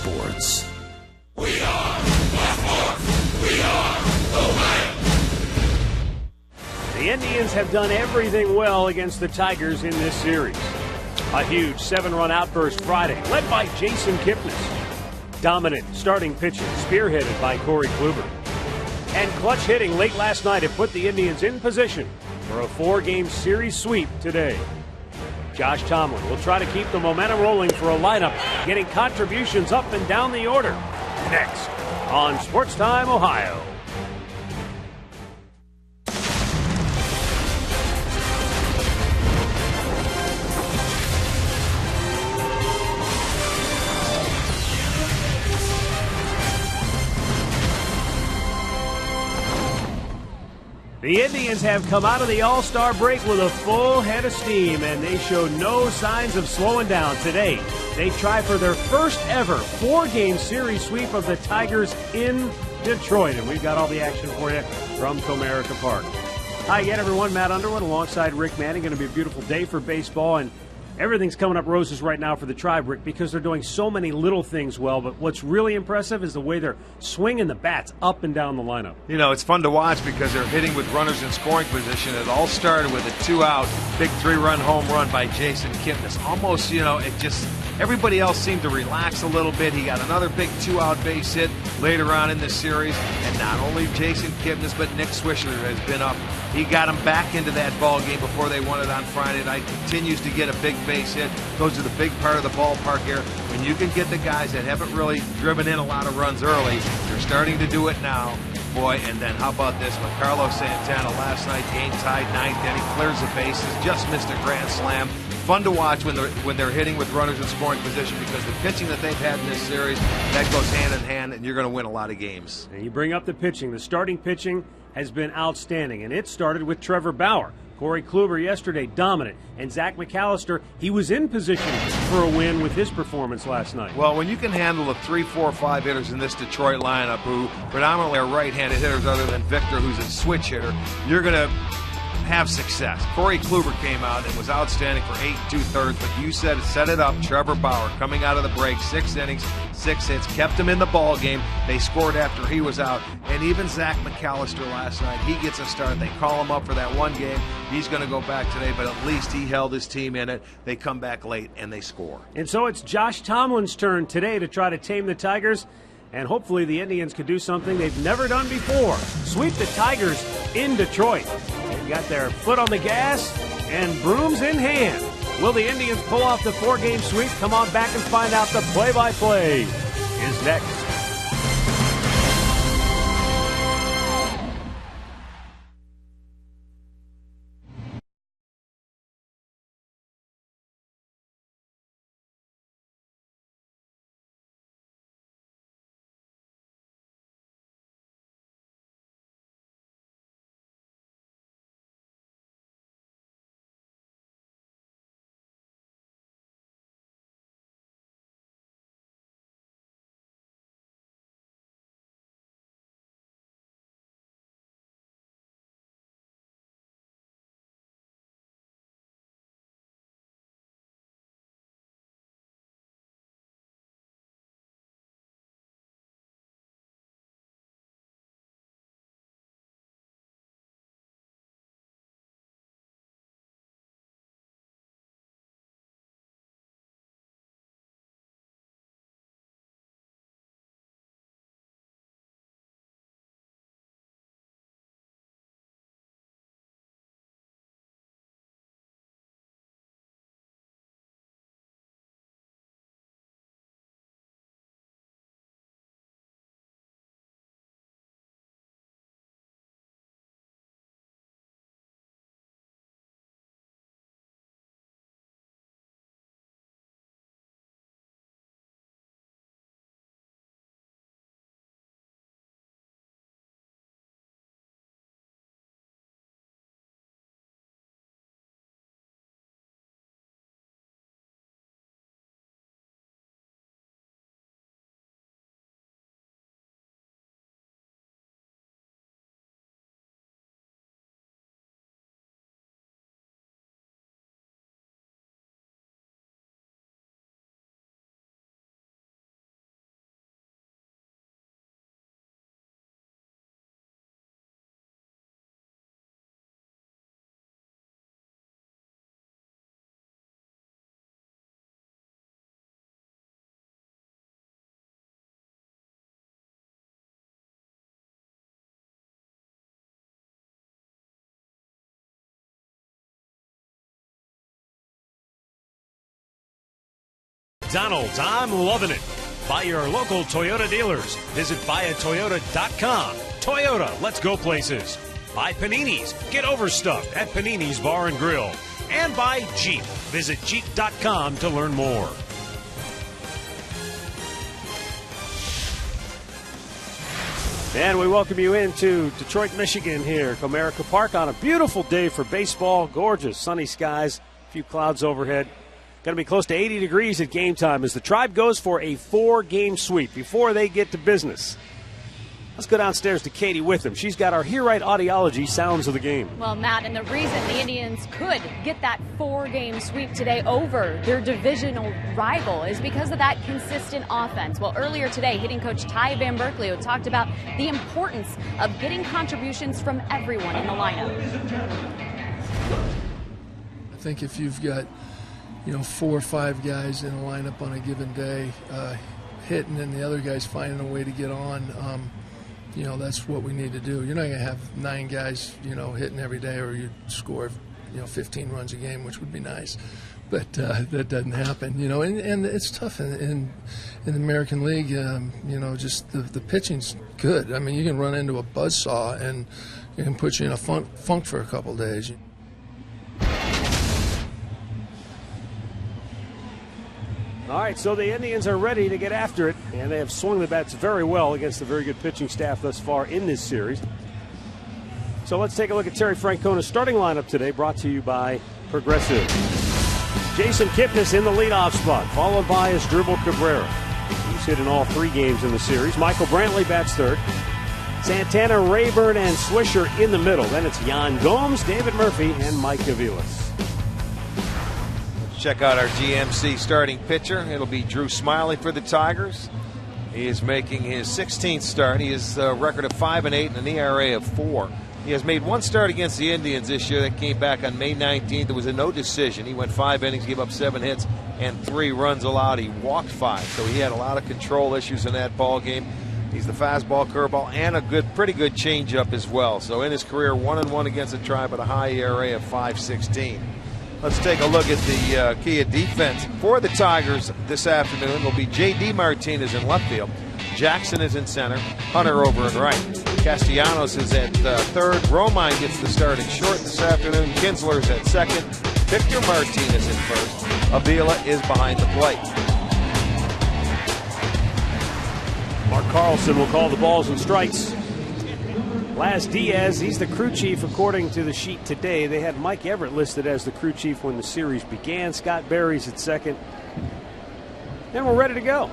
sports. We are Baltimore. We are Ohio. The Indians have done everything well against the Tigers in this series. A huge 7-run outburst Friday, led by Jason Kipnis. Dominant starting pitching, spearheaded by Corey Kluber. And clutch hitting late last night have put the Indians in position for a 4-game series sweep today. Josh Tomlin will try to keep the momentum rolling for a lineup, getting contributions up and down the order. Next on Sports Time Ohio. The Indians have come out of the All-Star break with a full head of steam, and they show no signs of slowing down today. They try for their first ever 4-game series sweep of the Tigers in Detroit, and we've got all the action for you from Comerica Park. Hi again, everyone. Matt Underwood alongside Rick Manning. Going to be a beautiful day for baseball, and everything's coming up roses right now for the Tribe, Rick, because they're doing so many little things well. But what's really impressive is the way they're swinging the bats up and down the lineup. You know, it's fun to watch because they're hitting with runners in scoring position. It all started with a 2-out, big 3-run home run by Jason Kipnis. Almost, everybody else seemed to relax a little bit. He got another big 2-out base hit later on in the series. And not only Jason Kipnis, but Nick Swisher has been up. He got him back into that ball game before they won it on Friday night. Continues to get a big base hit. Goes to the big part of the ballpark here. When you can get the guys that haven't really driven in a lot of runs early, they're starting to do it now. Boy, and then how about this one? Carlos Santana last night, game tied 9th inning, clears the bases, just missed a grand slam. Fun to watch when they're hitting with runners in scoring position because the pitching that they've had in this series, that goes hand in hand, and you're going to win a lot of games. And you bring up the pitching. The starting pitching has been outstanding, and it started with Trevor Bauer. Corey Kluber yesterday, dominant. And Zach McAllister, he was in position for a win with his performance last night. Well, when you can handle the 3, 4, 5 hitters in this Detroit lineup who predominantly are right-handed hitters other than Victor, who's a switch hitter, you're going to have success. Corey Kluber came out and was outstanding for 8 2/3, but you said set it up. Trevor Bauer coming out of the break, 6 innings, 6 hits, kept him in the ball game. They scored after he was out, and even Zach McAllister last night, he gets a start. They call him up for that one game. He's going to go back today, but at least he held his team in it. They come back late and they score. And so it's Josh Tomlin's turn today to try to tame the Tigers. And hopefully the Indians could do something they've never done before. Sweep the Tigers in Detroit. They've got their foot on the gas and brooms in hand. Will the Indians pull off the 4-game sweep? Come on back and find out. The play-by-play is next. McDonald's, I'm loving it. By your local Toyota dealers. Visit buyatoyota.com. Toyota, let's go places. By Panini's, get overstuffed at Panini's Bar and Grill. And by Jeep. Visit Jeep.com to learn more. And we welcome you into Detroit, Michigan here, Comerica Park on a beautiful day for baseball. Gorgeous sunny skies, a few clouds overhead. Going to be close to 80 degrees at game time as the Tribe goes for a 4-game sweep before they get to business. Let's go downstairs to Katie with them. She's got our Hear Right Audiology sounds of the game. Well, Matt, and the reason the Indians could get that 4-game sweep today over their divisional rival is because of that consistent offense. Well, earlier today, hitting coach Ty Van Berkeley talked about the importance of getting contributions from everyone in the lineup. I think if you've got 4 or 5 guys in a lineup on a given day hitting and the other guys finding a way to get on, that's what we need to do. You're not going to have 9 guys, hitting every day, or you score, 15 runs a game, which would be nice. But that doesn't happen, and it's tough in the American League. Just the pitching's good. I mean, you can run into a buzzsaw and it can put you in a funk for a couple days. All right, so the Indians are ready to get after it, and they have swung the bats very well against the very good pitching staff thus far in this series. So let's take a look at Terry Francona's starting lineup today, brought to you by Progressive. Jason Kipnis in the leadoff spot, followed by Asdrubal Cabrera. He's hit in all 3 games in the series. Michael Brantley bats third. Santana, Rayburn, and Swisher in the middle. Then it's Yan Gomes, David Murphy, and Mike Aviles. Check out our GMC starting pitcher. It'll be Drew Smiley for the Tigers. He is making his 16th start. He has a record of 5-8 and an ERA of 4. He has made 1 start against the Indians this year that came back on May 19th. It was a no decision. He went 5 innings, gave up 7 hits, and 3 runs allowed. He walked 5, so he had a lot of control issues in that ball game. He's the fastball, curveball, and a pretty good changeup as well. So in his career, 1-1 against the Tribe at a high ERA of 5.16. Let's take a look at the Kia defense for the Tigers this afternoon. It'll be J.D. Martinez in left field. Jackson is in center. Hunter over in right. Castellanos is at third. Romine gets the start at short this afternoon. Kinsler's at second. Victor Martinez in first. Avila is behind the plate. Mark Carlson will call the balls and strikes. Laz Diaz, he's the crew chief according to the sheet today. They had Mike Everett listed as the crew chief when the series began. Scott Berry's at second. And we're ready to go.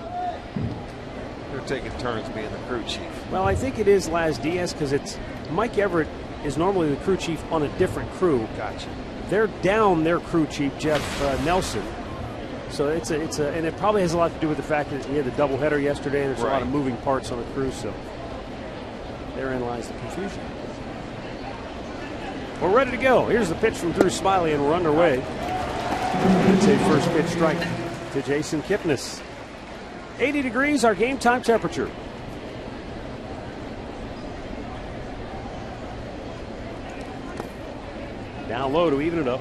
They're taking turns being the crew chief. Well, I think it is Laz Diaz because it's Mike Everett is normally the crew chief on a different crew. Gotcha. They're down their crew chief, Jeff Nelson. So and it probably has a lot to do with the fact that we had the doubleheader yesterday and there's a lot of moving parts on the crew. So therein lies the confusion. We're ready to go. Here's the pitch from Drew Smiley, and we're underway. It's a first pitch strike to Jason Kipnis. 80 degrees, our game time temperature. Down low to even it up.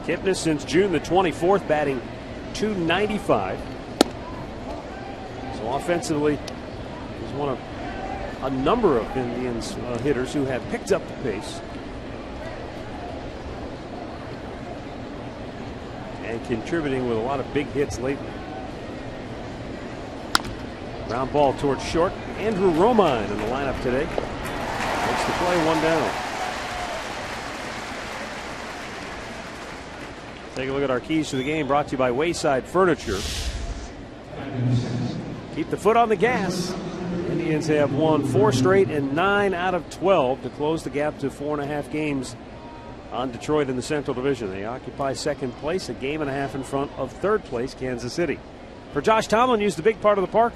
Kipnis since June the 24th, batting .295. So offensively, he's one of a number of Indians hitters who have picked up the pace and contributing with a lot of big hits lately. Ground ball towards short. Andrew Romine in the lineup today. Makes the play, 1 down. Take a look at our keys to the game, brought to you by Wayside Furniture. Keep the foot on the gas. Indians have won 4 straight and 9 out of 12 to close the gap to 4.5 games on Detroit in the Central Division. They occupy second place, a game and a half in front of third place, Kansas City. For Josh Tomlin, used the big part of the park.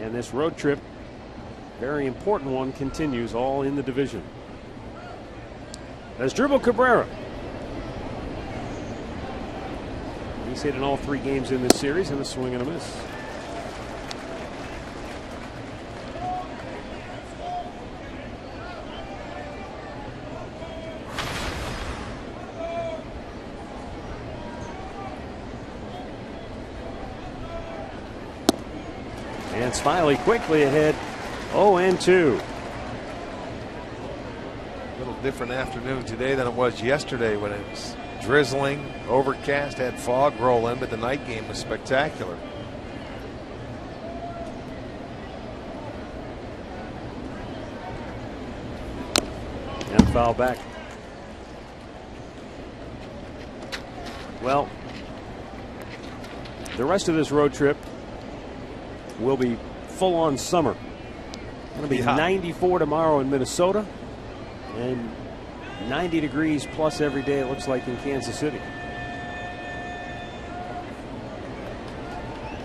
And this road trip, very important one, continues all in the division. Asdrubal Cabrera. He's hit in all 3 games in this series, and a swing and a miss. And Smiley quickly ahead, 0-2. A little different afternoon today than it was yesterday when it was drizzling, overcast, had fog roll in, but the night game was spectacular. And foul back. Well, the rest of this road trip will be full on summer. Going to be 94 tomorrow in Minnesota and 90 degrees plus every day, it looks like, in Kansas City.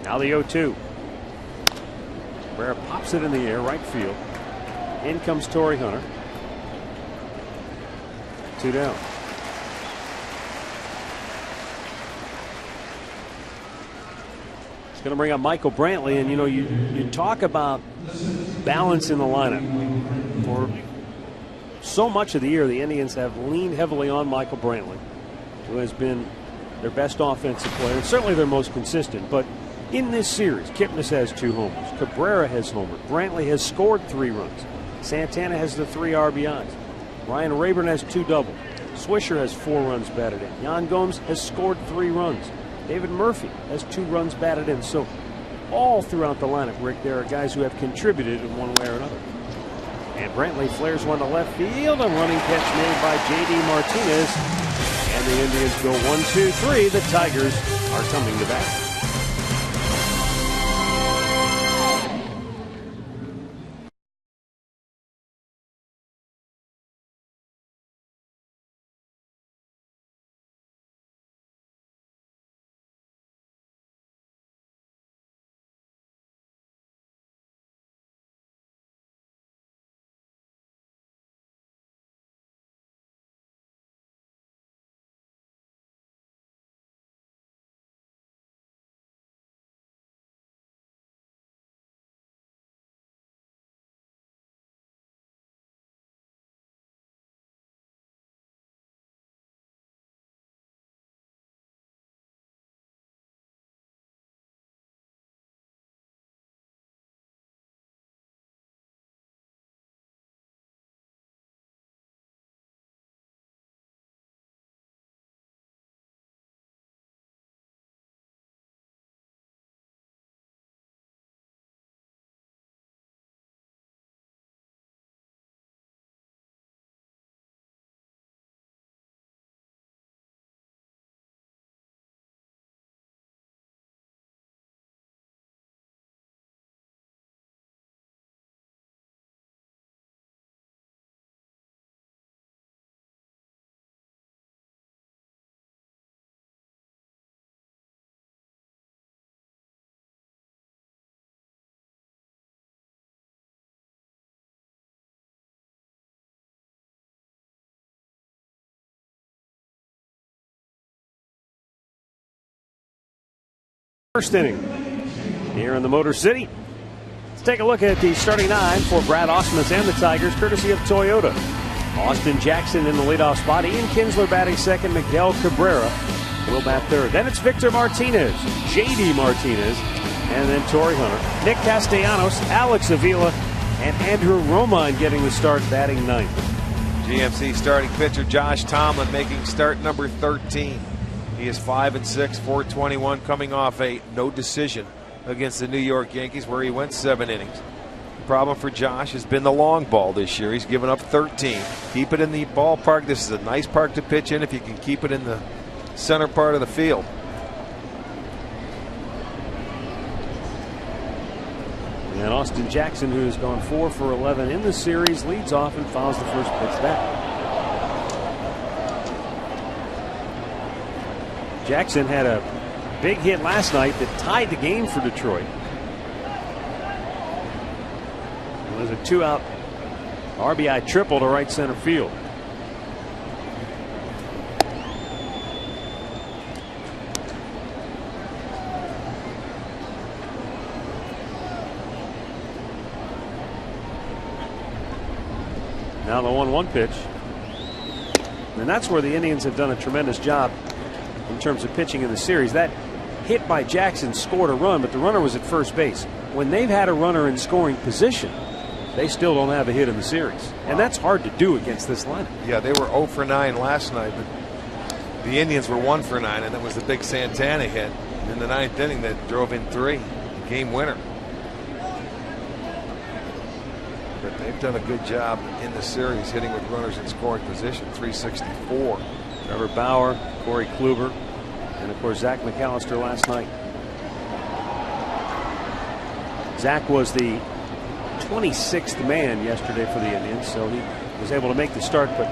Now the 0-2. Cabrera pops it in the air, right field. In comes Torrey Hunter. 2 down. It's going to bring up Michael Brantley, and you talk about balance in the lineup. For so much of the year, the Indians have leaned heavily on Michael Brantley, who has been their best offensive player, and certainly their most consistent. But in this series, Kipnis has 2 homers, Cabrera has homered, Brantley has scored 3 runs, Santana has the 3 RBIs, Ryan Rayburn has 2 doubles, Swisher has 4 runs batted in, Yan Gomes has scored 3 runs, David Murphy has 2 runs batted in. So all throughout the lineup, Rick, there are guys who have contributed in one way or another. And Brantley flares one to left field. A running catch made by J.D. Martinez. And the Indians go 1-2-3. The Tigers are coming to bat. First inning here in the Motor City. Let's take a look at the starting 9 for Brad Ausmus and the Tigers, courtesy of Toyota. Austin Jackson in the leadoff spot. Ian Kinsler batting second. Miguel Cabrera will bat third. Then it's Victor Martinez, J.D. Martinez, and then Torrey Hunter, Nick Castellanos, Alex Avila, and Andrew Romine getting the start, batting ninth. GMC starting pitcher Josh Tomlin making start number 13. He is 5-6, 421, coming off a no decision against the New York Yankees, where he went 7 innings. The problem for Josh has been the long ball this year. He's given up 13. Keep it in the ballpark. This is a nice park to pitch in if you can keep it in the center part of the field. And Austin Jackson, who has gone 4 for 11 in the series, leads off and fouls the first pitch back. Jackson had a big hit last night that tied the game for Detroit. It was a 2-out RBI triple to right center field. Now the 1-1 pitch. And that's where the Indians have done a tremendous job in terms of pitching in the series. That hit by Jackson scored a run, but the runner was at first base. When they've had a runner in scoring position, they still don't have a hit in the series. And that's hard to do against this lineup. Yeah, they were 0 for 9 last night, but the Indians were 1 for 9, and that was the big Santana hit in the 9th inning that drove in 3. Game winner. But they've done a good job in the series hitting with runners in scoring position. 364. Trevor Bauer, Corey Kluber, and of course Zach McAllister last night. Zach was the 26th man yesterday for the Indians, so he was able to make the start, but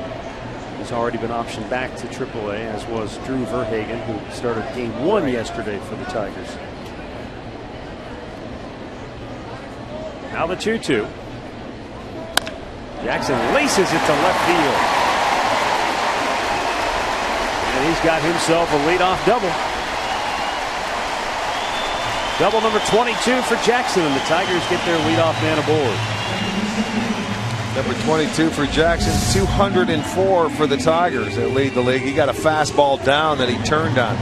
he's already been optioned back to AAA, as was Drew Verhagen, who started game 1 yesterday for the Tigers. Now the 2-2. Jackson laces it to left field. And he's got himself a leadoff double. Double number 22 for Jackson, and the Tigers get their leadoff man aboard. Number 22 for Jackson, 204 for the Tigers that lead the league. He got a fastball down that he turned on.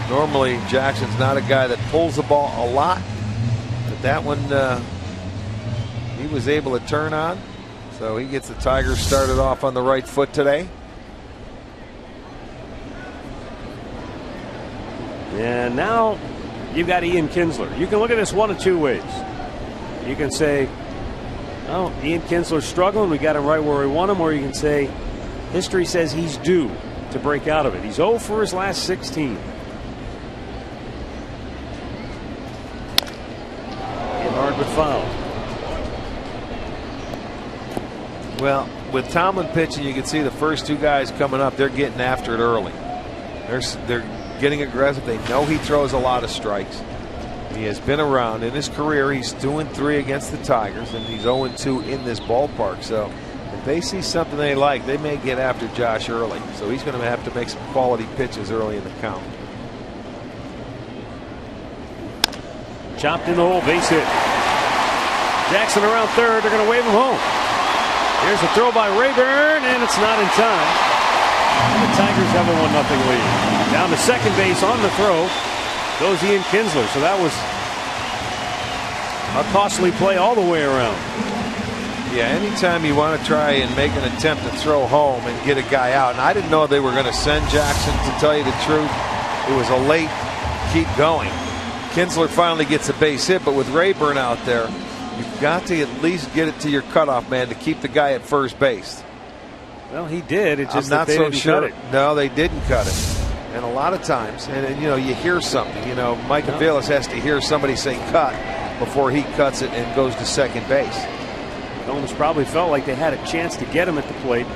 Normally, Jackson's not a guy that pulls the ball a lot, but that one he was able to turn on. So he gets the Tigers started off on the right foot today. And now you've got Ian Kinsler. You can look at this one of two ways. You can say, oh, Ian Kinsler's struggling. We got him right where we want him. Or you can say, history says he's due to break out of it. He's 0 for his last 16. Hit hard but foul. Well, with Tomlin pitching, you can see the first 2 guys coming up. They're getting after it early. They're getting aggressive. They know he throws a lot of strikes. He has been around in his career. He's 2-3 against the Tigers, and he's 0-2 in this ballpark. So if they see something they like, they may get after Josh early. So he's going to have to make some quality pitches early in the count. Chopped in the hole, base hit. Jackson around third. They're going to wave him home. Here's a throw by Rayburn, and it's not in time. And the Tigers have a 1-0 lead. Down to second base on the throw goes Ian Kinsler. So that was a costly play all the way around. Yeah, anytime you want to try and make an attempt to throw home and get a guy out. And I didn't know they were going to send Jackson, to tell you the truth. It was a late keep going. Kinsler finally gets a base hit, but with Rayburn out there, you've got to at least get it to your cutoff man to keep the guy at first base. Well, he did. It's just I'm not that they so didn't sure. cut it. No, they didn't cut it. And a lot of times, and you know, you hear something. You know, Mike Aviles has to hear somebody say cut before he cuts it and goes to second base. Holmes probably felt like they had a chance to get him at the plate.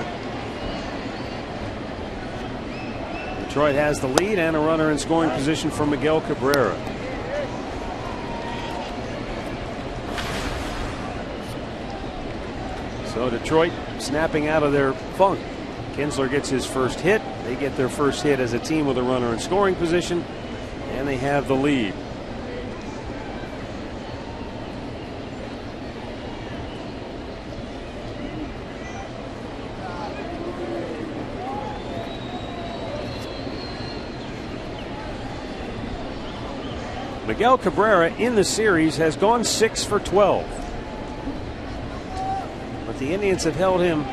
Detroit has the lead and a runner in scoring position for Miguel Cabrera. So Detroit snapping out of their funk. Kinsler gets his first hit. They get their first hit as a team with a runner in scoring position, and they have the lead. Miguel Cabrera in the series has gone 6 for 12. But the Indians have held him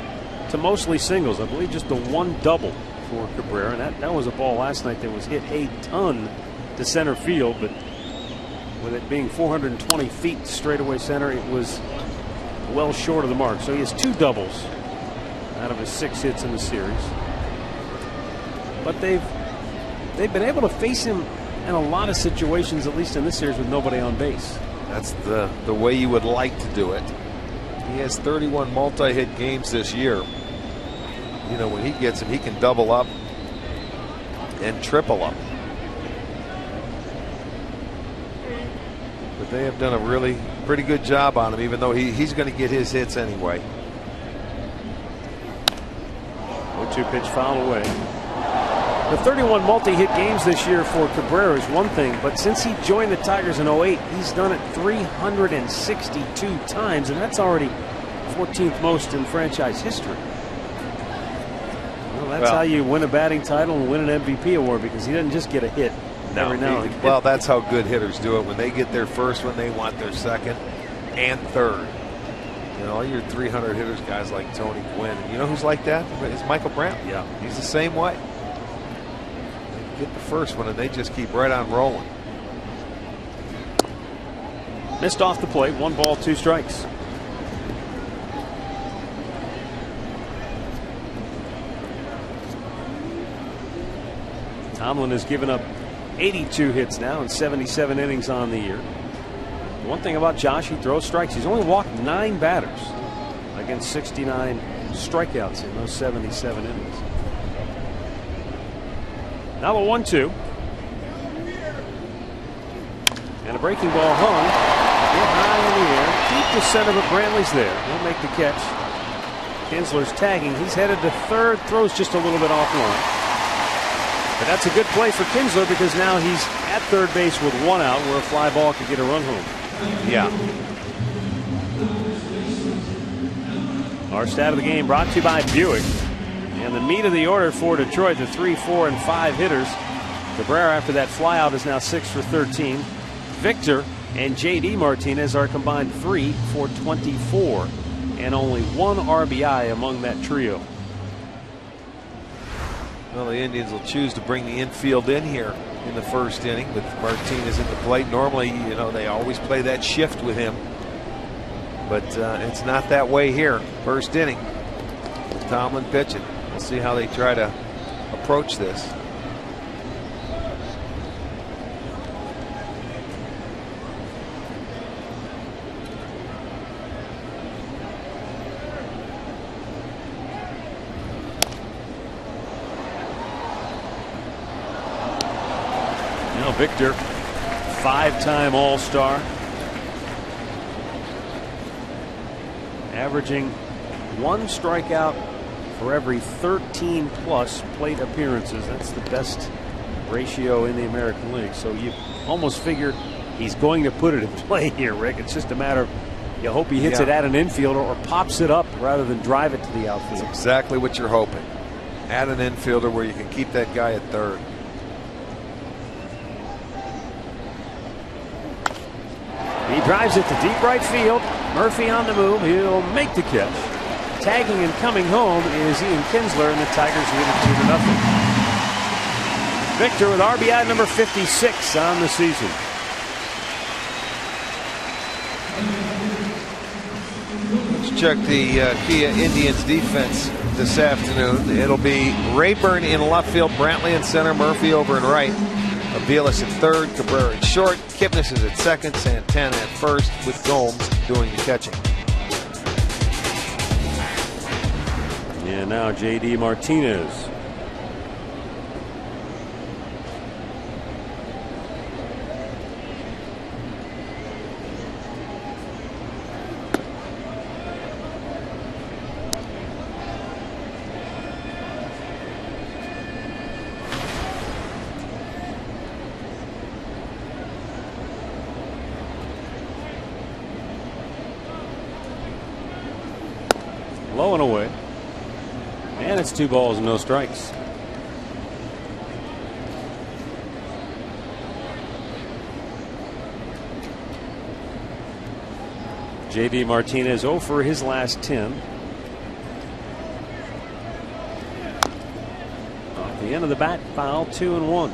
to mostly singles. I believe just the 1 double for Cabrera. And that was a ball last night that was hit a ton to center field, but with it being 420 feet straightaway center, it was well short of the mark. So he has 2 doubles out of his 6 hits in the series. But they've been able to face him in a lot of situations, at least in this series, with nobody on base. That's the way you would like to do it. He has 31 multi-hit games this year. You know, when he gets him, he can double up and triple up. But they have done a really pretty good job on him, even though he's going to get his hits anyway. 0-2 pitch foul away. The 31 multi-hit games this year for Cabrera is one thing, but since he joined the Tigers in 08, he's done it 362 times, and that's already 14th most in franchise history. Well, that's how you win a batting title and win an MVP award, because he doesn't just get a hit. every now and then. Well, that's how good hitters do it. When they get their first one, they want their second and third. You know, all your 300 hitters, guys like Tony Gwynn. And you know who's like that? It's Michael Brantley. Yeah. He's the same way. They get the first one, and they just keep right on rolling. Missed off the plate. 1 ball, 2 strikes. Tomlin has given up 82 hits now and 77 innings on the year. One thing about Josh, he throws strikes. He's only walked 9 batters against 69 strikeouts in those 77 innings. Now the 1-2. And a breaking ball hung high in the air, deep to center, but Brantley's there. He'll make the catch. Kinsler's tagging. He's headed to third, throws just a little bit offline. But that's a good play for Kinsler because now he's at third base with 1 out where a fly ball could get a run home. Yeah. Our stat of the game brought to you by Buick. And the meat of the order for Detroit, the 3, 4, and 5 hitters. Cabrera, after that flyout, is now 6 for 13. Victor and J.D. Martinez are combined 3 for 24. And only 1 RBI among that trio. Well, the Indians will choose to bring the infield in here in the first inning with Martinez at the plate. Normally, you know, they always play that shift with him. But it's not that way here. First inning. Tomlin pitching. We'll see how they try to approach this. Victor, 5-time All-Star, averaging 1 strikeout for every 13 plus plate appearances. That's the best ratio in the American League. So you almost figure he's going to put it in play here, Rick. It's just a matter of you hope he hits it at an infielder or pops it up rather than drive it to the outfield. That's exactly what you're hoping. At an infielder where you can keep that guy at third. He drives it to deep right field. Murphy on the move. He'll make the catch. Tagging and coming home is Ian Kinsler, and the Tigers lead it 2-0. Victor with RBI number 56 on the season. Let's check the Kia Indians defense this afternoon. It'll be Rayburn in left field, Brantley in center, Murphy over in right. Aviles at third, Cabrera at short, Kipnis is at second, Santana at first, with Gomes doing the catching. And now J.D. Martinez. Low and away. And it's 2 balls and no strikes. J.D. Martinez 0 for his last 10. Off the end of the bat, foul, 2-1.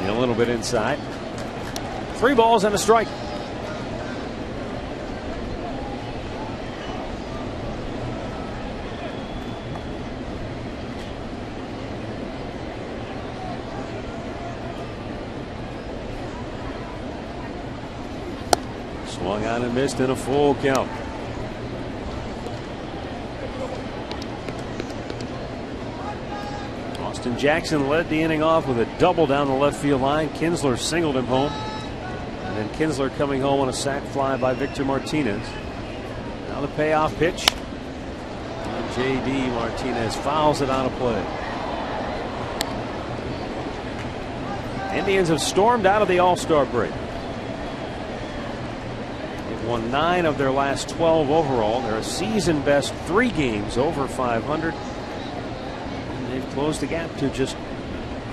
A little bit inside. 3 balls and a strike. Swung on and missed in a full count. Austin Jackson led the inning off with a double down the left field line. Kinsler singled him home. And then Kinsler coming home on a sac fly by Victor Martinez. Now the payoff pitch. And J.D. Martinez fouls it out of play. Indians have stormed out of the All-Star break. They've won 9 of their last 12 overall. They're a season best 3 games over 500. And they've closed the gap to just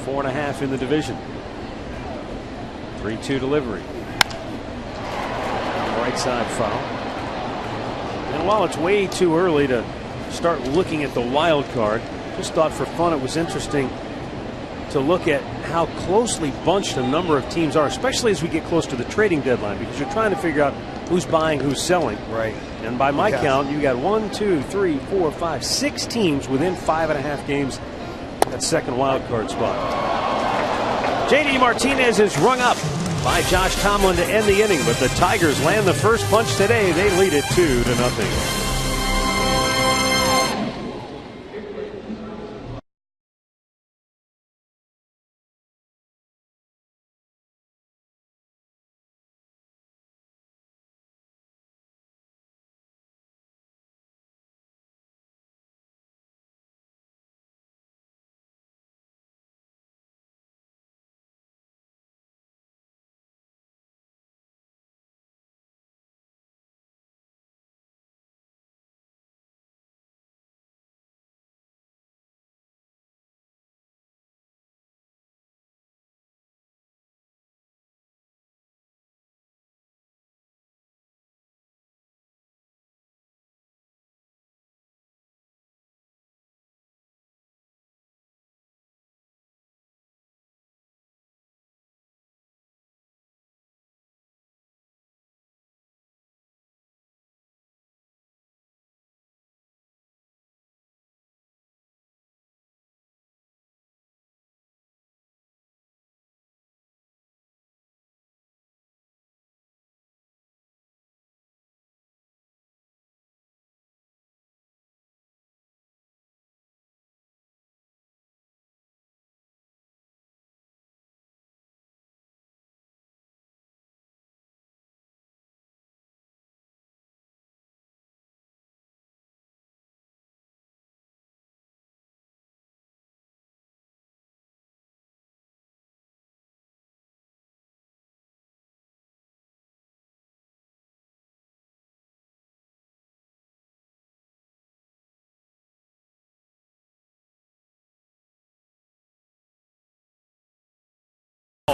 4.5 in the division. 3-2 delivery. Right side foul. And while it's way too early to start looking at the wild card, just thought for fun it was interesting to look at how closely bunched a number of teams are, especially as we get close to the trading deadline, because you're trying to figure out who's buying, who's selling. Right. And by my count, you got 1, 2, 3, 4, 5, 6 teams within 5.5 games that second wild card spot. J.D. Martinez is rung up by Josh Tomlin to end the inning, but the Tigers land the first punch today. They lead it 2-0.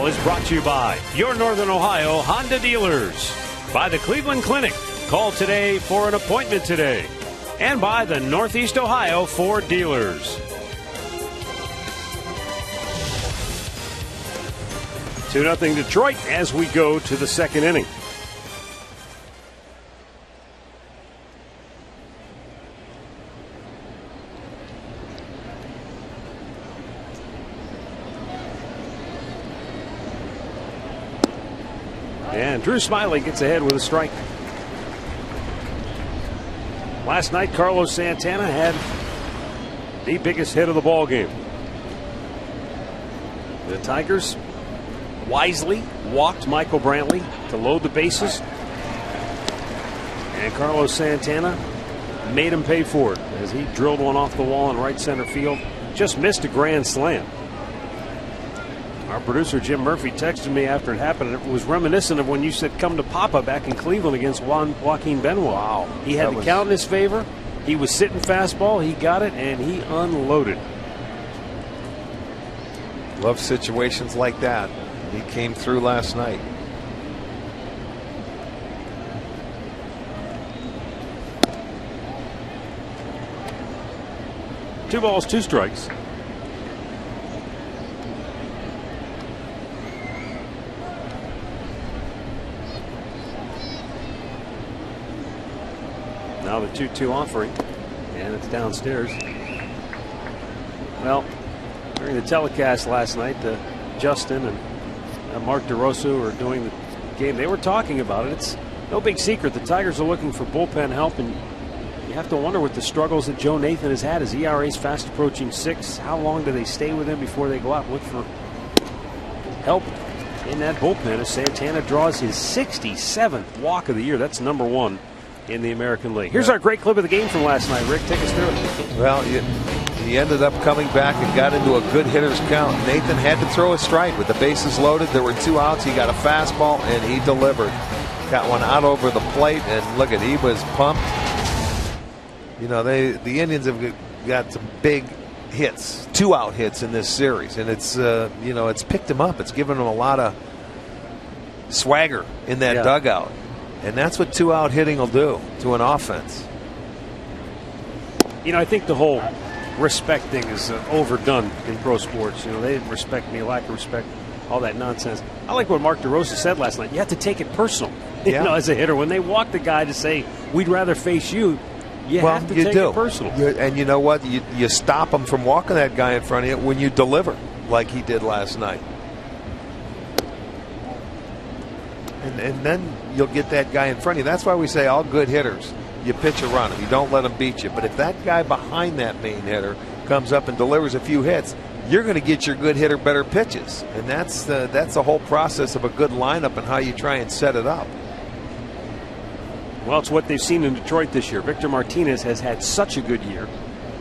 Is brought to you by your Northern Ohio Honda dealers, by the Cleveland Clinic. Call today for an appointment today, and by the Northeast Ohio Ford dealers. 2-0 Detroit as we go to the second inning. And Drew Smyly gets ahead with a strike. Last night, Carlos Santana had the biggest hit of the ball game. The Tigers wisely walked Michael Brantley to load the bases. And Carlos Santana made him pay for it as he drilled one off the wall in right center field. Just missed a grand slam. Our producer Jim Murphy texted me after it happened, and it was reminiscent of when you said come to Papa back in Cleveland against Joaquin Benoit. Wow. He had the count in his favor. He was sitting fastball. He got it, and he unloaded. Love situations like that. He came through last night. Two balls, 2 strikes. Now the 2-2 offering, and it's downstairs. Well, during the telecast last night, Justin and Mark DeRosa were doing the game. They were talking about it. It's no big secret. The Tigers are looking for bullpen help, and you have to wonder with the struggles that Joe Nathan has had. His ERA is fast approaching 6. How long do they stay with him before they go out and look for help in that bullpen as Santana draws his 67th walk of the year? That's number 1 in the American League. Here's our great clip of the game from last night. Rick, take us through it. Well, he ended up coming back and got into a good hitter's count. Nathan had to throw a strike with the bases loaded. There were 2 outs. He got a fastball, and he delivered. Got one out over the plate, and look at, he was pumped. You know, the Indians have got some big hits, 2-out hits in this series, and it's you know, it's picked him up. It's given him a lot of swagger in that dugout, and that's what 2-out hitting will do to an offense. You know, I think the whole respect thing is overdone in pro sports. You know, they didn't respect me, lack of respect, all that nonsense. I like what Mark DeRosa said last night. You have to take it personal. You know, as a hitter, when they walk the guy to say, "We'd rather face you," you have to take it personal. And you know what? You stop him from walking that guy in front of you when you deliver, like he did last night. And then you'll get that guy in front of you. That's why we say all good hitters, you pitch a run. You don't let him beat you. But if that guy behind that main hitter comes up and delivers a few hits, you're going to get your good hitter better pitches. And that's the whole process of a good lineup and how you try and set it up. Well, it's what they've seen in Detroit this year. Victor Martinez has had such a good year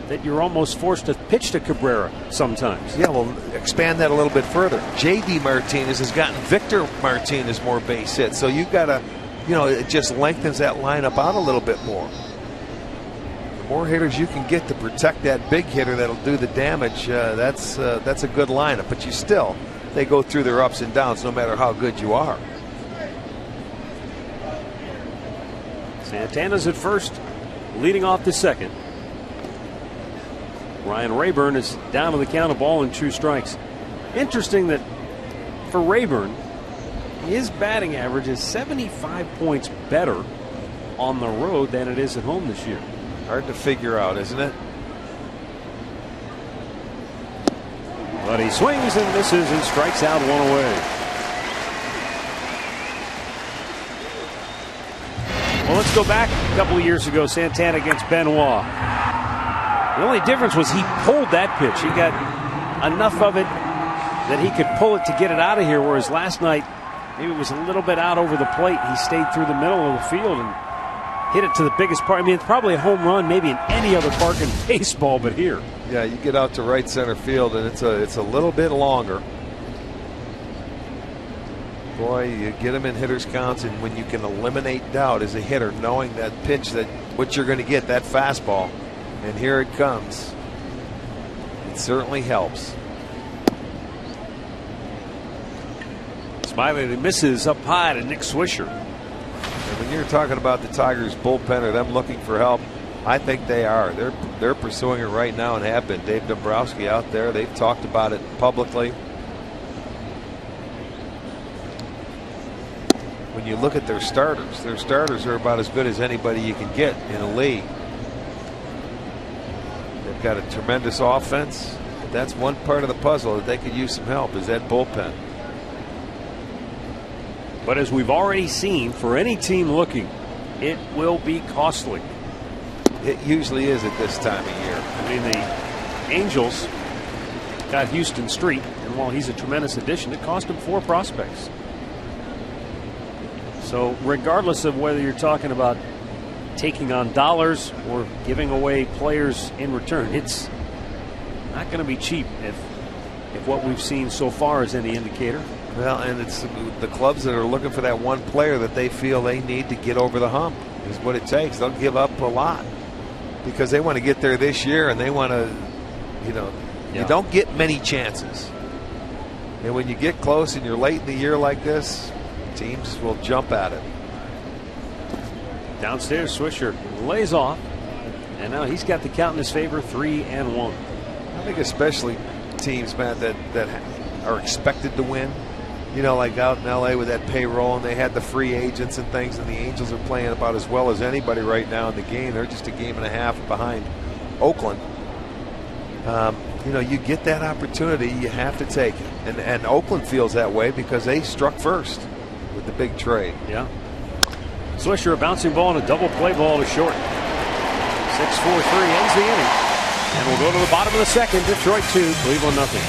that you're almost forced to pitch to Cabrera sometimes. Yeah, well, expand that a little bit further. J.D. Martinez has gotten Victor Martinez more base hits. So you've got to, you know, it just lengthens that lineup out a little bit more. The more hitters you can get to protect that big hitter that'll do the damage, that's a good lineup. But they go through their ups and downs no matter how good you are. Santana's at first, leading off the second. Ryan Rayburn is down on the count of 1-2 strikes. Interesting that for Rayburn, his batting average is 75 points better on the road than it is at home this year. Hard to figure out, isn't it? But he swings and misses and strikes out 1 away. Well, let's go back a couple of years ago. Santana against Benoit. The only difference was he pulled that pitch. He got enough of it that he could pull it to get it out of here, whereas last night maybe it was a little bit out over the plate. He stayed through the middle of the field and hit it to the biggest part. I mean, it's probably a home run maybe in any other park in baseball, but here. Yeah, you get out to right center field and it's a little bit longer. Boy, you get him in hitters counts, and when you can eliminate doubt as a hitter, knowing that pitch, that what you're going to get, that fastball, and here it comes, it certainly helps. Smiley misses up high to Nick Swisher. And when you're talking about the Tigers bullpen or them looking for help, I think they are. They're pursuing it right now and have been. Dave Dombrowski out there, they've talked about it publicly. When you look at their starters are about as good as anybody you can get in a league. They've got a tremendous offense. But that's one part of the puzzle that they could use some help, is that bullpen. But as we've already seen, for any team looking, it will be costly. It usually is at this time of year. I mean, the Angels got Houston Street, and while he's a tremendous addition, it cost him 4 prospects. So regardless of whether you're talking about taking on dollars or giving away players in return, it's not going to be cheap if what we've seen so far is any indicator. Well, and it's the clubs that are looking for that one player that they feel they need to get over the hump is what it takes. They'll give up a lot because they want to get there this year, and they want to, you don't get many chances. And when you get close and you're late in the year like this, teams will jump at it. Downstairs, Swisher lays off, and now he's got the count in his favor, 3-1. I think especially teams, Matt, that are expected to win. Like out in LA with that payroll, and they had the free agents and things, and the Angels are playing about as well as anybody right now in the game. They're just a game and a half behind Oakland. You get that opportunity, you have to take it. And Oakland feels that way because they struck first with the big trade. Yeah. Swisher, a bouncing ball and a double play ball to short. 6-4-3 ends the inning. And we'll go to the bottom of the second. Detroit 2, Cleveland nothing.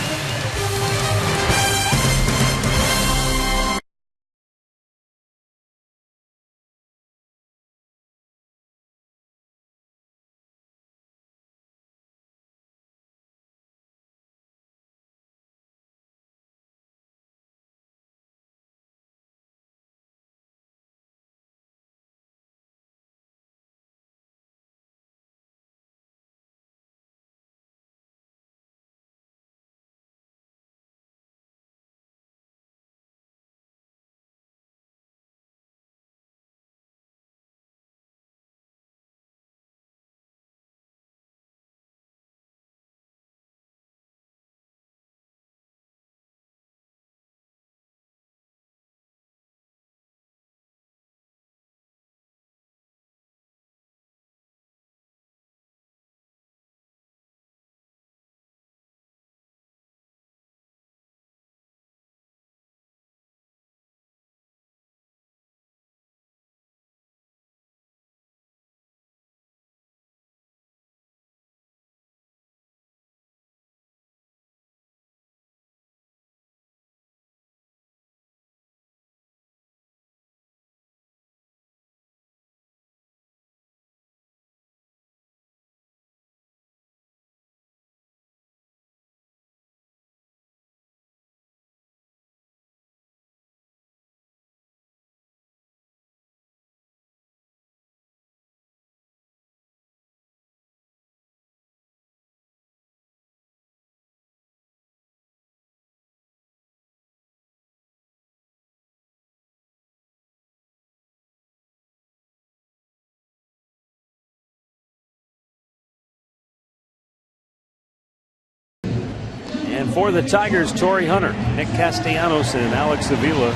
And for the Tigers, Torrey Hunter, Nick Castellanos, and Alex Avila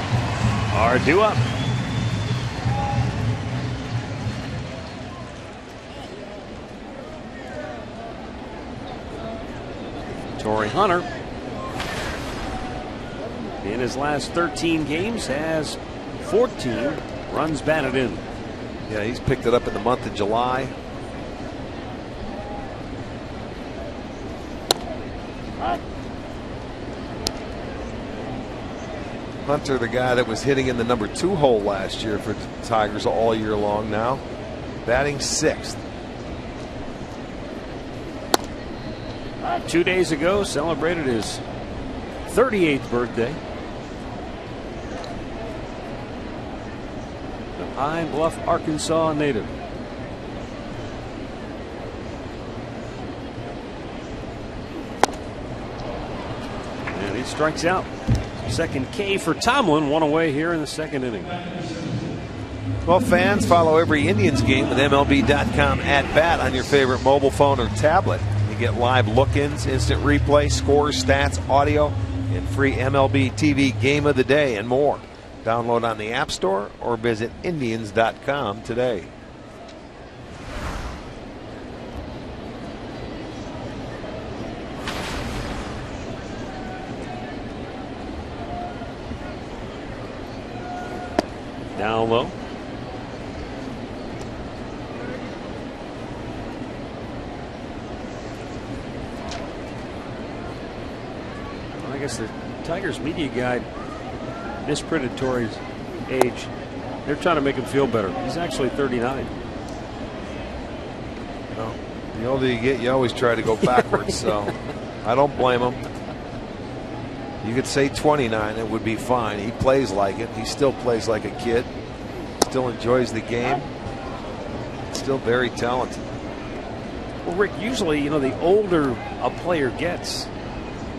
are due up. Torrey Hunter, in his last 13 games, has 14 runs batted in. Yeah, he's picked it up in the month of July. Hunter, the guy that was hitting in the number 2 hole last year for the Tigers all year long, now batting 6th. 2 days ago, celebrated his 38th birthday. The Pine Bluff, Arkansas native. And he strikes out. Second K for Tomlin, one away here in the second inning. Well, fans, follow every Indians game with MLB.com at bat on your favorite mobile phone or tablet. You get live look-ins, instant replay, scores, stats, audio, and free MLB TV game of the day and more. Download on the App Store or visit Indians.com today. Down low. Well, I guess the Tigers media guide misprinted Torrey's age. They're trying to make him feel better. He's actually 39. Well, the older you get, you always try to go backwards, so I don't blame him. You could say 29, it would be fine. He plays like it. He still plays like a kid. Still enjoys the game. Still very talented. Well, Rick, usually, you know, the older a player gets,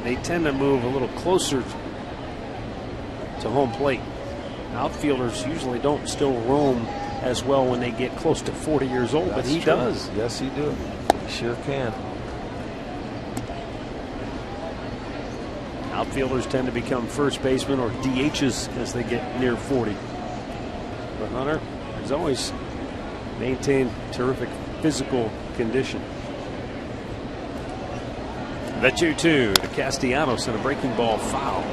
they tend to move a little closer to home plate. Outfielders usually don't still roam as well when they get close to 40 years old, but he does. Yes, he do. He sure can. Outfielders tend to become first basemen or DHs as they get near 40. But Hunter has always maintained terrific physical condition. The 2-2 to Castellanos and a breaking ball foul.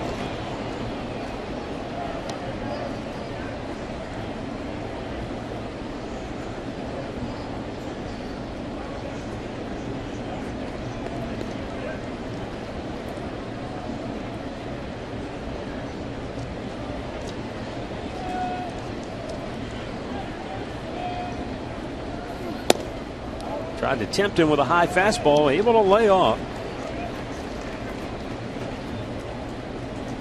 Tried to tempt him with a high fastball, able to lay off.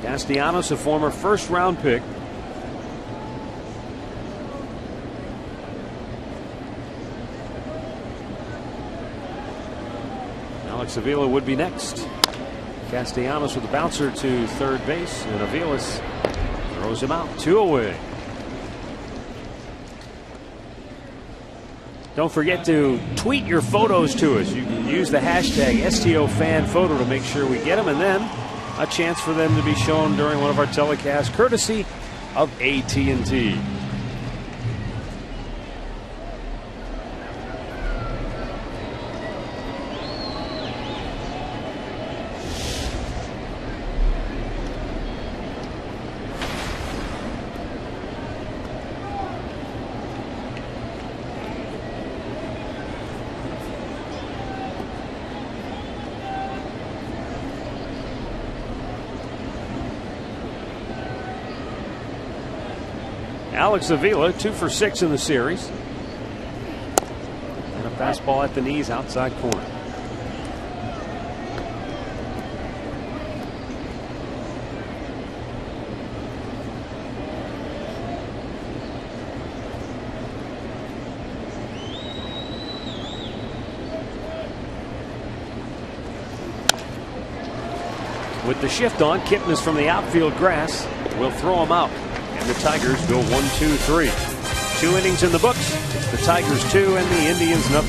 Castellanos, a former first-round pick. Alex Avila would be next. Castellanos with a bouncer to third base, and Avilas throws him out, 2 away. Don't forget to tweet your photos to us. You can use the hashtag STOFanPhoto to make sure we get them, and then a chance for them to be shown during one of our telecasts, courtesy of AT&T. Alex Avila, 2 for 6 in the series. And a fastball at the knees, outside corner. With the shift on, Kipnis from the outfield grass will throw him out. And the Tigers go 1-2-3. 2 innings in the books. It's the Tigers 2 and the Indians 0.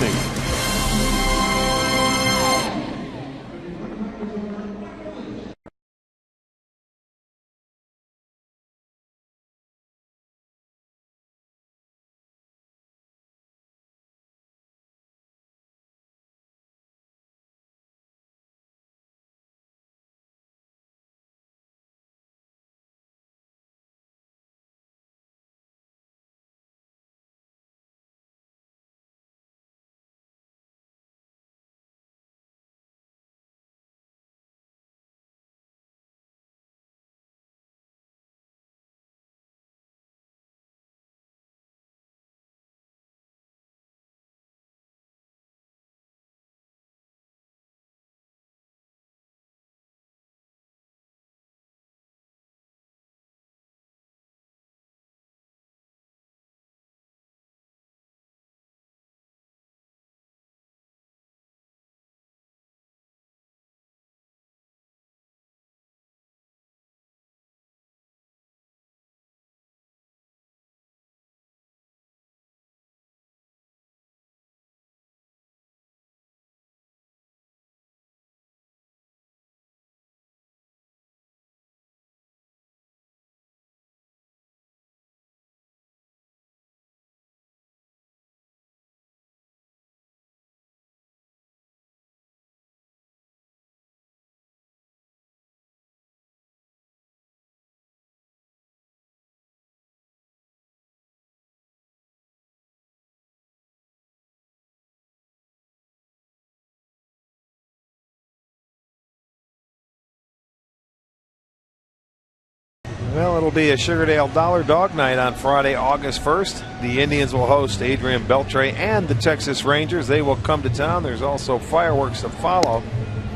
Well, it'll be a Sugardale Dollar Dog Night on Friday, August 1st. The Indians will host Adrian Beltre and the Texas Rangers. They will come to town. There's also fireworks to follow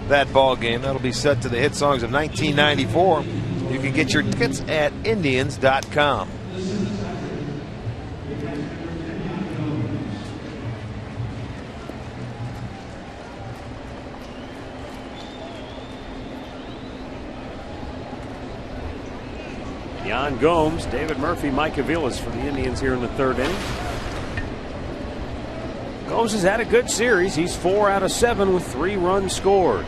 that ball game. That'll be set to the hit songs of 1994. You can get your tickets at Indians.com. Jan Gomes, David Murphy, Mike Aviles for the Indians here in the third inning. Gomes has had a good series. He's 4 out of 7 with 3 runs scored.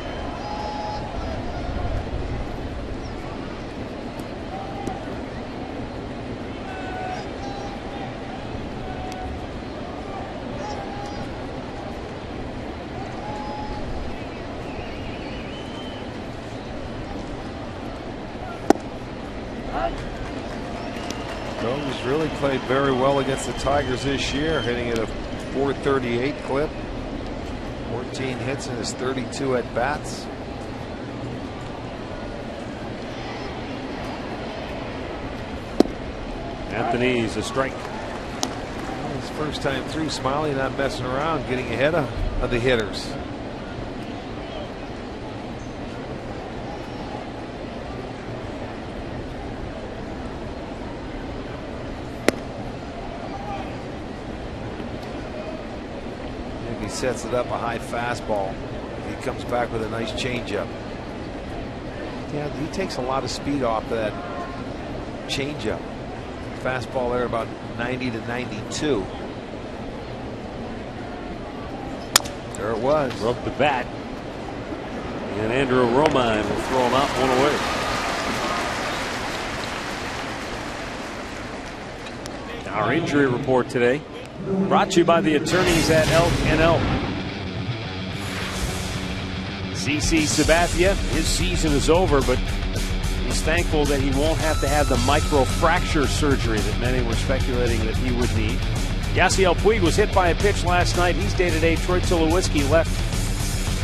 Gomes really played very well against the Tigers this year, hitting at a .438 clip. 14 hits in his 32 at bats. Anthony's a strike. His first time through, Smiley not messing around, getting ahead of the hitters. Sets it up a high fastball. He comes back with a nice changeup. Yeah, he takes a lot of speed off of that changeup. Fastball there about 90 to 92. There it was. Broke the bat. And Andrew Romine will throw him out, 1 away. Our injury report today brought to you by the attorneys at Elk & Elk. CC Sabathia, his season is over, but he's thankful that he won't have to have the microfracture surgery that many were speculating that he would need. Yasiel Puig was hit by a pitch last night. He's day-to-day. Troy Tulowitzki left.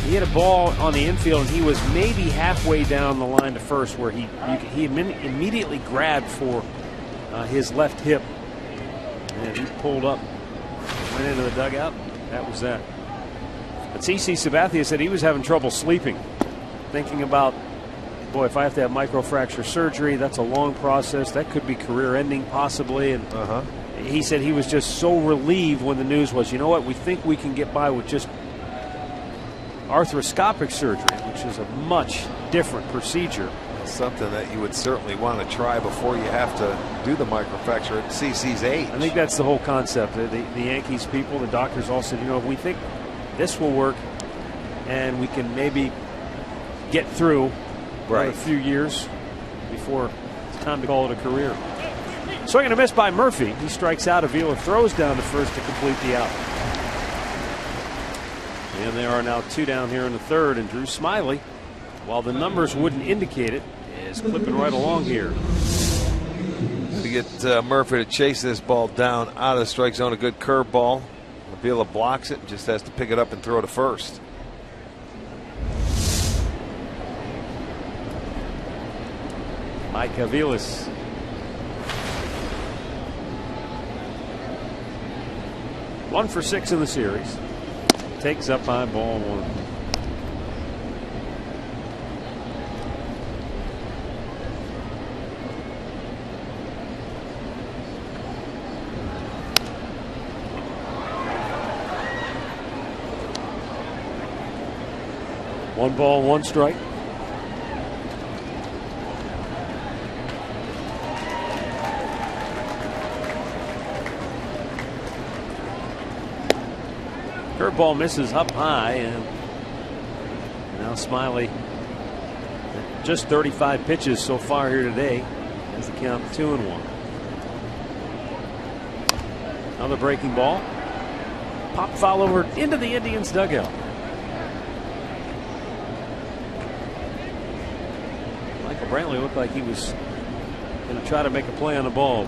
He hit a ball on the infield, and he was maybe halfway down the line to first, where he immediately grabbed for his left hip, and he pulled up. Went into the dugout. That was that. But CC Sabathia said he was having trouble sleeping, thinking about, boy, if I have to have microfracture surgery, that's a long process. That could be career-ending, possibly. And he said he was just so relieved when the news was, you know what, we think we can get by with just arthroscopic surgery, which is a much different procedure. Something that you would certainly want to try before you have to do the microfracture at CC's age. I think that's the whole concept. The Yankees people, the doctors all said, you know, if we think this will work and we can maybe get through a few years before it's time to call it a career. Swing and a miss by Murphy. He strikes out. Avila throws down to first to complete the out. And there are now 2 down here in the third, and Drew Smiley, while the numbers wouldn't indicate it, is clipping right along here. To get Murphy to chase this ball down out of the strike zone, a good curveball. Avila blocks it and just has to pick it up and throw to first. Mike Aviles. One for 6 in the series. Takes up high, ball 1. One ball, 1 strike. Curveball misses up high, and now Smiley, just 35 pitches so far here today, has the count 2-1. Another breaking ball. Pop foul over into the Indians dugout. Michael Brantley looked like he was going to try to make a play on the ball.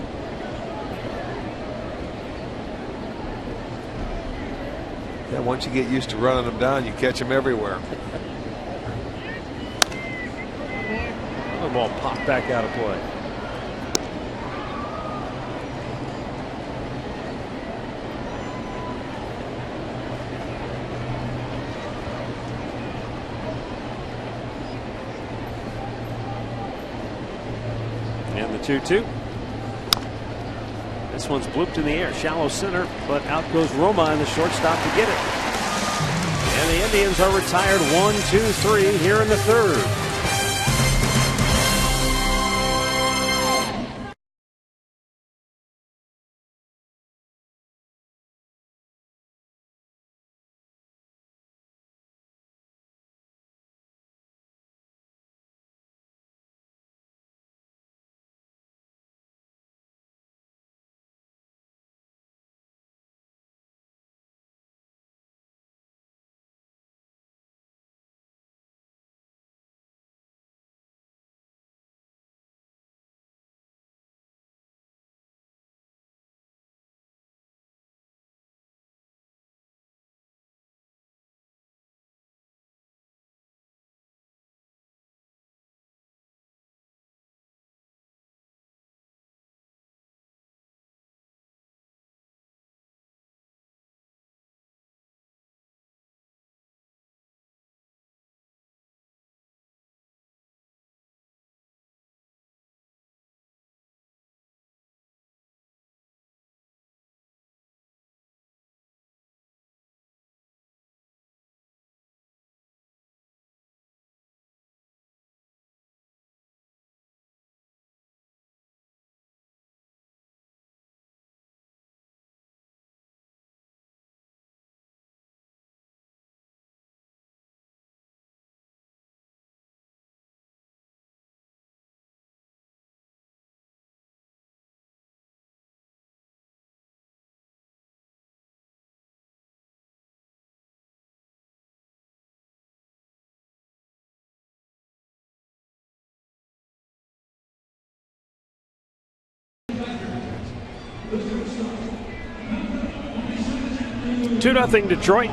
Yeah, once you get used to running them down, you catch them everywhere. Another ball popped back out of play. The 2-2. This one's blooped in the air, shallow center, but out goes Romine, the shortstop, to get it. And the Indians are retired 1-2-3 here in the third. Two 2-0 Detroit.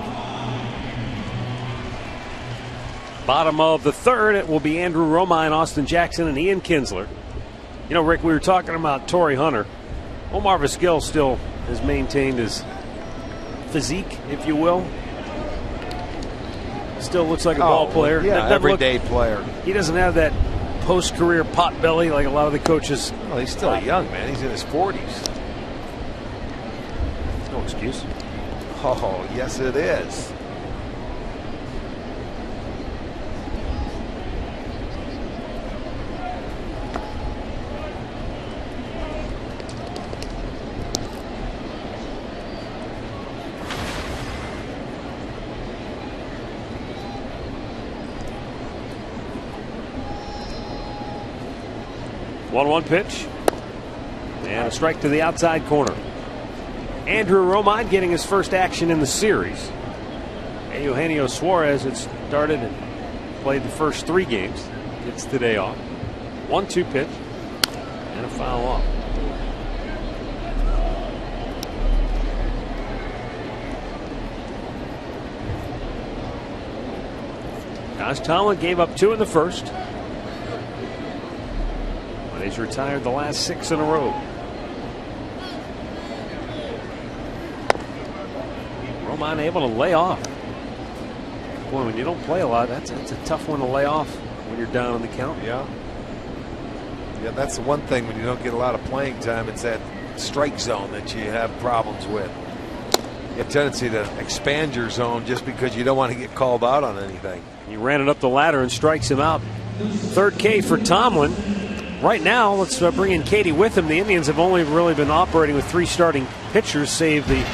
Bottom of the third, it will be Andrew Romine, Austin Jackson, and Ian Kinsler. You know, Rick, we were talking about Torrey Hunter. Omar Vizquel still has maintained his physique, if you will. Still looks like a ball player. Yeah, everyday player. He doesn't have that post-career pot belly like a lot of the coaches. Well, he's still young, man. He's in his 40s. No excuse. Oh, yes, it is. One pitch. And a strike to the outside corner. Andrew Romine getting his first action in the series. Eugenio Suarez had started and played the first 3 games. Gets today off. 1-2 pitch. And a foul off. Josh Tomlin gave up 2 in the first. But he's retired the last 6 in a row. Romine able to lay off. Boy, when you don't play a lot, that's a tough one to lay off when you're down on the count. Yeah. Yeah, that's the one thing when you don't get a lot of playing time. It's that strike zone that you have problems with. You have a tendency to expand your zone just because you don't want to get called out on anything. He ran it up the ladder and strikes him out. Third K for Tomlin. Right now, let's bring in Katie with him. The Indians have only really been operating with 3 starting pitchers, save the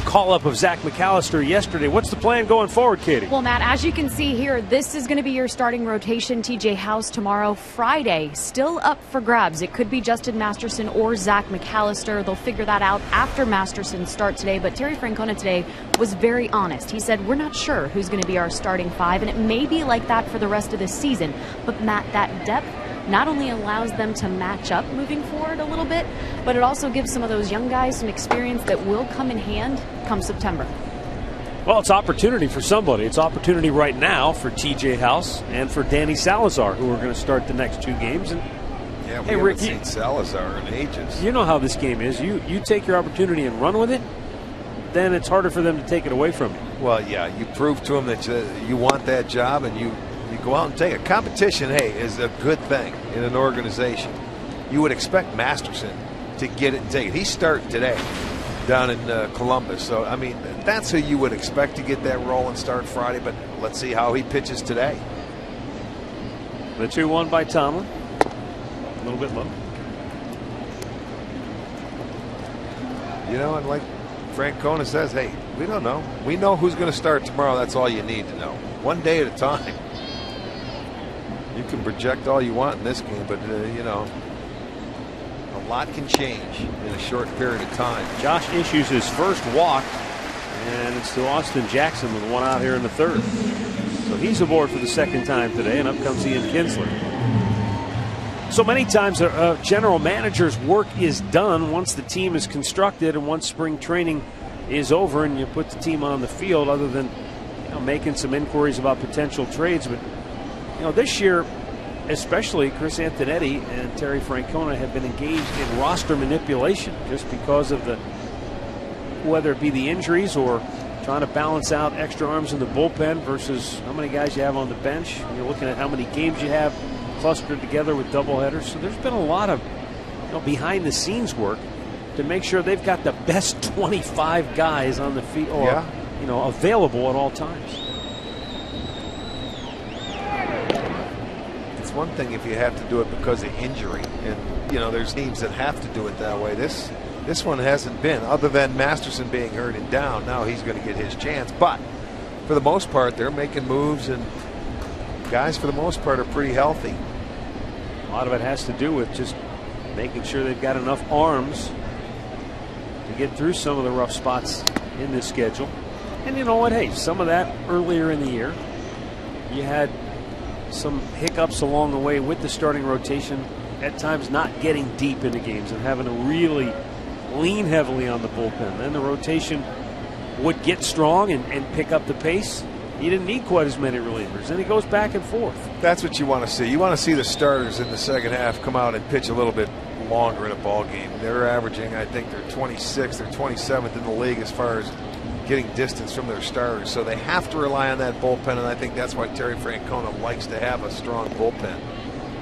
call-up of Zach McAllister yesterday. What's the plan going forward, Katie? Well, Matt, as you can see here, this is going to be your starting rotation. TJ House tomorrow. Friday, still up for grabs. It could be Justin Masterson or Zach McAllister. They'll figure that out after Masterson's start today. But Terry Francona today was very honest. He said, we're not sure who's going to be our starting 5, and it may be like that for the rest of this season. But, Matt, that depth not only allows them to match up moving forward a little bit, but it also gives some of those young guys some experience that will come in hand come September. Well, it's opportunity for somebody. It's opportunity right now for TJ House and for Danny Salazar, who are going to start the next 2 games. And yeah, we hey, haven't Rick, seen Salazar in ages. You know how this game is. You take your opportunity and run with it, then it's harder for them to take it away from you. Well, yeah, you prove to them that you want that job, and you go out and take it. Competition, hey, is a good thing in an organization. you would expect Masterson to get it and take it. He's starting today down in Columbus. So, I mean, that's who you would expect to get that roll and start Friday, but let's see how he pitches today. The 2-1 by Tomlin. A little bit low. You know, and like Francona says, hey, we don't know. We know who's going to start tomorrow. That's all you need to know. One day at a time. You can project all you want in this game, but, you know, a lot can change in a short period of time. Josh issues his first walk, and it's to Austin Jackson with one out here in the third. So he's aboard for the second time today, and up comes Ian Kinsler. So many times a general manager's work is done once the team is constructed and once spring training is over and you put the team on the field, other than, you know, making some inquiries about potential trades. But, you know, this year, especially Chris Antonetti and Terry Francona have been engaged in roster manipulation just because of the, whether it be the injuries or trying to balance out extra arms in the bullpen versus how many guys you have on the bench. And you're looking at how many games you have clustered together with doubleheaders. So there's been a lot of, you know, behind the scenes work to make sure they've got the best 25 guys on the field, or you know, available at all times. It's one thing if you have to do it because of injury, and you know there's teams that have to do it that way. This one hasn't been, other than Masterson being hurt and down. Now he's going to get his chance, but for the most part they're making moves, and guys for the most part are pretty healthy. A lot of it has to do with just making sure they've got enough arms to get through some of the rough spots in this schedule. And you know what? Hey, some of that earlier in the year, you had some hiccups along the way with the starting rotation, at times not getting deep into games and having to really lean heavily on the bullpen. Then the rotation would get strong and pick up the pace. You didn't need quite as many relievers, and it goes back and forth. That's what you want to see. You want to see the starters in the second half come out and pitch a little bit longer in a ball game. They're averaging, I think they're 26th or 27th in the league as far as getting distance from their starters. So they have to rely on that bullpen, and I think that's why Terry Francona likes to have a strong bullpen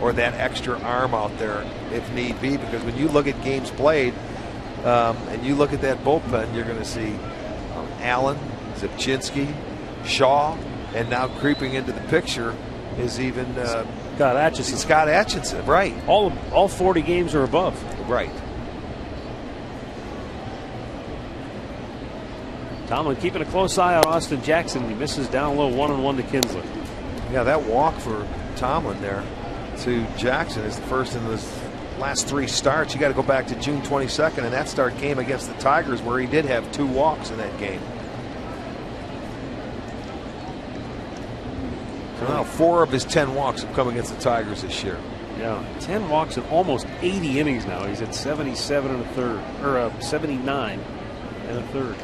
or that extra arm out there if need be, because when you look at games played and you look at that bullpen, you're going to see Allen, Zipchinski, Shaw, and now creeping into the picture is even Scott Atchison. Scott Atchison, right. All 40 games or above. Right. Tomlin keeping a close eye on Austin Jackson. He misses down low, 1-1 to Kinsler. Yeah, that walk for Tomlin there to Jackson is the first in the last 3 starts. You got to go back to June 22nd, and that start came against the Tigers, where he did have 2 walks in that game. So now 4 of his 10 walks have come against the Tigers this year. Yeah, 10 walks in almost 80 innings now. He's at 77 and a third, or 79 and a third.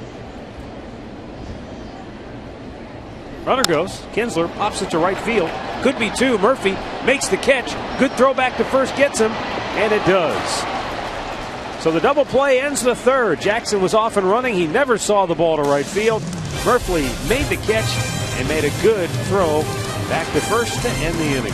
Runner goes. Kinsler pops it to right field. Could be 2. Murphy makes the catch. Good throw back to first, gets him, and it does. So the double play ends the third. Jackson was off and running. He never saw the ball to right field. Murphy made the catch and made a good throw back to first to end the inning.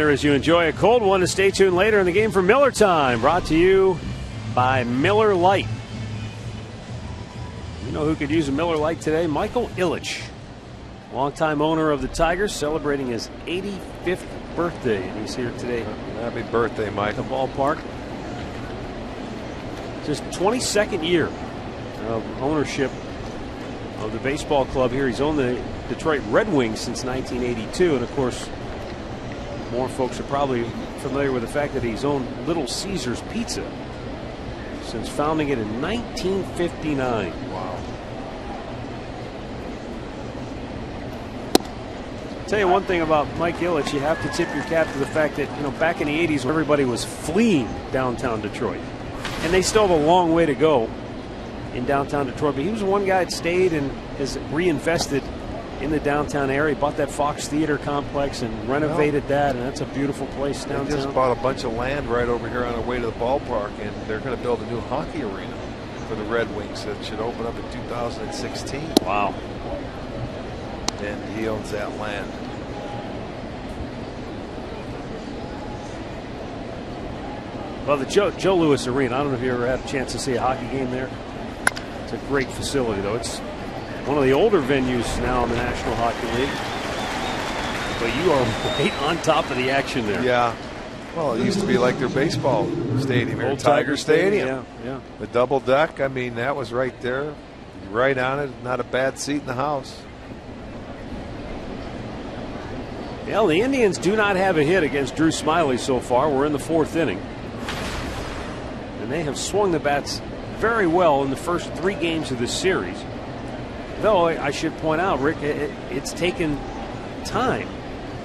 reminder as you enjoy a cold one to stay tuned later in the game for Miller Time, brought to you by Miller Lite. You know who could use a Miller Lite today? Michael Ilitch, longtime owner of the Tigers, celebrating his 85th birthday, and he's here today. Happy birthday, Mike. At the ballpark. Just 22nd year of ownership of the baseball club here. He's owned the Detroit Red Wings since 1982, and of course, more folks are probably familiar with the fact that he's owned Little Caesars Pizza since founding it in 1959. Wow. I'll tell you one thing about Mike Ilitch, you have to tip your cap to the fact that, you know, back in the 80s when everybody was fleeing downtown Detroit, and they still have a long way to go in downtown Detroit, but he was the one guy that stayed and has reinvested in the downtown area. He bought that Fox Theater complex and renovated that, and that's a beautiful place downtown. They just bought a bunch of land right over here on the way to the ballpark, and they're going to build a new hockey arena for the Red Wings that should open up in 2016. Wow. And he owns that land. Well, the Joe Louis Arena, I don't know if you ever had a chance to see a hockey game there. It's a great facility, though. It's one of the older venues now in the National Hockey League. But you are right on top of the action there. Yeah. Well, it used to be like their baseball stadium here, Tiger Stadium. Yeah, yeah. The double deck, I mean, that was right there, right on it. Not a bad seat in the house. Well, the Indians do not have a hit against Drew Smyly so far. We're in the 4th inning. And they have swung the bats very well in the first 3 games of this series. Though I should point out, Rick, it's taken time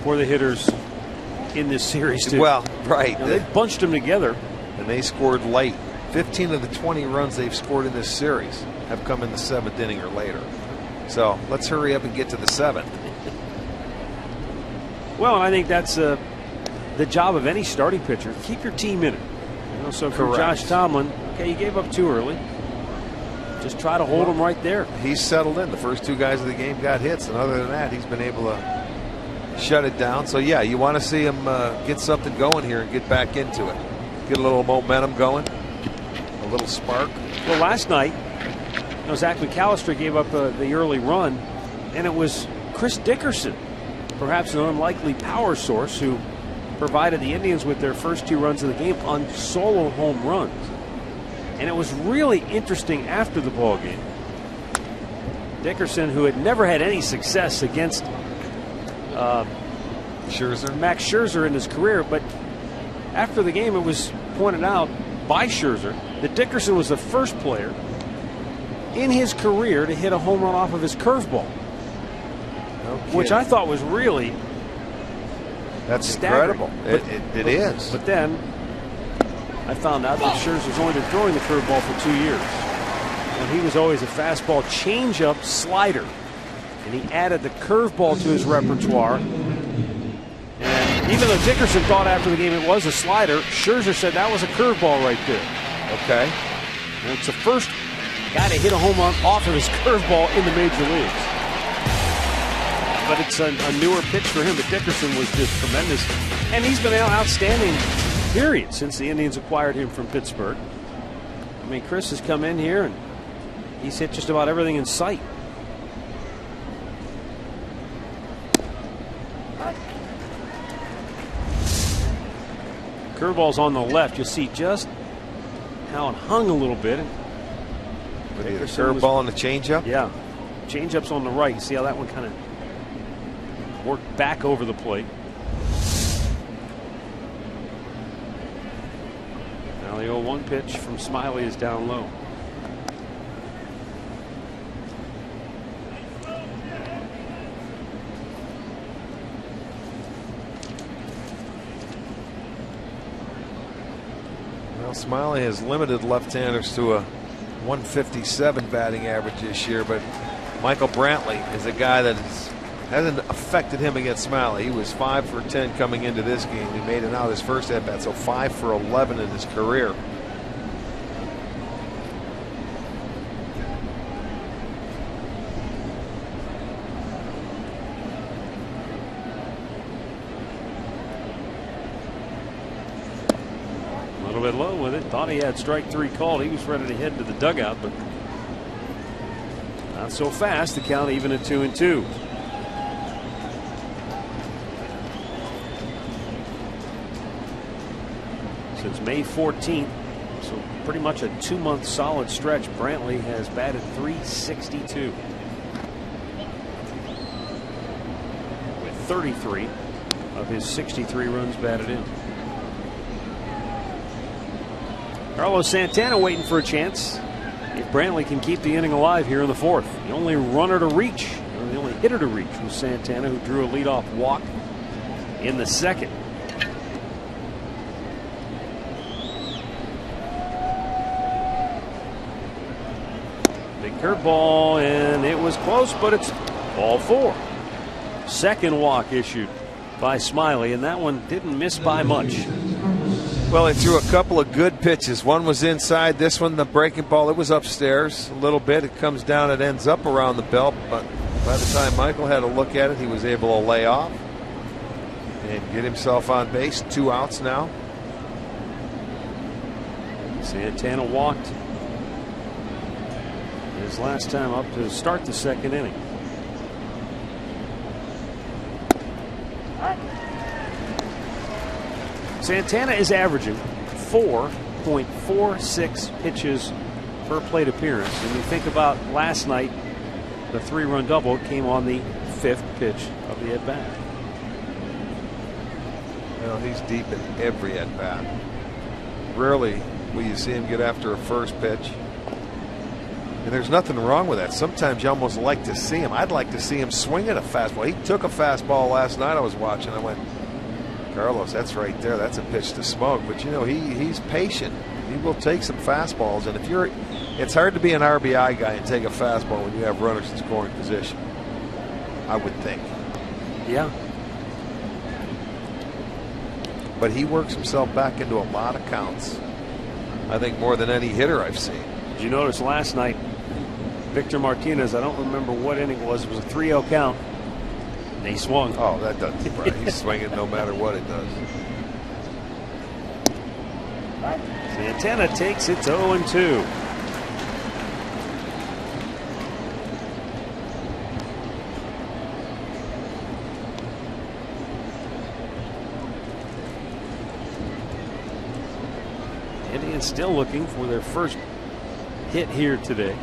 for the hitters in this series to. Well, right. You know, they've bunched them together. And they scored late. 15 of the 20 runs they've scored in this series have come in the 7th inning or later. So let's hurry up and get to the 7th. Well, I think that's the job of any starting pitcher. Keep your team in it. You know, so for Josh Tomlin, okay, you gave up too early. Just try to hold him right there. He's settled in. The first 2 guys of the game got hits, and other than that, he's been able to shut it down. So, yeah, you want to see him get something going here and get back into it. Get a little momentum going, a little spark. Well, last night, you know, Zach McAllister gave up the early run, and it was Chris Dickerson, perhaps an unlikely power source, who provided the Indians with their first 2 runs of the game on solo home runs. And it was really interesting after the ball game. Dickerson, who had never had any success against Max Scherzer in his career, but after the game it was pointed out by Scherzer that Dickerson was the first player in his career to hit a home run off of his curveball. Which I thought was really incredible. It is. But then I found out that Scherzer's only been throwing the curveball for 2 years. And he was always a fastball, changeup, slider. And he added the curveball to his repertoire. And even though Dickerson thought after the game it was a slider, Scherzer said that was a curveball right there. Okay. And it's the first guy to hit a home run off of his curveball in the major leagues. But it's a newer pitch for him. But Dickerson was just tremendous. And he's been outstanding, period, since the Indians acquired him from Pittsburgh. I mean, Chris has come in here and he's hit just about everything in sight. Curveball's on the left. You'll see just how it hung a little bit. The curveball and the changeup? Yeah. Changeup's on the right. You see how that one kind of worked back over the plate. Now the 0-1 pitch from Smyly is down low. Well, Smyly has limited left-handers to a 157 batting average this year, but Michael Brantley is a guy that hasn't affected him against Smyly. He was 5 for 10 coming into this game. He made it out his first at bat, so 5 for 11 in his career. bit low with it. Thought he had strike 3 called. He was ready to head to the dugout, but not so fast. The count even at 2-2. Since May 14th, so pretty much a 2-month solid stretch, Brantley has batted .362 with 33 of his 63 runs batted in. Carlos Santana waiting for a chance if Brantley can keep the inning alive here in the 4th. The only runner to reach, or the only hitter to reach, was Santana, who drew a leadoff walk in the 2nd. Big curveball, and it was close, but it's ball 4. 2nd walk issued by Smiley, and that one didn't miss by much. Well, he threw a couple of good pitches. One was inside. This one, the breaking ball, it was upstairs a little bit. It comes down. It ends up around the belt. But by the time Michael had a look at it, he was able to lay off and get himself on base. 2 outs now. Santana walked his last time up to start the 2nd inning. Santana is averaging 4.46 pitches per plate appearance. And you think about last night, the 3-run double came on the 5th pitch of the at-bat. Well, he's deep in every at-bat. Rarely will you see him get after a first pitch. And there's nothing wrong with that. Sometimes you almost like to see him. I'd like to see him swing at a fastball. He took a fastball last night I was watching. I went, Carlos, that's right there. That's a pitch to smoke. But, you know, he's patient. He will take some fastballs. And if you're, it's hard to be an RBI guy and take a fastball when you have runners in scoring position, I would think. Yeah. But he works himself back into a lot of counts. I think more than any hitter I've seen. Did you notice last night, Victor Martinez, I don't remember what inning it was a 3-0 count. And he swung. Oh, that doesn't surprise. He's swinging no matter what it does. Santana takes it to 0-2. Indians still looking for their first hit here today.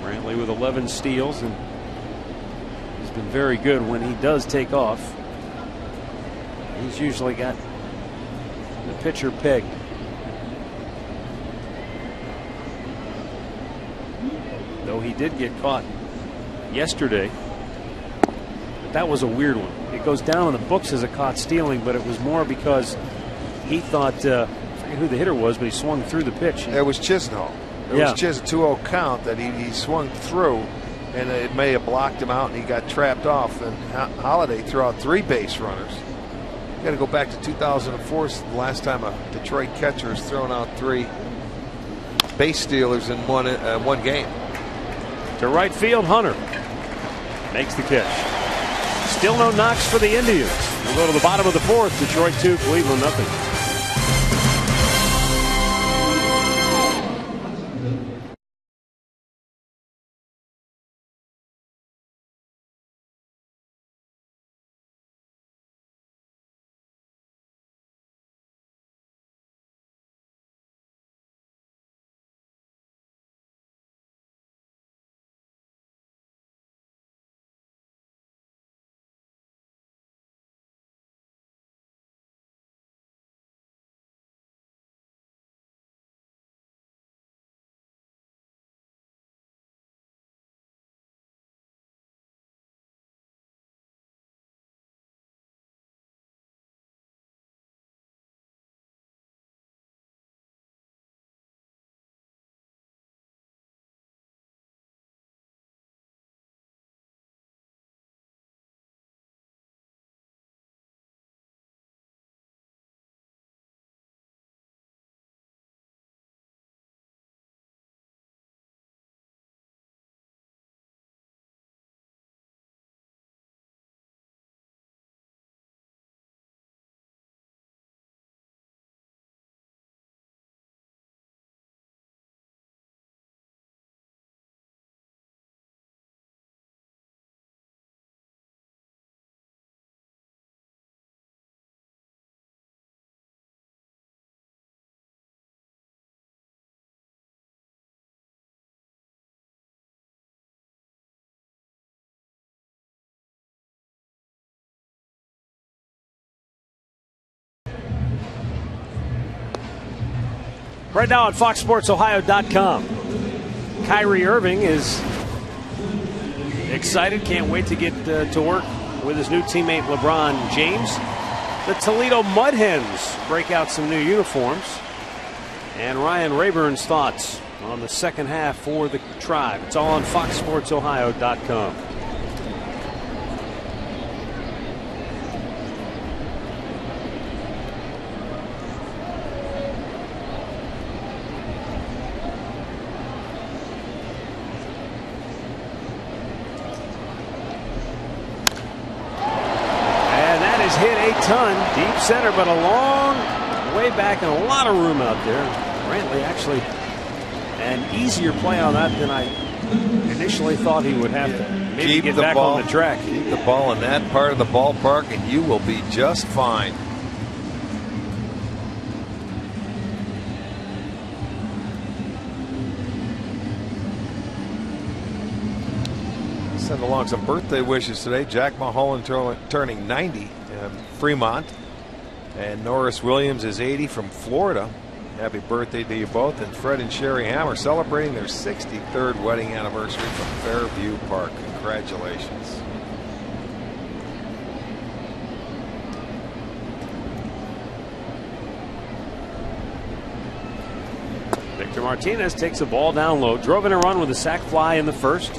Brantley with 11 steals, and he's been very good when he does take off. He's usually got the pitcher pegged. Though he did get caught yesterday. But that was a weird one. It goes down in the books as a caught stealing, but it was more because he thought, I forget who the hitter was, but he swung through the pitch. It was Chisholm. It was just a 2-0 count that he swung through, and it may have blocked him out, and he got trapped off. And Holiday threw out 3 base runners. You got to go back to 2004, the last time a Detroit catcher has thrown out 3 base stealers in one game. To right field, Hunter makes the catch. Still no knocks for the Indians. We'll go to the bottom of the 4th. Detroit 2, Cleveland nothing. Right now on FoxSportsOhio.com. Kyrie Irving is excited, can't wait to get to work with his new teammate LeBron James. The Toledo Mud Hens break out some new uniforms. And Ryan Rayburn's thoughts on the second half for the Tribe. It's all on FoxSportsOhio.com. Ton deep center, but a long way back and a lot of room out there. Brantley actually an easier play on that than I initially thought he would have to maybe get back on the track. Keep the ball in that part of the ballpark and you will be just fine. Send along some birthday wishes today. Jack Mulholland turning 90. Fremont, and Norris Williams is 80 from Florida. Happy birthday to you both. And Fred and Sherry Hammer celebrating their 63rd wedding anniversary from Fairview Park. Congratulations. Victor Martinez takes a ball down low, drove in a run with a sac fly in the first,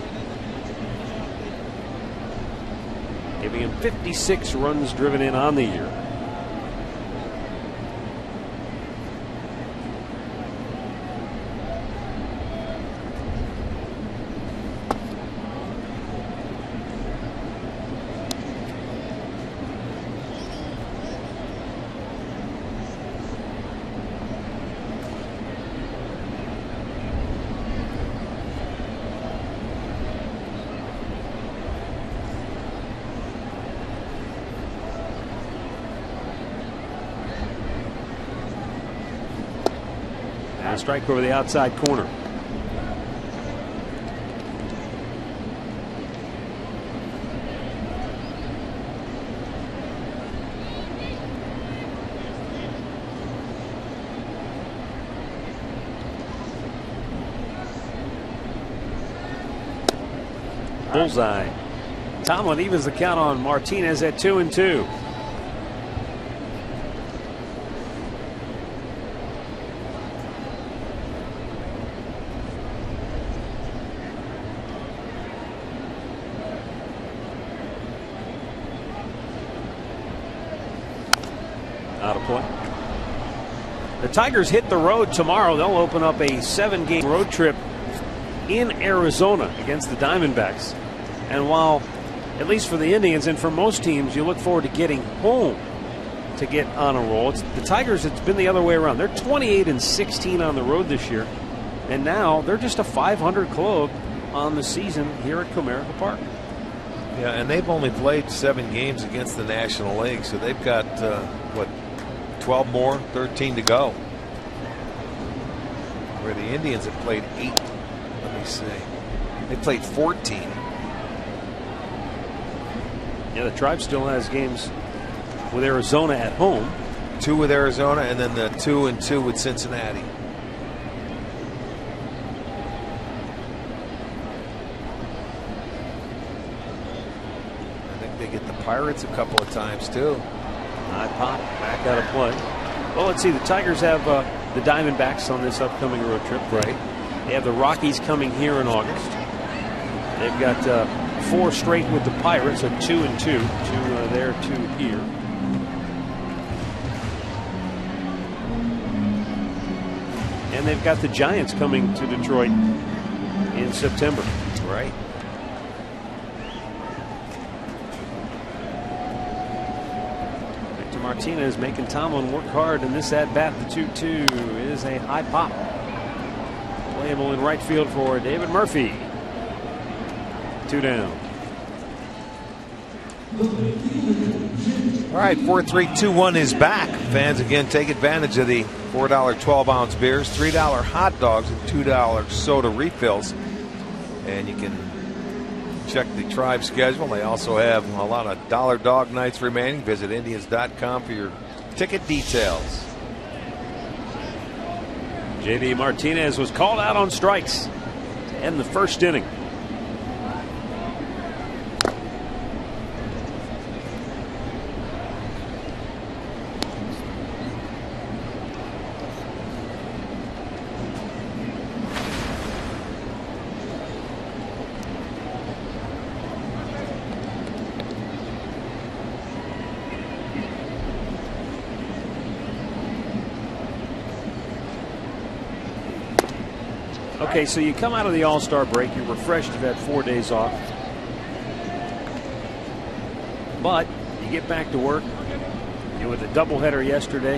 giving him 56 runs driven in on the year. Strike over the outside corner. Bullseye. Tomlin evens the count on Martinez at 2-2. Out of play. The Tigers hit the road tomorrow. They'll open up a 7-game road trip in Arizona against the Diamondbacks. And while, at least for the Indians and for most teams, you look forward to getting home to get on a roll, the Tigers, it's been the other way around. They're 28-16 on the road this year, and now they're just a 500 club on the season here at Comerica Park. Yeah, and they've only played 7 games against the National League, so they've got, 12 more, 13 to go. Where the Indians have played 8. Let me see. They played 14. Yeah, the Tribe still has games with Arizona at home. 2 with Arizona, and then the 2-2 with Cincinnati. I think they get the Pirates a couple of times too. High pop, back out of play. Well, let's see. The Tigers have the Diamondbacks on this upcoming road trip. Right. They have the Rockies coming here in August. They've got 4 straight with the Pirates, so 2-2. 2 there, 2 here. And they've got the Giants coming to Detroit in September. Right. Victor Martinez making Tomlin work hard in this at-bat. The 2-2 is a high pop. Playable in right field for David Murphy. 2 down. All right, 4-3-2-1 is back. Fans again take advantage of the $4 12-ounce beers, $3 hot dogs, and $2 soda refills. And you can check the Tribe schedule. They also have a lot of dollar dog nights remaining. Visit Indians.com for your ticket details. J.D. Martinez was called out on strikes to end the first inning. Okay, so you come out of the All-Star break, you're refreshed, you've had 4 days off. But you get back to work. You with a doubleheader yesterday,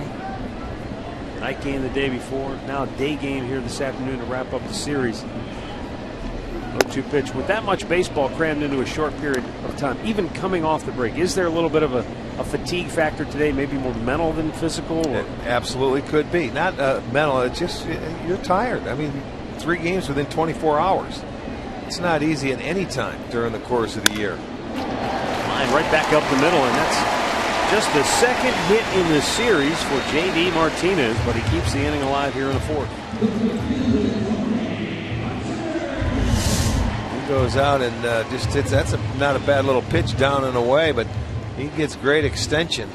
night game the day before, now day game here this afternoon to wrap up the series. 0-2 pitch. With that much baseball crammed into a short period of time, even coming off the break, is there a little bit of a fatigue factor today, maybe more mental than physical? Or? It absolutely could be. Not mental, it's just you're tired. I mean, 3 games within 24 hours. It's not easy at any time during the course of the year. Line right back up the middle, and that's just the second hit in the series for J.D. Martinez, but he keeps the inning alive here in the 4th. He goes out and just hits. That's not a bad little pitch down and away, but he gets great extension.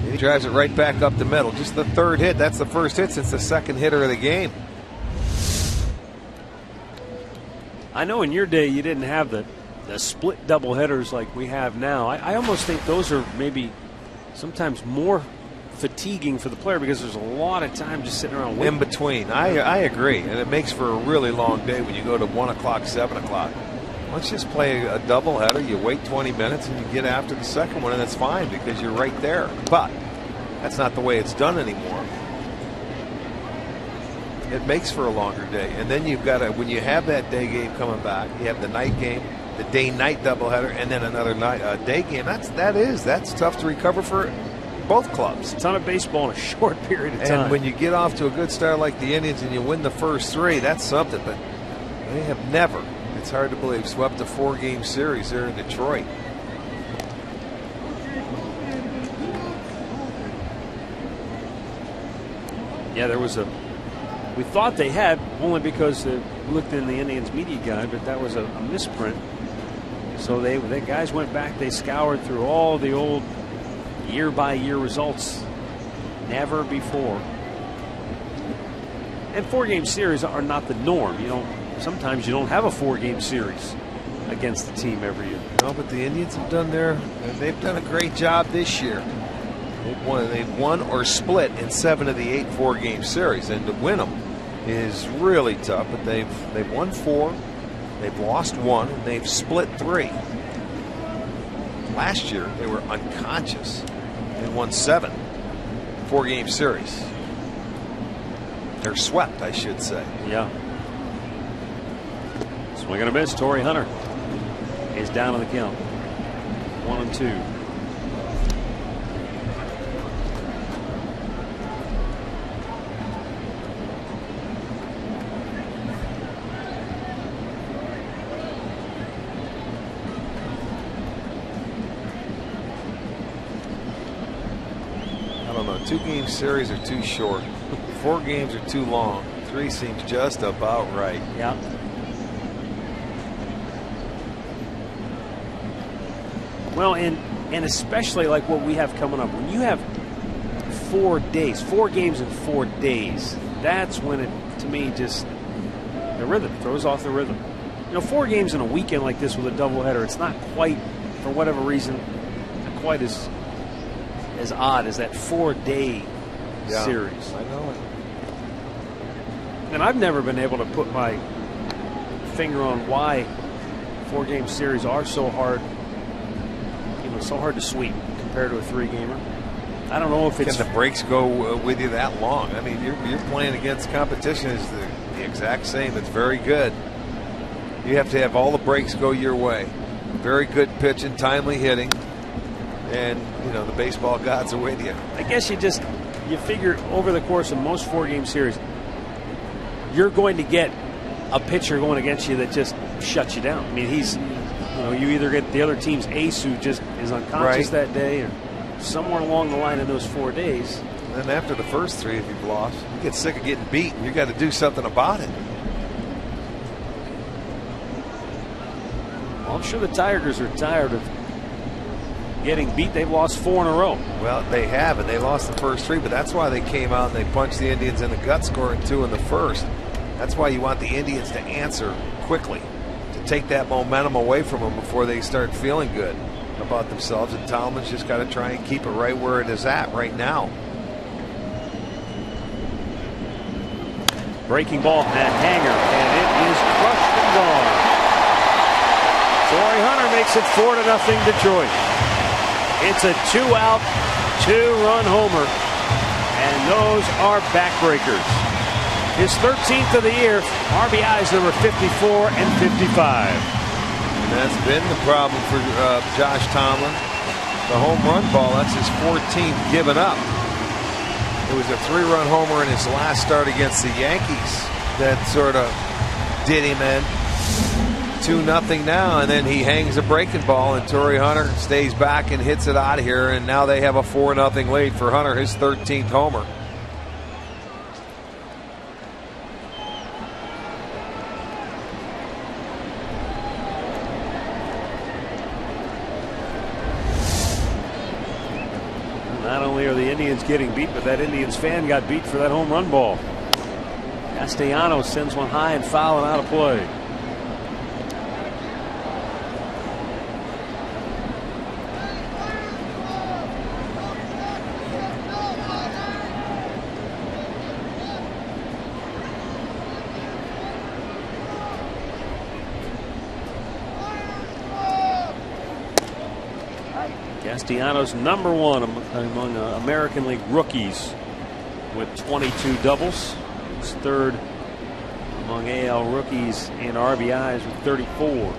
He drives it right back up the middle. Just the 3rd hit. That's the first hit since the 2nd hitter of the game. I know in your day you didn't have the split doubleheaders like we have now. I almost think those are maybe sometimes more fatiguing for the player because there's a lot of time just sitting around waiting. In between. I agree. And it makes for a really long day when you go to 1 o'clock, 7 o'clock. Let's just play a doubleheader. You wait 20 minutes and you get after the second one, and that's fine because you're right there. But that's not the way it's done anymore. It makes for a longer day. And then you've got to, when you have that day game coming back, you have the night game, the day-night doubleheader, and then another night day game. That's tough to recover for both clubs. A ton of baseball in a short period of time. And when you get off to a good start like the Indians and you win the first 3, that's something. But they have never, it's hard to believe, swept a 4-game series there in Detroit. Yeah, there was we thought they had, only because we looked in the Indians media guide, but that was a misprint. So the guys went back, they scoured through all the old year-by-year results. Never before. And 4-game series are not the norm. Sometimes you don't have a 4-game series against the team every year. No, but the Indians have they've done a great job this year. They've won or split in 7 of the 8 4-game series, and to win them is really tough. But they've won 4, they've lost 1, and they've split 3. Last year they were unconscious and won 7 4-game series. They're swept, I should say. Yeah. Swing and a miss. Torrey Hunter is down on the count. 1-2. I don't know. 2-game series are too short. 4 games are too long. 3 seems just about right. Yeah. Well, and especially like what we have coming up. When you have 4 days, 4 games in 4 days, that's when it, to me, just the rhythm throws off the rhythm. 4 games in a weekend like this with a doubleheader, it's not quite, for whatever reason, not quite as odd as that 4-day series. I know it. And I've never been able to put my finger on why 4-game series are so hard. So hard to sweep compared to a 3-gamer. I don't know if it's. Can the breaks go with you that long? I mean, you're playing against competition is the exact same. It's very good. You have to have all the breaks go your way. Very good pitching, timely hitting, and the baseball gods are with you. I guess you figure over the course of most 4-game series, you're going to get a pitcher going against you that just shuts you down. I mean, you either get the other team's ace who just is unconscious that day, somewhere along the line in those 4 days. And then after the first 3, if you've lost, you get sick of getting beat. You got to do something about it. Well, I'm sure the Tigers are tired of getting beat. They've lost 4 in a row. Well, they have, and they lost the first 3, but that's why they came out and they punched the Indians in the gut, scoring 2 in the first. That's why you want the Indians to answer quickly, to take that momentum away from them before they start feeling good about themselves. And Tolman's just got to try and keep it right where it is at right now. Breaking ball, that hanger, and it is crushed and gone. Torrey Hunter makes it 4-0 Detroit. It's a 2-out, 2-run homer, and those are backbreakers. His 13th of the year, RBIs number 54 and 55. And that's been the problem for Josh Tomlin. The home run ball, that's his 14th given up. It was a 3-run homer in his last start against the Yankees that sort of did him in. 2-0 now, and then he hangs a breaking ball, and Torrey Hunter stays back and hits it out of here, and now they have a 4-0 lead for Hunter, his 13th homer. Not only are the Indians getting beat, but that Indians fan got beat for that home run ball. Castellanos sends one high and foul and out of play. Castellanos #1 among American League rookies with 22 doubles. He's 3rd among AL rookies in RBIs with 34.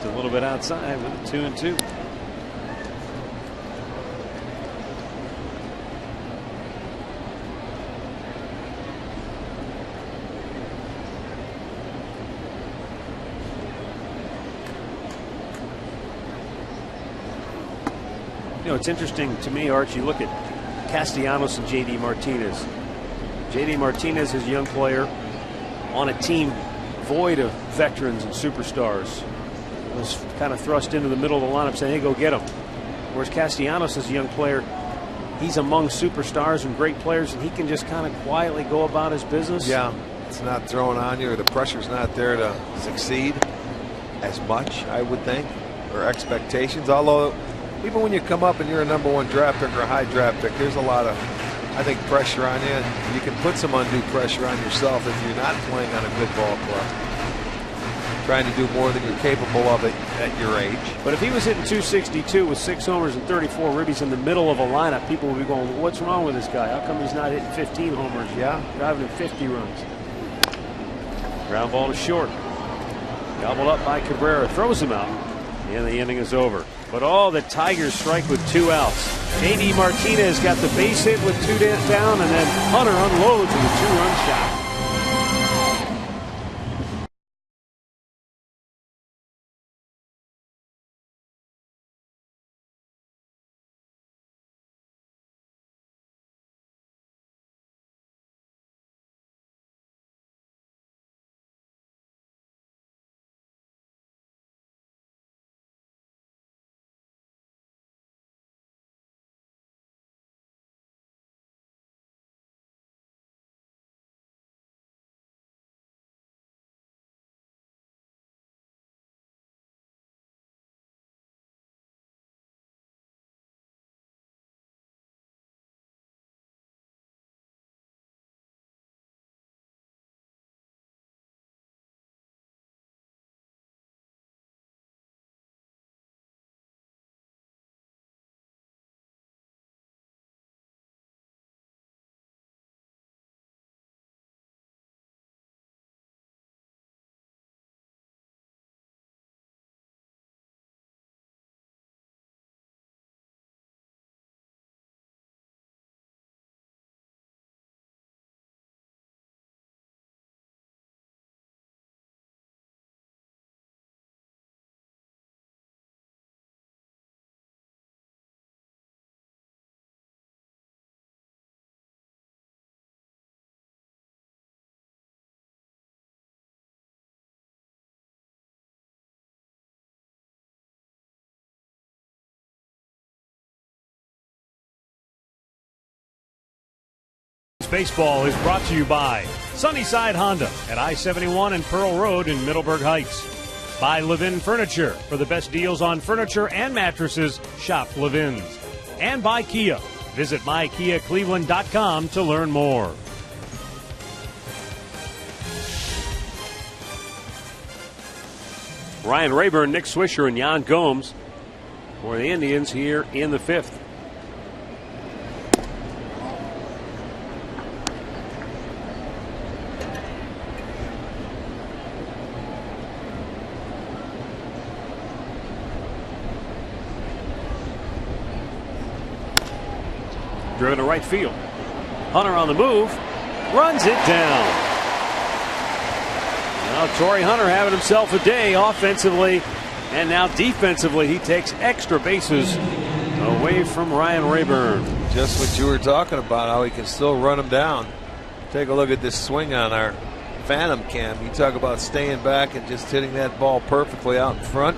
A little bit outside with a 2-2. You know, it's interesting to me, Arch, you look at Castellanos and J.D. Martinez. J.D. Martinez is a young player on a team void of veterans and superstars. Was kind of thrust into the middle of the lineup saying, hey, go get him. Whereas Castellanos is a young player. He's among superstars and great players, and he can just kind of quietly go about his business. Yeah, it's not thrown on you, or the pressure's not there to succeed as much, I would think, or expectations. Although, even when you come up and you're a #1 draft pick or a high draft pick, there's a lot of, I think, pressure on you. And you can put some undue pressure on yourself if you're not playing on a good ball club, trying to do more than you're capable of at your age. But if he was hitting .262 with 6 homers and 34 ribbies in the middle of a lineup, people would be going, well, what's wrong with this guy? How come he's not hitting 15 homers? Yeah, driving in 50 runs. Ground ball to short. Gobbled up by Cabrera. Throws him out. And the inning is over. But the Tigers strike with 2 outs. J.D. Martinez got the base hit with 2 down, and then Hunter unloads with a 2-run shot. Baseball is brought to you by Sunnyside Honda at I-71 and Pearl Road in Middleburg Heights. By Levin Furniture. For the best deals on furniture and mattresses, shop Levin's. And by Kia. Visit mykiacleveland.com to learn more. Ryan Rayburn, Nick Swisher, and Jan Gomes for the Indians here in the 5th. Driven to right field. Hunter on the move. Runs it down. Now Torrey Hunter having himself a day offensively, and now defensively he takes extra bases away from Ryan Rayburn. Just what you were talking about, how he can still run him down. Take a look at this swing on our Phantom cam. You talk about staying back and just hitting that ball perfectly out in front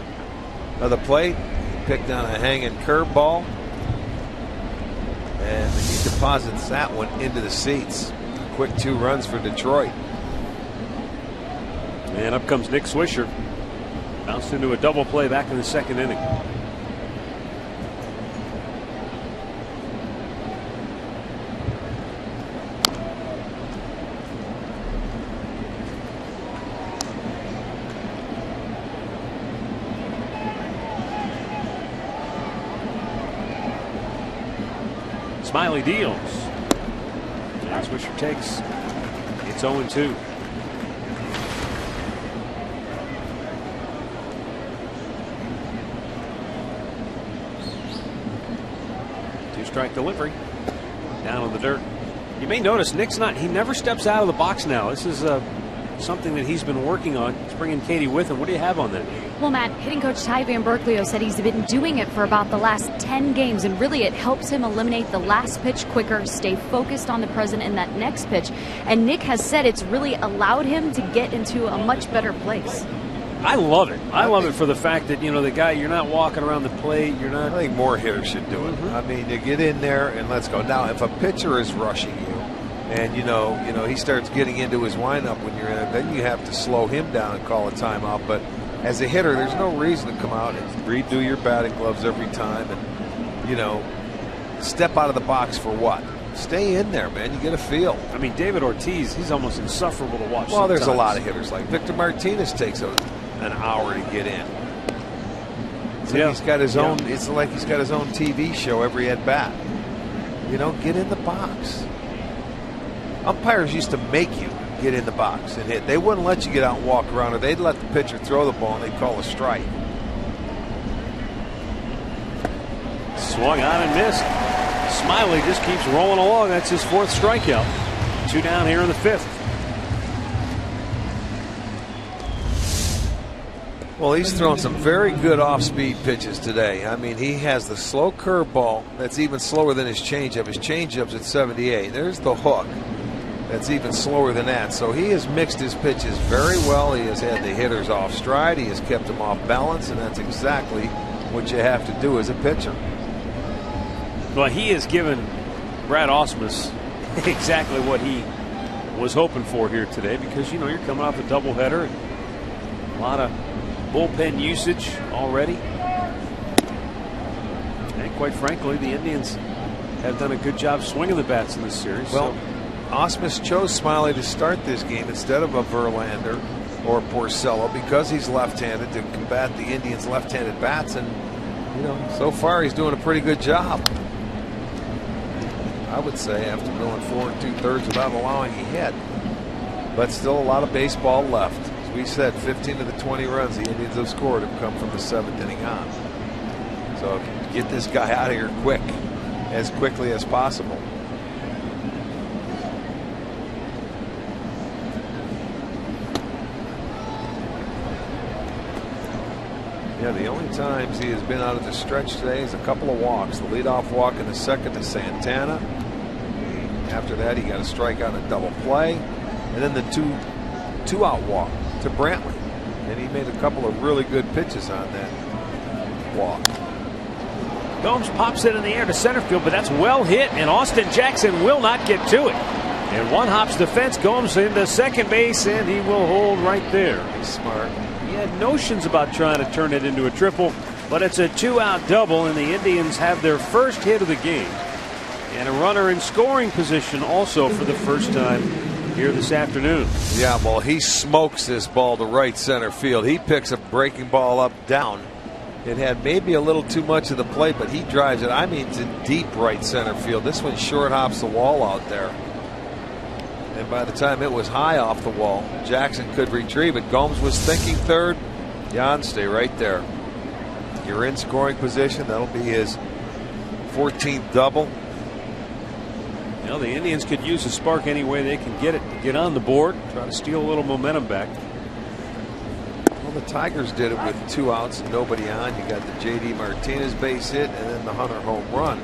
of the plate. He picked on a hanging curveball. And he deposits that one into the seats. Quick 2 runs for Detroit. And up comes Nick Swisher. Bounced into a double play back in the 2nd inning. Smiley deals. And Swisher takes. It's 0-2. Two-strike delivery. Down in the dirt. You may notice Nick's he never steps out of the box now. This is something that he's been working on. He's bringing Katie with him. What do you have on that? Well, Matt, hitting coach Ty Van Berkeley said he's been doing it for about the last 10 games, and really it helps him eliminate the last pitch quicker, stay focused on the present in that next pitch. And Nick has said it's really allowed him to get into a much better place. I love it. I love it for the fact that, the guy, you're not walking around the plate. You're not. I think more hitters should do it. I mean, you get in there and let's go. Now, if a pitcher is rushing you, and he starts getting into his windup when you're in it, then you have to slow him down and call a timeout. But as a hitter, there's no reason to come out and redo your batting gloves every time and step out of the box for what? Stay in there, man. You get a feel. I mean, David Ortiz, he's almost insufferable to watch. Well, there's a lot of hitters like Victor Martinez takes an hour to get in. It's like he's got his own. It's like he's got his own TV show every at bat. Get in the box. Umpires used to make you get in the box and hit. They wouldn't let you get out and walk around, or they'd let the pitcher throw the ball and they'd call a strike. Swung on and missed. Smiley just keeps rolling along. That's his 4th strikeout. 2 down here in the 5th. Well, he's thrown some very good off-speed pitches today. I mean, he has the slow curveball that's even slower than his changeup. His changeup's at 78. There's the hook. That's even slower than that. So he has mixed his pitches very well. He has had the hitters off stride. He has kept them off balance, and that's exactly what you have to do as a pitcher. Well, he has given Brad Ausmus exactly what he was hoping for here today, because you're coming off a doubleheader, a lot of bullpen usage already, and quite frankly, the Indians have done a good job swinging the bats in this series. Well, Ausmus chose Smiley to start this game instead of a Verlander or Porcello because he's left-handed to combat the Indians' left-handed bats, and so far he's doing a pretty good job. I would say after going 4 2/3 without allowing a hit, but still a lot of baseball left. As we said, 15 of the 20 runs the Indians have scored have come from the 7th inning on. So get this guy out of here as quickly as possible. Yeah, the only times he has been out of the stretch today is a couple of walks. The leadoff walk in the 2nd to Santana. After that, he got a strikeout on a double play. And then the two-out walk to Brantley. And he made a couple of really good pitches on that walk. Gomes pops it in the air to center field, but that's well hit, and Austin Jackson will not get to it. And one hops the fence, Gomes into second base, and he will hold right there. He's smart. He had notions about trying to turn it into a triple, but it's a 2-out double, and the Indians have their first hit of the game. And a runner in scoring position also for the first time here this afternoon. Yeah, well, he smokes this ball to right center field. He picks a breaking ball up down. It had maybe a little too much of the plate, but he drives it. I mean, to deep right center field. This one short hops the wall out there. And by the time it was high off the wall, Jackson could retrieve it. Gomes was thinking third. Jan, stay right there. You're in scoring position. That'll be his 14th double. You know, the Indians could use a spark any way they can get it to get on the board, try to steal a little momentum back. Well, the Tigers did it with 2 outs and nobody on. You got the J.D. Martinez base hit and then the Hunter home run.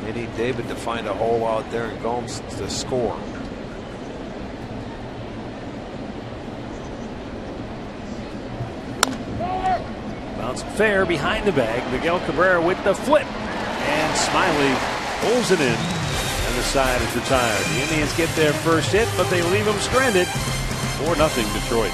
They need David to find a hole out there and Gomes to score. Bounce fair behind the bag. Miguel Cabrera with the flip. And Smiley pulls it in. And the side is retired. The Indians get their first hit, but they leave them stranded. 4-0 Detroit.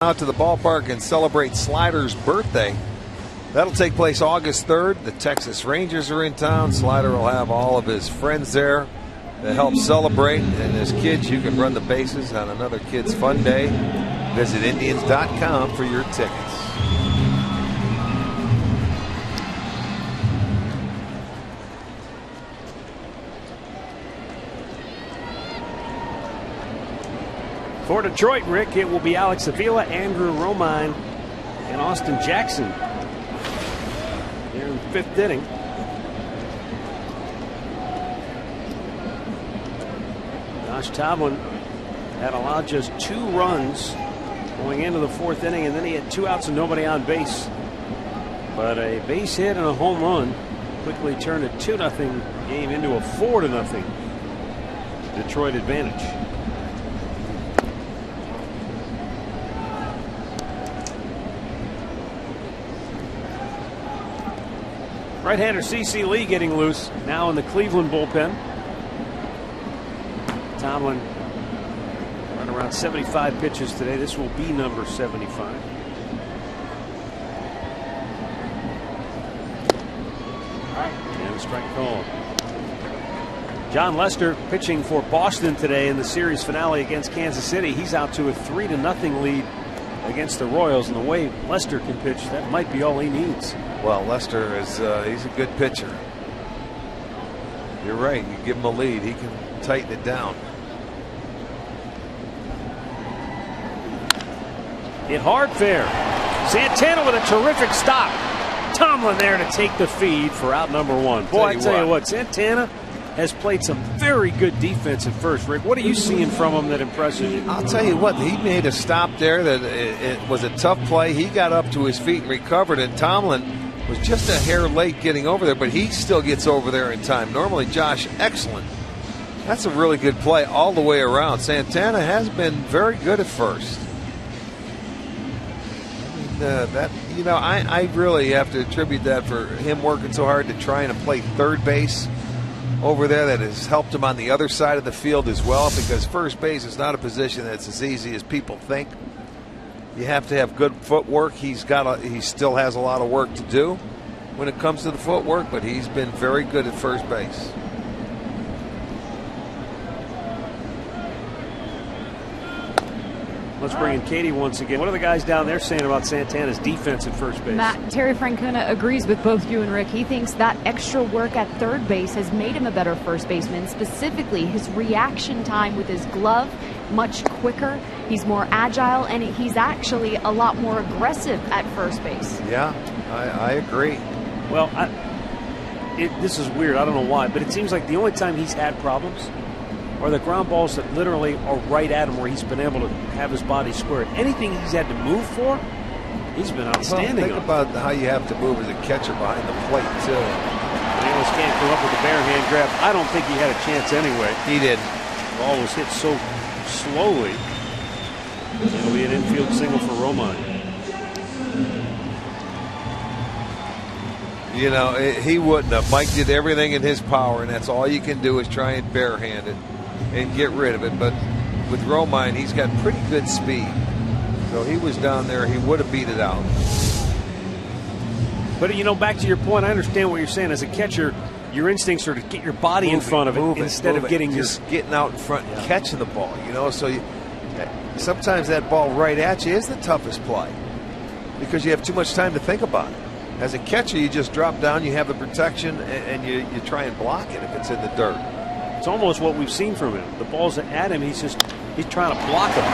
Out to the ballpark and celebrate Slider's birthday. That'll take place August 3rd. The Texas Rangers are in town. Slider will have all of his friends there to help celebrate. And as kids, you can run the bases on another Kids Fun Day. Visit Indians.com for your tickets. For Detroit, Rick, it will be Alex Avila, Andrew Romine, and Austin Jackson. They're in the 5th inning. Josh Tomlin had allowed just 2 runs going into the 4th inning, and then he had 2 outs and nobody on base. But a base hit and a home run quickly turned a 2-0 game into a 4-0 Detroit advantage. Right-hander C.C. Lee getting loose now in the Cleveland bullpen. Tomlin run around 75 pitches today. This will be number 75. And a strike call. John Lester pitching for Boston today in the series finale against Kansas City. He's out to a 3-0 lead against the Royals, and the way Lester can pitch, that might be all he needs. Well, Lester is he's a good pitcher. You're right. You give him a lead, he can tighten it down. Hit hard, fair. Santana with a terrific stop. Tomlin there to take the feed for out number one. Boy, I tell you what, Santana has played some very good defense at first. Rick, what are you seeing from him that impresses you? I'll tell you what, he made a stop there that it was a tough play. He got up to his feet and recovered, and Tomlin was just a hair late getting over there, but he still gets over there in time. Normally, Josh, excellent. That's a really good play all the way around. Santana has been very good at first. I really have to attribute that for him working so hard to try and play third base over there. That has helped him on the other side of the field as well, because first base is not a position that's as easy as people think. You have to have good footwork. He still has a lot of work to do when it comes to the footwork, but he's been very good at first base. Let's bring in Katie once again. What are the guys down there saying about Santana's defense at first base? Matt, Terry Francona agrees with both you and Rick. He thinks that extra work at third base has made him a better first baseman. Specifically, his reaction time with his glove, much quicker. He's more agile, and he's actually a lot more aggressive at first base. Yeah, I agree. Well, this is weird. I don't know why, but it seems like the only time he's had problems are the ground balls that literally are right at him, where he's been able to have his body squared. Anything he's had to move for, he's been outstanding. Well, think about how you have to move as a catcher behind the plate, too. Daniels can't come up with a bare hand grab. I don't think he had a chance anyway. He didn't. The ball was hit so slowly. It'll be an infield single for Romine. You know, he wouldn't have. Mike did everything in his power, and that's all you can do is try and barehand it and get rid of it. But with Romine, he's got pretty good speed. So he was down there, he would have beat it out. But, you know, back to your point, I understand what you're saying. As a catcher, your instincts are to get your body in front of it instead of getting just getting out in front and catching the ball. You know, so sometimes that ball right at you is the toughest play because you have too much time to think about it. As a catcher, you just drop down, you have the protection, and you try and block it if it's in the dirt. It's almost what we've seen from him. The balls at him, he's trying to block them.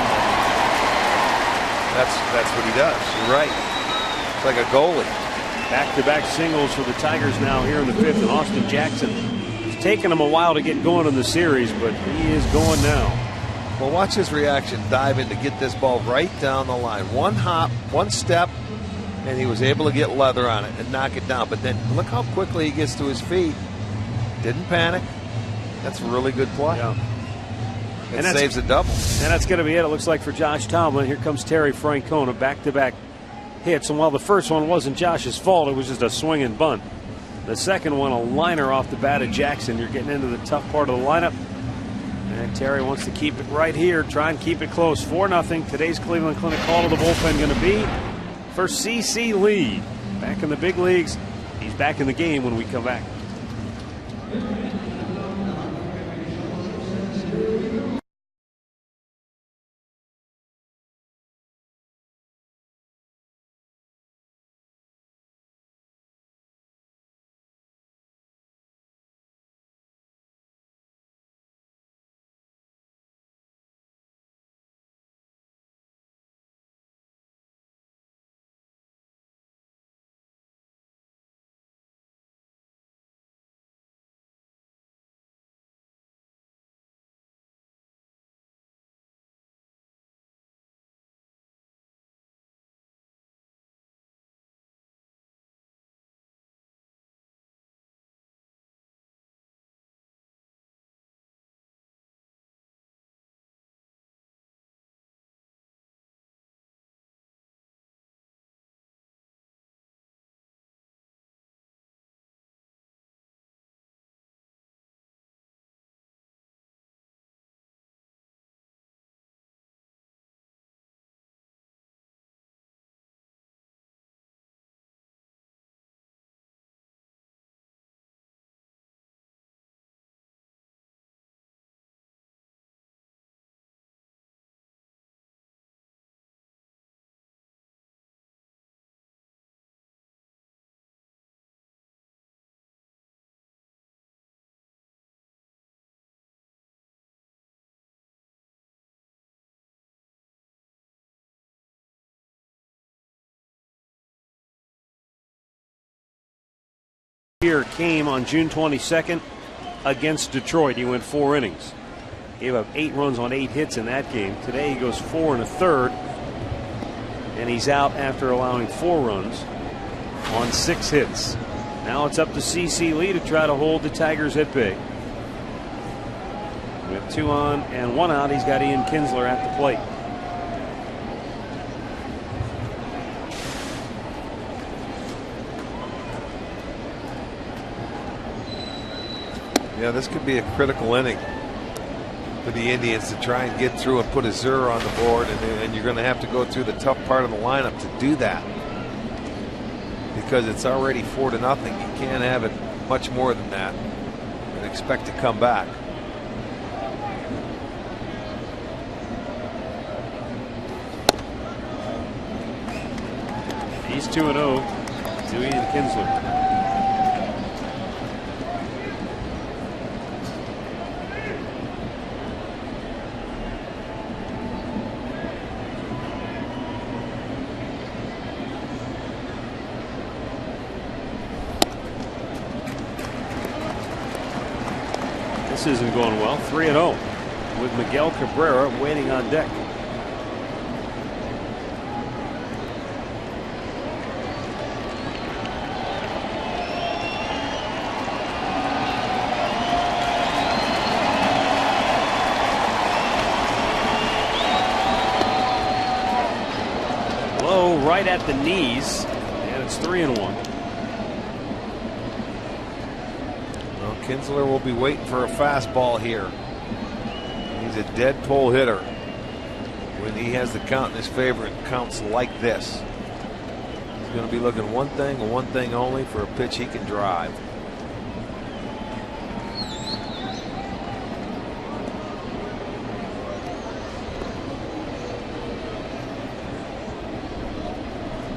That's what he does. You're right. It's like a goalie. Back-to-back singles for the Tigers now here in the fifth, and Austin Jackson. It's taken him a while to get going in the series, but he is going now. Well, watch his reaction, dive in to get this ball right down the line. One hop, one step, and he was able to get leather on it and knock it down. But then look how quickly he gets to his feet. Didn't panic. That's a really good play. Yeah. It saves a double. And that's going to be it, it looks like, for Josh Tomlin. Here comes Terry Francona, back-to-back hits. And while the first one wasn't Josh's fault, it was just a swing and bunt. The second one, a liner off the bat of Jackson. You're getting into the tough part of the lineup. And Terry wants to keep it right here, try and keep it close. 4-0. Today's Cleveland Clinic call to the bullpen going to be for CC Lee. Back in the big leagues. He's back in the game when we come back. Here came on June 22nd against Detroit. He went 4 innings. Gave up 8 runs on 8 hits in that game. Today he goes 4 1/3, and he's out after allowing 4 runs on 6 hits. Now it's up to CLE to try to hold the Tigers at bay. With 2 on and 1 out, he's got Ian Kinsler at the plate. Yeah, this could be a critical inning for the Indians to try and get through and put a 0 on the board, and you're going to have to go through the tough part of the lineup to do that, because it's already 4-0. You can't have it much more than that and expect to come back. He's 2-0 to Ian Kinsler. This isn't going well. 3-0 with Miguel Cabrera waiting on deck. Low right at the knees, and it's 3-1. Kinsler will be waiting for a fastball here. He's a dead pull hitter. When he has the count in his favor, it counts like this. He's going to be looking one thing and one thing only for a pitch he can drive.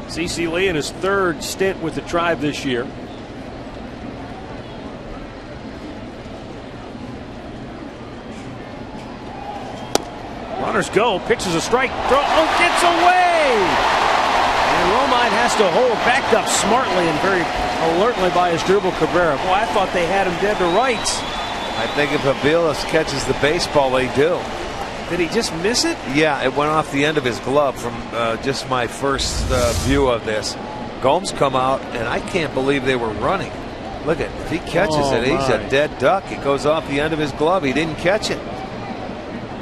CLE in his 3rd stint with the Tribe this year. Runners go, pitches a strike, throw, gets away! And Romine has to hold, backed up smartly and very alertly by his dribble Cabrera. Boy, I thought they had him dead to rights. I think if Aviles catches the baseball, they do. Did he just miss it? Yeah, it went off the end of his glove from just my first view of this. Gomes come out, and I can't believe they were running. Look at, if he catches it, he's a dead duck. It goes off the end of his glove. He didn't catch it.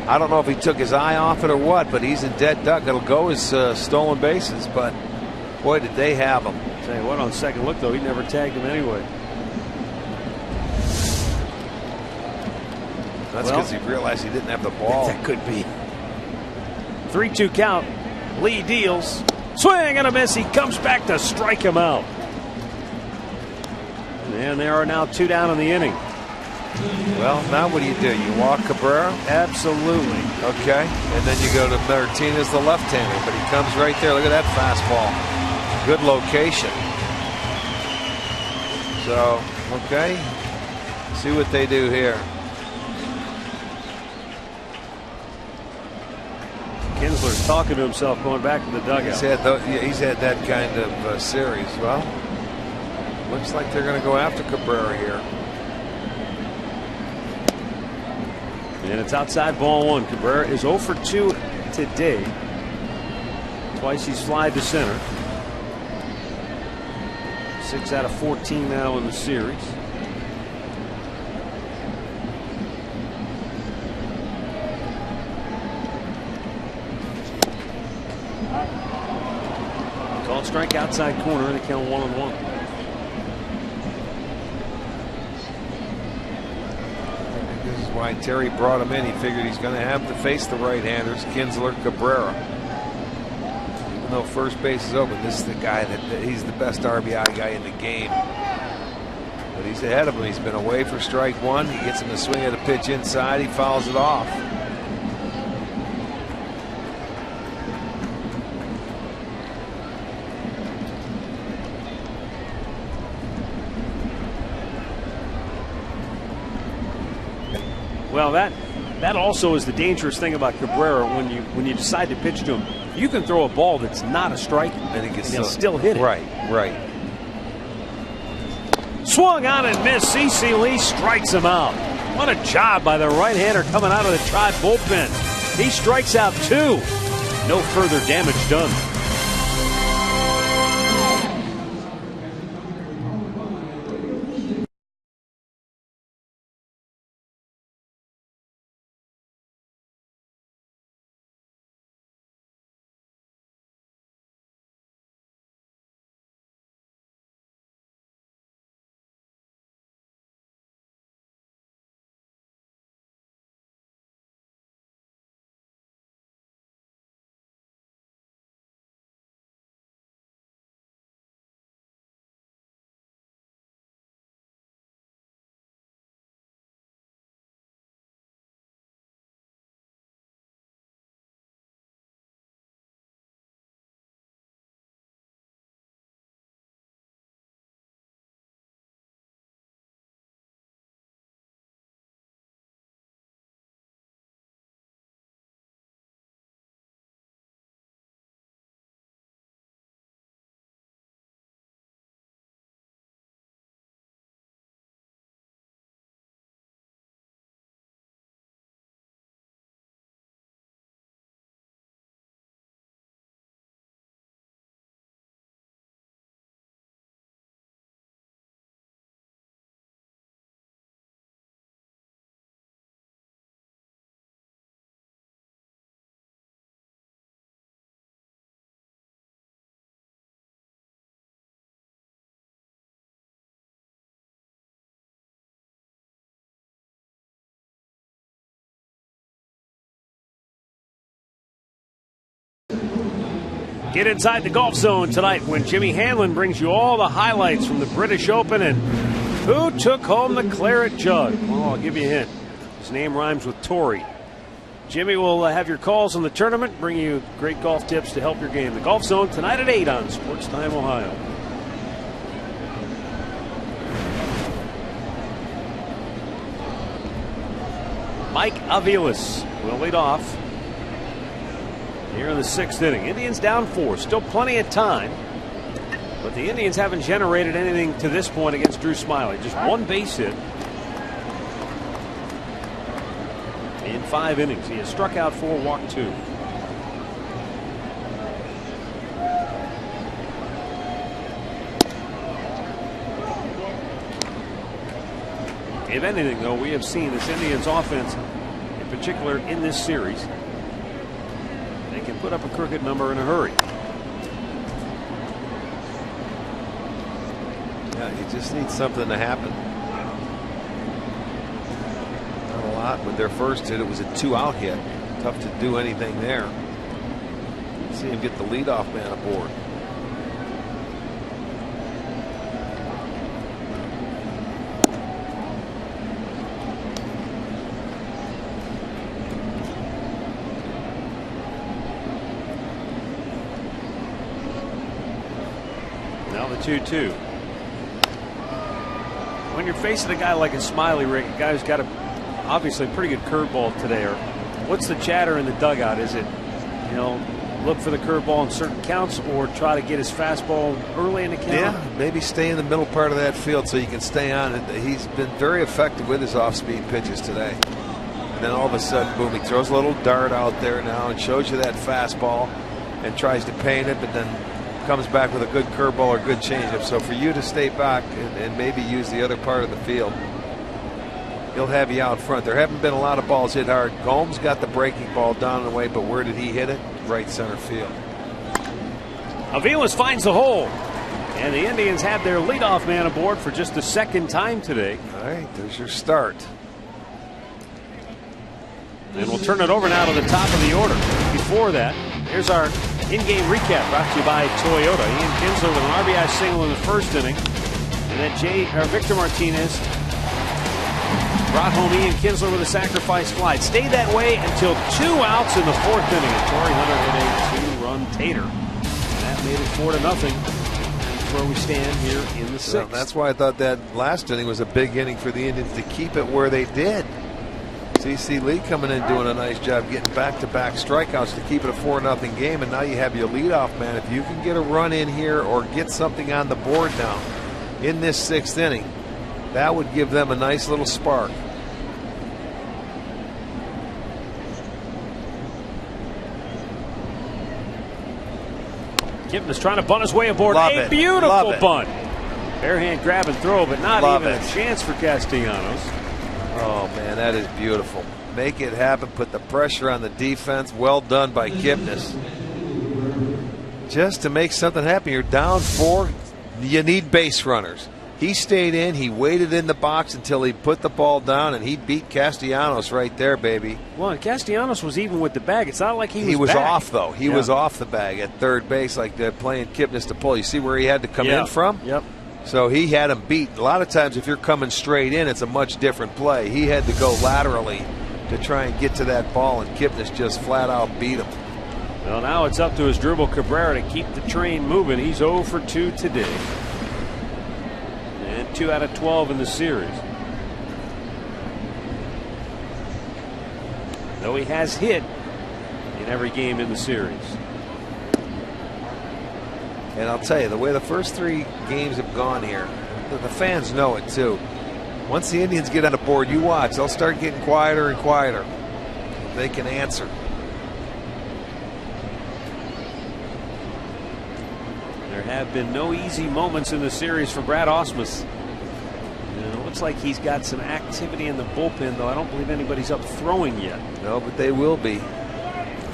I don't know if he took his eye off it or what, but he's in dead duck. It'll go as stolen bases, but boy, did they have him. Tell you what, on second look, though, he never tagged him anyway. That's because he realized he didn't have the ball. That could be. 3-2 count. Lee deals. Swing and a miss. He comes back to strike him out. And there are now 2 down in the inning. Well, now what do? You walk Cabrera? Absolutely. Okay. And then you go to Martinez, the left-hander, but he comes right there. Look at that fastball. Good location. So, okay. See what they do here. Kinsler's talking to himself going back to the dugout. He's had that kind of series. Well, looks like they're going to go after Cabrera here. And it's outside ball 1. Cabrera is 0 for 2 today. Twice he's flied to center. 6 out of 14 now in the series. Called strike outside corner, and they count 1-1. Why Terry brought him in. He figured he's going to have to face the right-handers, Kinsler, Cabrera. Even though first base is open, this is the guy that he's the best RBI guy in the game. But he's ahead of him. He's been away for strike 1. He gets him to swing at a pitch inside. He fouls it off. Well, that also is the dangerous thing about Cabrera when you decide to pitch to him. You can throw a ball that's not a strike, and he'll still hit it. Right, right. Swung on and missed. C.C. Lee strikes him out. What a job by the right-hander coming out of the Tribe bullpen. He strikes out 2. No further damage done. Get inside the golf zone tonight when Jimmy Hanlon brings you all the highlights from the British Open and who took home the claret jug. Well, I'll give you a hint. His name rhymes with Tory. Jimmy will have your calls on the tournament, bring you great golf tips to help your game. The golf zone tonight at 8 on Sports Time Ohio. Mike Aviles will lead off here in the 6th inning. Indians down 4. Still plenty of time. But the Indians haven't generated anything to this point against Drew Smyly. Just 1 base hit in 5 innings. He has struck out 4, walked 2. If anything, though, we have seen this Indians offense, in particular in this series, they can put up a crooked number in a hurry. Yeah, you just need something to happen. Not a lot with their first hit. It was a 2-out hit. Tough to do anything there. See him get the leadoff man aboard. Now the 2-2. When you're facing a guy like a Smyly, Rick, a guy who's got obviously a pretty good curveball today, or what's the chatter in the dugout? Is it, look for the curveball in certain counts or try to get his fastball early in the count? Yeah, maybe stay in the middle part of that field so you can stay on it. He's been very effective with his off-speed pitches today. And then all of a sudden, boom, he throws a little dart out there now and shows you that fastball and tries to paint it, but then comes back with a good curveball or good changeup. So for you to stay back and maybe use the other part of the field, he'll have you out front. There haven't been a lot of balls hit hard. Gomes got the breaking ball down and away, but where did he hit it? Right center field. Aviles finds the hole, and the Indians have their leadoff man aboard for just the 2nd time today. All right, there's your start. And we'll turn it over now to the top of the order. Before that, here's our in-game recap brought to you by Toyota. Ian Kinsler with an RBI single in the 1st inning, and then Victor Martinez brought home Ian Kinsler with a sacrifice fly. It stayed that way until 2 outs in the 4th inning, and Torrey Hunter hit a 2-run tater, and that made it 4-0. That's where we stand here in the 6th. Well, that's why I thought that last inning was a big inning for the Indians to keep it where they did. C.C. Lee coming in doing a nice job getting back-to-back strikeouts to keep it a 4-0 game, and now you have your leadoff man. If you can get a run in here or get something on the board now in this 6th inning, That would give them a nice little spark. Kipnis trying to bunt his way aboard. Love a it. beautiful Love it. bunt. Barehand grab and throw, but not Love even it. a chance for Castellanos. Oh, man, that is beautiful. Make it happen. Put the pressure on the defense. Well done by Kipnis. Just to make something happen. You're down 4. You need base runners. He stayed in. He waited in the box until he put the ball down, and he beat Castellanos right there, baby. Well, and Castellanos was even with the bag. It's not like he was back. back. Off, though. He was off the bag at third base, like they're playing Kipnis to pull. You see where he had to come in from? Yep. So he had him beat. A lot of times if you're coming straight in, it's a much different play. He had to go laterally to try and get to that ball, and Kipnis just flat out beat him. Well, now it's up to his Dribble Cabrera to keep the train moving. He's 0 for 2 today. And 2 out of 12 in the series. Though he has hit in every game in the series. And I'll tell you, the way the first 3 games have gone here, the fans know it too. Once the Indians get on the board, you watch, they'll start getting quieter and quieter. They can answer. There have been no easy moments in the series for Brad Ausmus. It looks like he's got some activity in the bullpen, though I don't believe anybody's up throwing yet. No, but they will be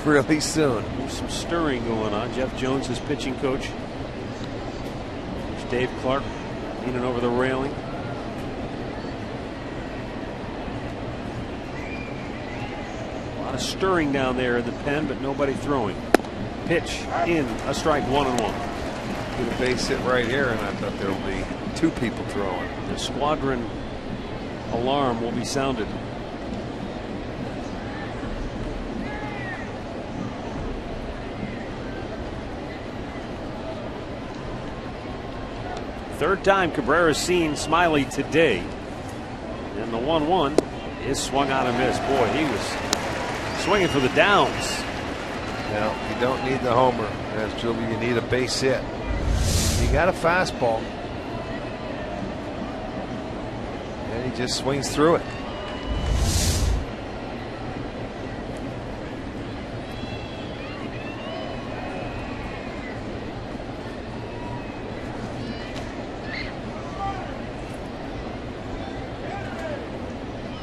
really soon. There's some stirring going on. Jeff Jones is pitching coach. There's Dave Clark leaning over the railing. A lot of stirring down there in the pen, but nobody throwing. Pitch in, a strike, 1-1. Get a base hit right here, and I thought there will be 2 people throwing. The squadron alarm will be sounded. Third time Cabrera's seen Smiley today. And the 1-1 is swung on and missed. Boy, he was swinging for the downs. Now, you don't need the homer, as Julie, you need a base hit. You got a fastball. And he just swings through it.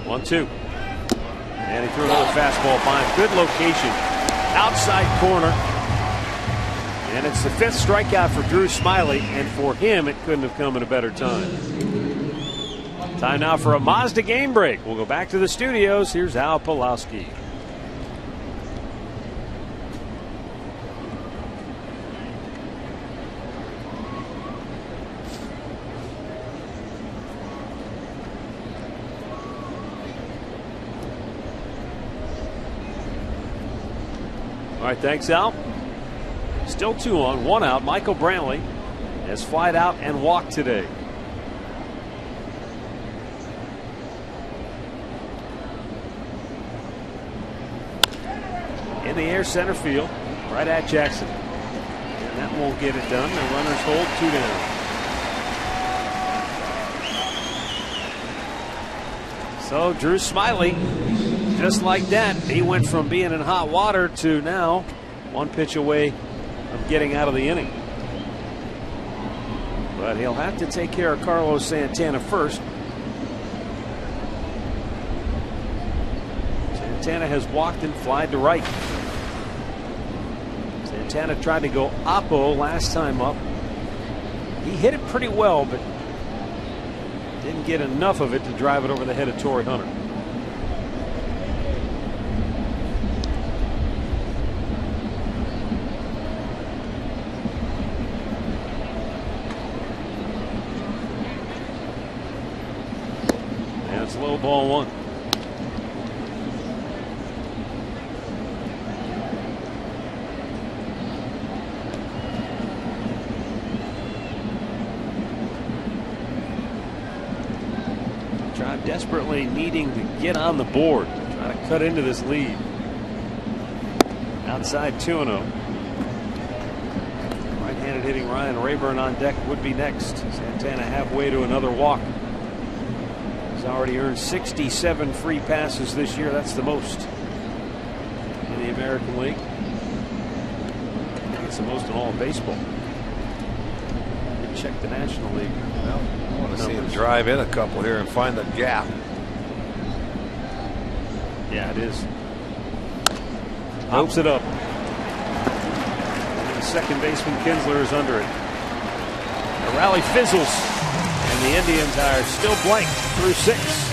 One, two. And he threw another fastball behind. Good location. Outside corner. And it's the 5th strikeout for Drew Smiley. And for him, it couldn't have come at a better time. Time now for a Mazda game break. We'll go back to the studios. Here's Al Pawlowski. All right, thanks, Al. Still 2 on, 1 out. Michael Brantley has flied out and walked today. In the air, center field, right at Jackson. And that won't get it done. The runners hold 2 down. So Drew Smiley, just like that, he went from being in hot water to now 1 pitch away from getting out of the inning. But he'll have to take care of Carlos Santana first. Santana has walked and flied to right. Santana tried to go oppo last time up. He hit it pretty well, but didn't get enough of it to drive it over the head of Torrey Hunter. And it's low, ball 1. Desperately needing to get on the board, trying to cut into this lead. Outside 2-0. Right-handed hitting Ryan Rayburn on deck would be next. Santana halfway to another walk. He's already earned 67 free passes this year. That's the most in the American League. I think it's the most in all of baseball. Check the National League. Well, I want to see him drive in a couple here and find the gap. Yeah, it is. Hopes it up. And the second baseman Kinsler is under it. The rally fizzles, and the Indians are still blank through 6.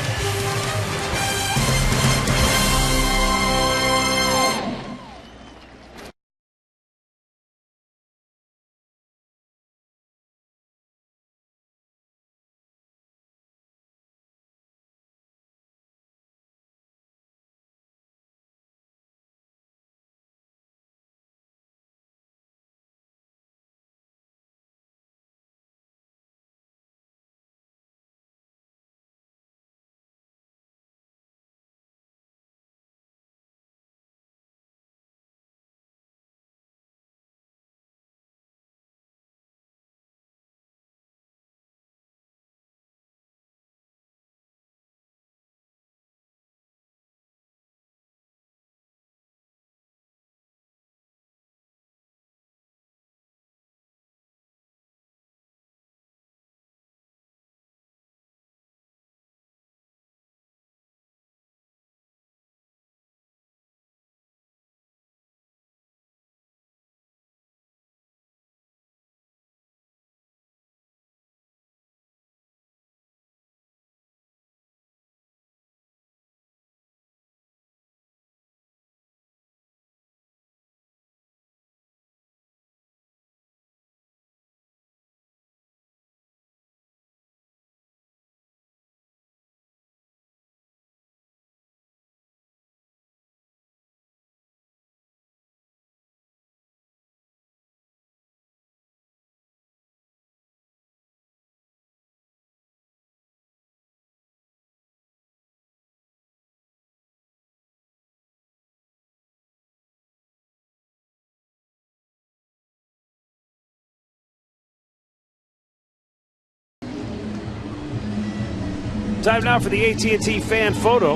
Time now for the AT&T fan photo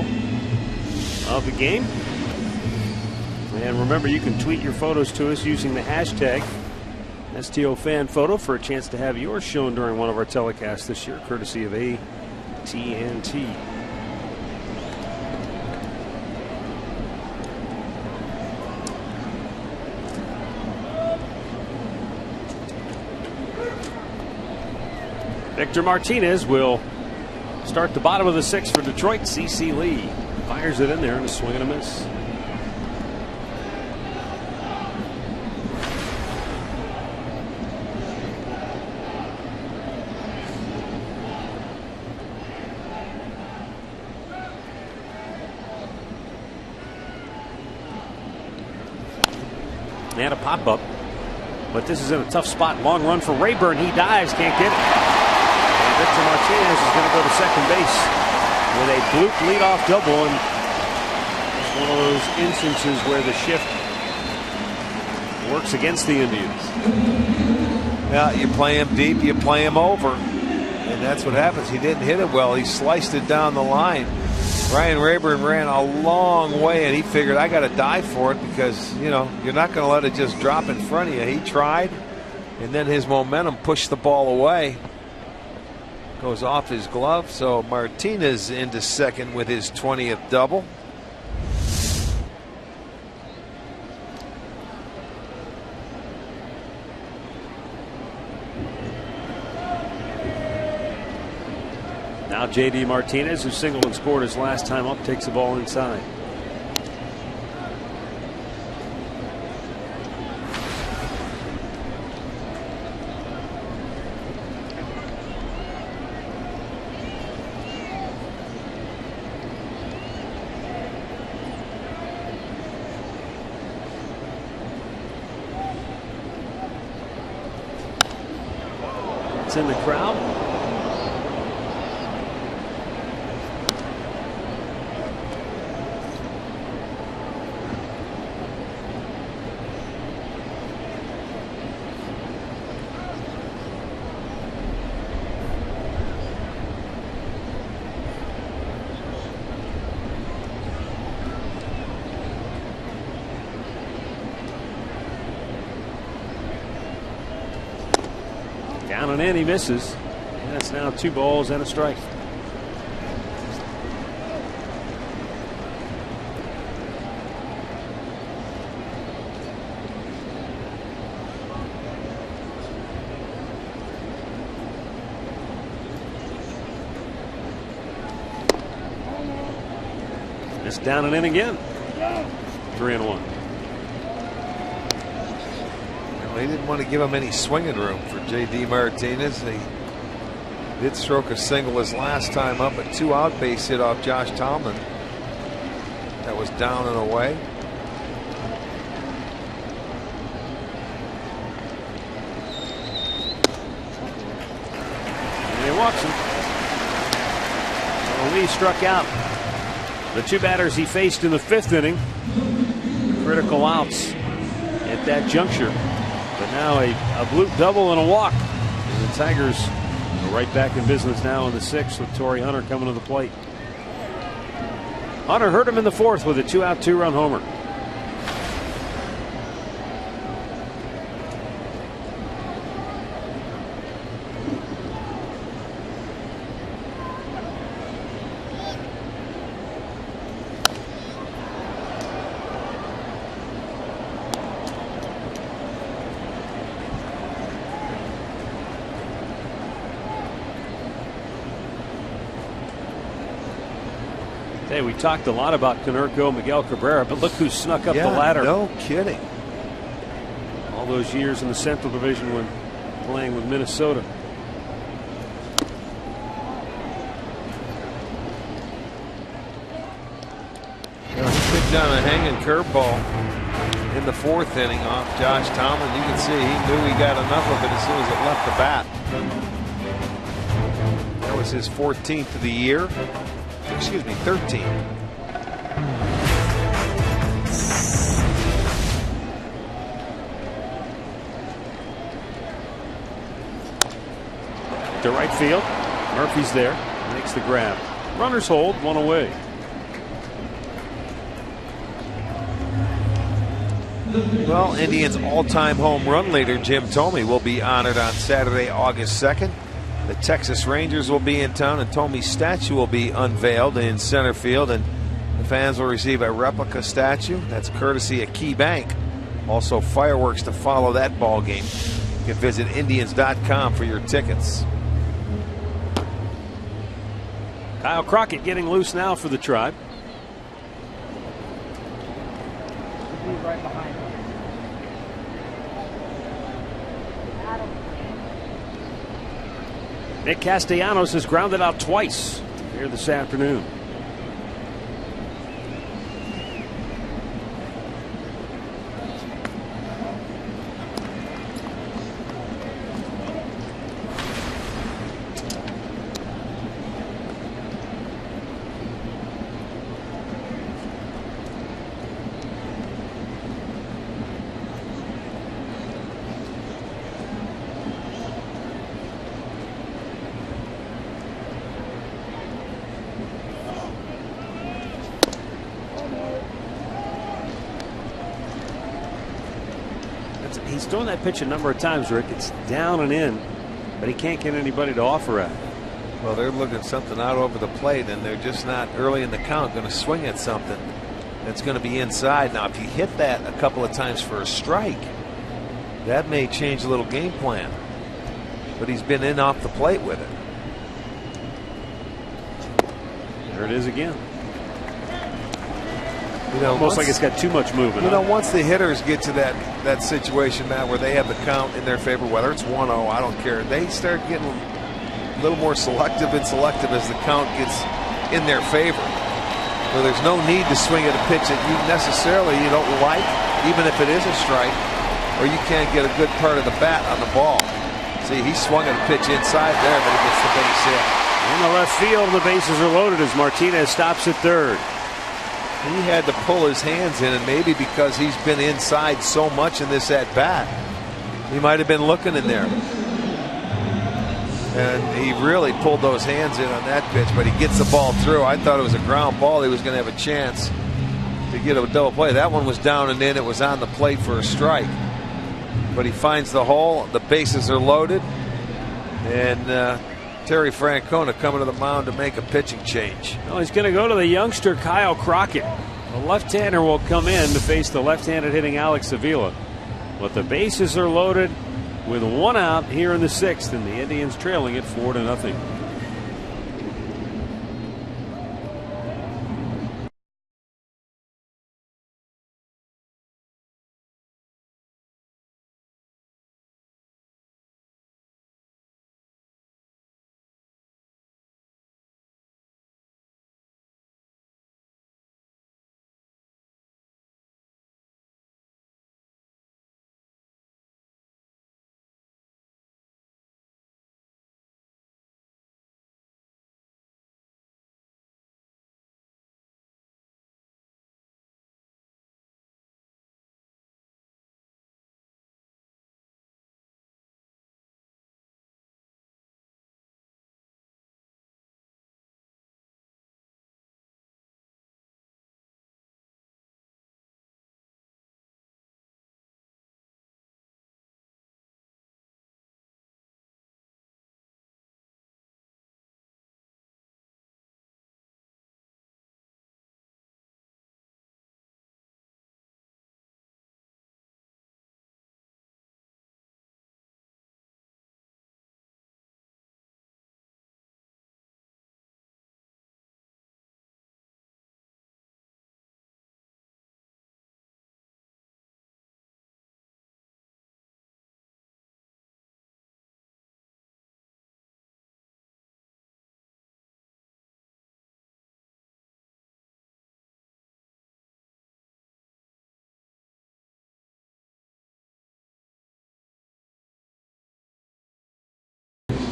of the game. And remember, you can tweet your photos to us using the hashtag STOFanPhoto for a chance to have yours shown during one of our telecasts this year, courtesy of AT&T. Victor Martinez will start the bottom of the 6th for Detroit. C.C. Lee fires it in there and a swing and a miss. And a pop-up. But this is in a tough spot. Long run for Rayburn. He dives. Can't get it. Victor Martinez is going to go to second base with a Blute leadoff double, and it's one of those instances where the shift works against the Indians. Yeah, you play him deep, you play him over, and that's what happens. He didn't hit it well. He sliced it down the line. Ryan Rayburn ran a long way, and he figured, I got to dive for it because, you know, you're not going to let it just drop in front of you. He tried, and then his momentum pushed the ball away. Goes off his glove, so Martinez into second with his 20th double. Now J.D. Martinez, who singled and scored his last time up, takes the ball inside. In the crowd. Down and in, he misses. And that's now 2 balls and a strike. It's down and in again. 3-1. Well, he didn't want to give him any swinging room for J.D. Martinez. He did stroke a single his last time up, a 2-out base hit off Josh Tomlin. That was down and away. And he walks him. So Lee struck out the 2 batters he faced in the 5th inning. Critical outs at that juncture. But now a bloop double and a walk. And the Tigers are right back in business now in the 6th with Torrey Hunter coming to the plate. Hunter hurt him in the 4th with a 2-out 2-run homer. Hey, we talked a lot about Konerko, Miguel Cabrera, but look who snuck up the ladder. No kidding. All those years in the Central Division when playing with Minnesota. Picked down a hanging curveball in the 4th inning off Josh Tomlin. You can see he knew he got enough of it as soon as it left the bat. That was his 14th of the year. Excuse me, 13. To right field. Murphy's there. Makes the grab. Runners hold, 1 away. Well, Indians' all-time home run leader Jim Thome will be honored on Saturday, August 2nd. The Texas Rangers will be in town, and Thome's statue will be unveiled in center field, and the fans will receive a replica statue. That's courtesy of Key Bank. Also, fireworks to follow that ball game. You can visit Indians.com for your tickets. Kyle Crockett getting loose now for the Tribe. Right behind him. Nick Castellanos has grounded out twice here this afternoon. He's thrown that pitch a number of times, Rick. It's down and in, but he can't get anybody to offer at it. Well, they're looking something out over the plate, and they're just not early in the count going to swing at something that's going to be inside. Now, if you hit that a couple of times for a strike, that may change a little game plan. But he's been in off the plate with it. There it is again. You know, almost like it's got too much movement. You know, once the hitters get to that situation now where they have the count in their favor, whether it's 1-0, I don't care. They start getting a little more selective and selective as the count gets in their favor. Where there's no need to swing at a pitch that you don't like, even if it is a strike, or you can't get a good part of the bat on the ball. See, he swung at a pitch inside there, but he gets the base hit. In the left field, the bases are loaded as Martinez stops at third. He had to pull his hands in, and maybe because he's been inside so much in this at bat, he might have been looking in there. And he really pulled those hands in on that pitch, but he gets the ball through. I thought it was a ground ball. He was going to have a chance to get a double play. That one was down and in. It was on the plate for a strike. But he finds the hole. The bases are loaded. And Terry Francona coming to the mound to make a pitching change. Well, he's going to go to the youngster Kyle Crockett. The left-hander will come in to face the left-handed hitting Alex Avila. But the bases are loaded with one out here in the sixth, and the Indians trailing it 4-0.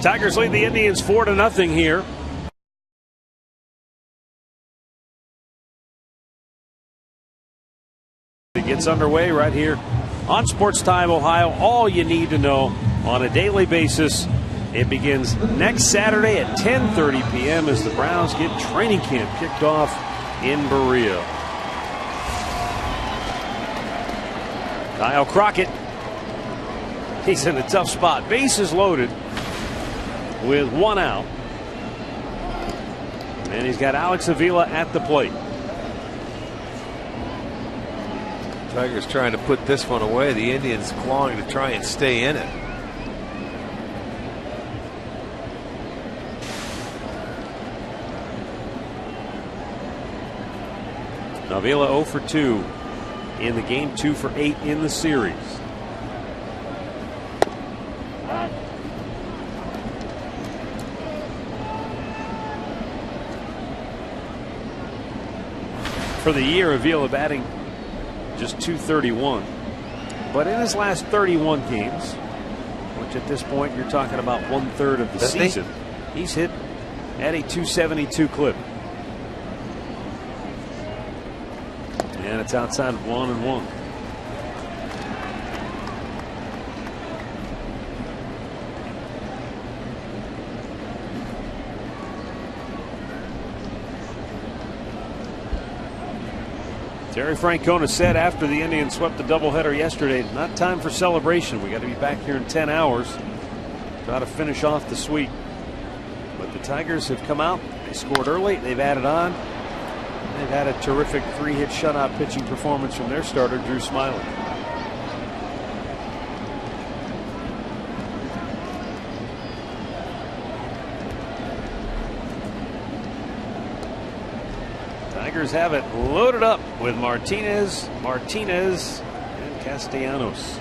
Tigers lead the Indians 4-0 here. It gets underway right here on Sports Time Ohio. All you need to know on a daily basis. It begins next Saturday at 10:30 p.m. as the Browns get training camp kicked off in Berea. Kyle Crockett, he's in a tough spot. Bases loaded with one out. And he's got Alex Avila at the plate. Tigers trying to put this one away. The Indians clawing to try and stay in it. Avila 0 for 2 in the game, 2 for 8 in the series. For the year, Avila batting just .231, but in his last 31 games, which at this point you're talking about 1/3 of the season, he's hit at a .272 clip. And it's outside of 1-1. Terry Francona said after the Indians swept the doubleheader yesterday, not time for celebration. We got to be back here in 10 hours. Try to finish off the sweep. But the Tigers have come out. They scored early. They've added on. They've had a terrific 3-hit shutout pitching performance from their starter, Drew Smiley. Tigers have it loaded up with Martinez, and Castellanos.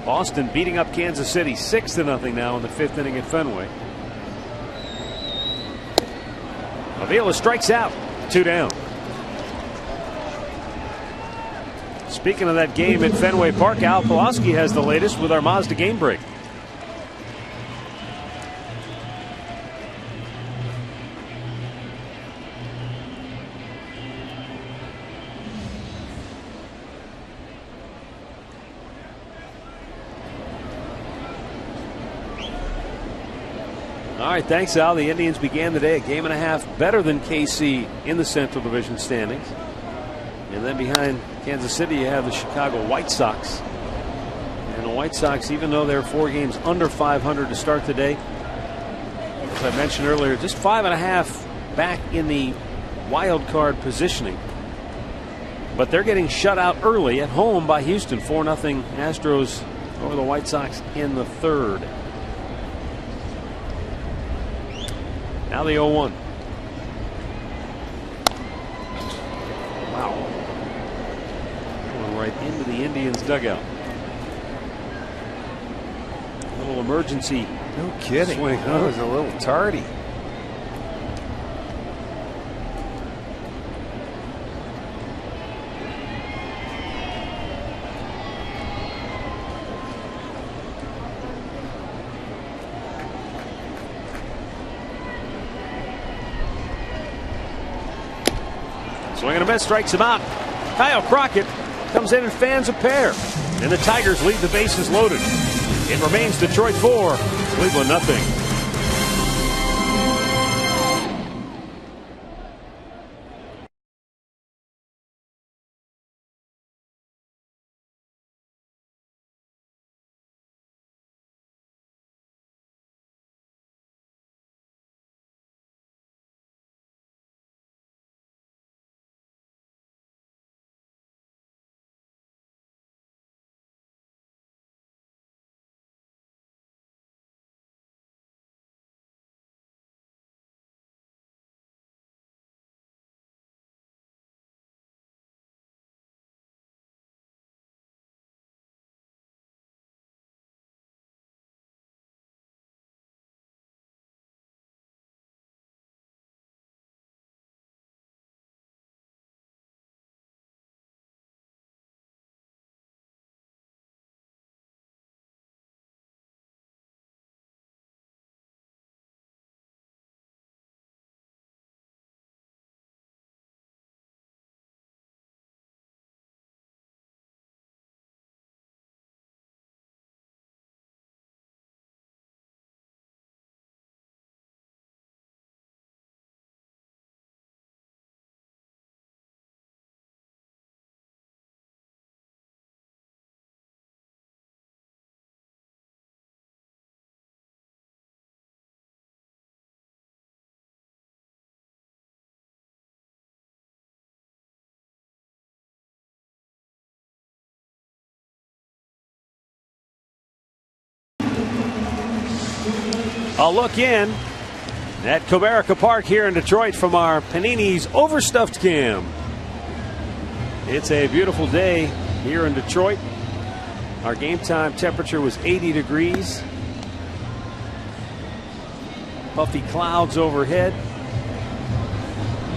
Boston beating up Kansas City 6-0 now in the 5th inning at Fenway. Avila strikes out, 2 down. Speaking of that game at Fenway Park, Al Pulaski has the latest with our Mazda game break. All right, thanks, Al. The Indians began the day a game and a half better than KC in the Central Division standings. And then behind Kansas City, you have the Chicago White Sox. And the White Sox, even though they're 4 games under 500 to start the day, as I mentioned earlier, just 5.5 back in the wild card positioning. But they're getting shut out early at home by Houston. 4-0 Astros over the White Sox in the 3rd. Now the 0-1. Wow. Going right into the Indians dugout. A little emergency. No kidding. Swing. That was a little tardy. Swing and a miss, strikes him out. Kyle Crockett comes in and fans a pair. And the Tigers leave the bases loaded. It remains Detroit 4, Cleveland nothing. A look in at Comerica Park here in Detroit from our Panini's Overstuffed Cam. It's a beautiful day here in Detroit. Our game time temperature was 80 degrees. Puffy clouds overhead.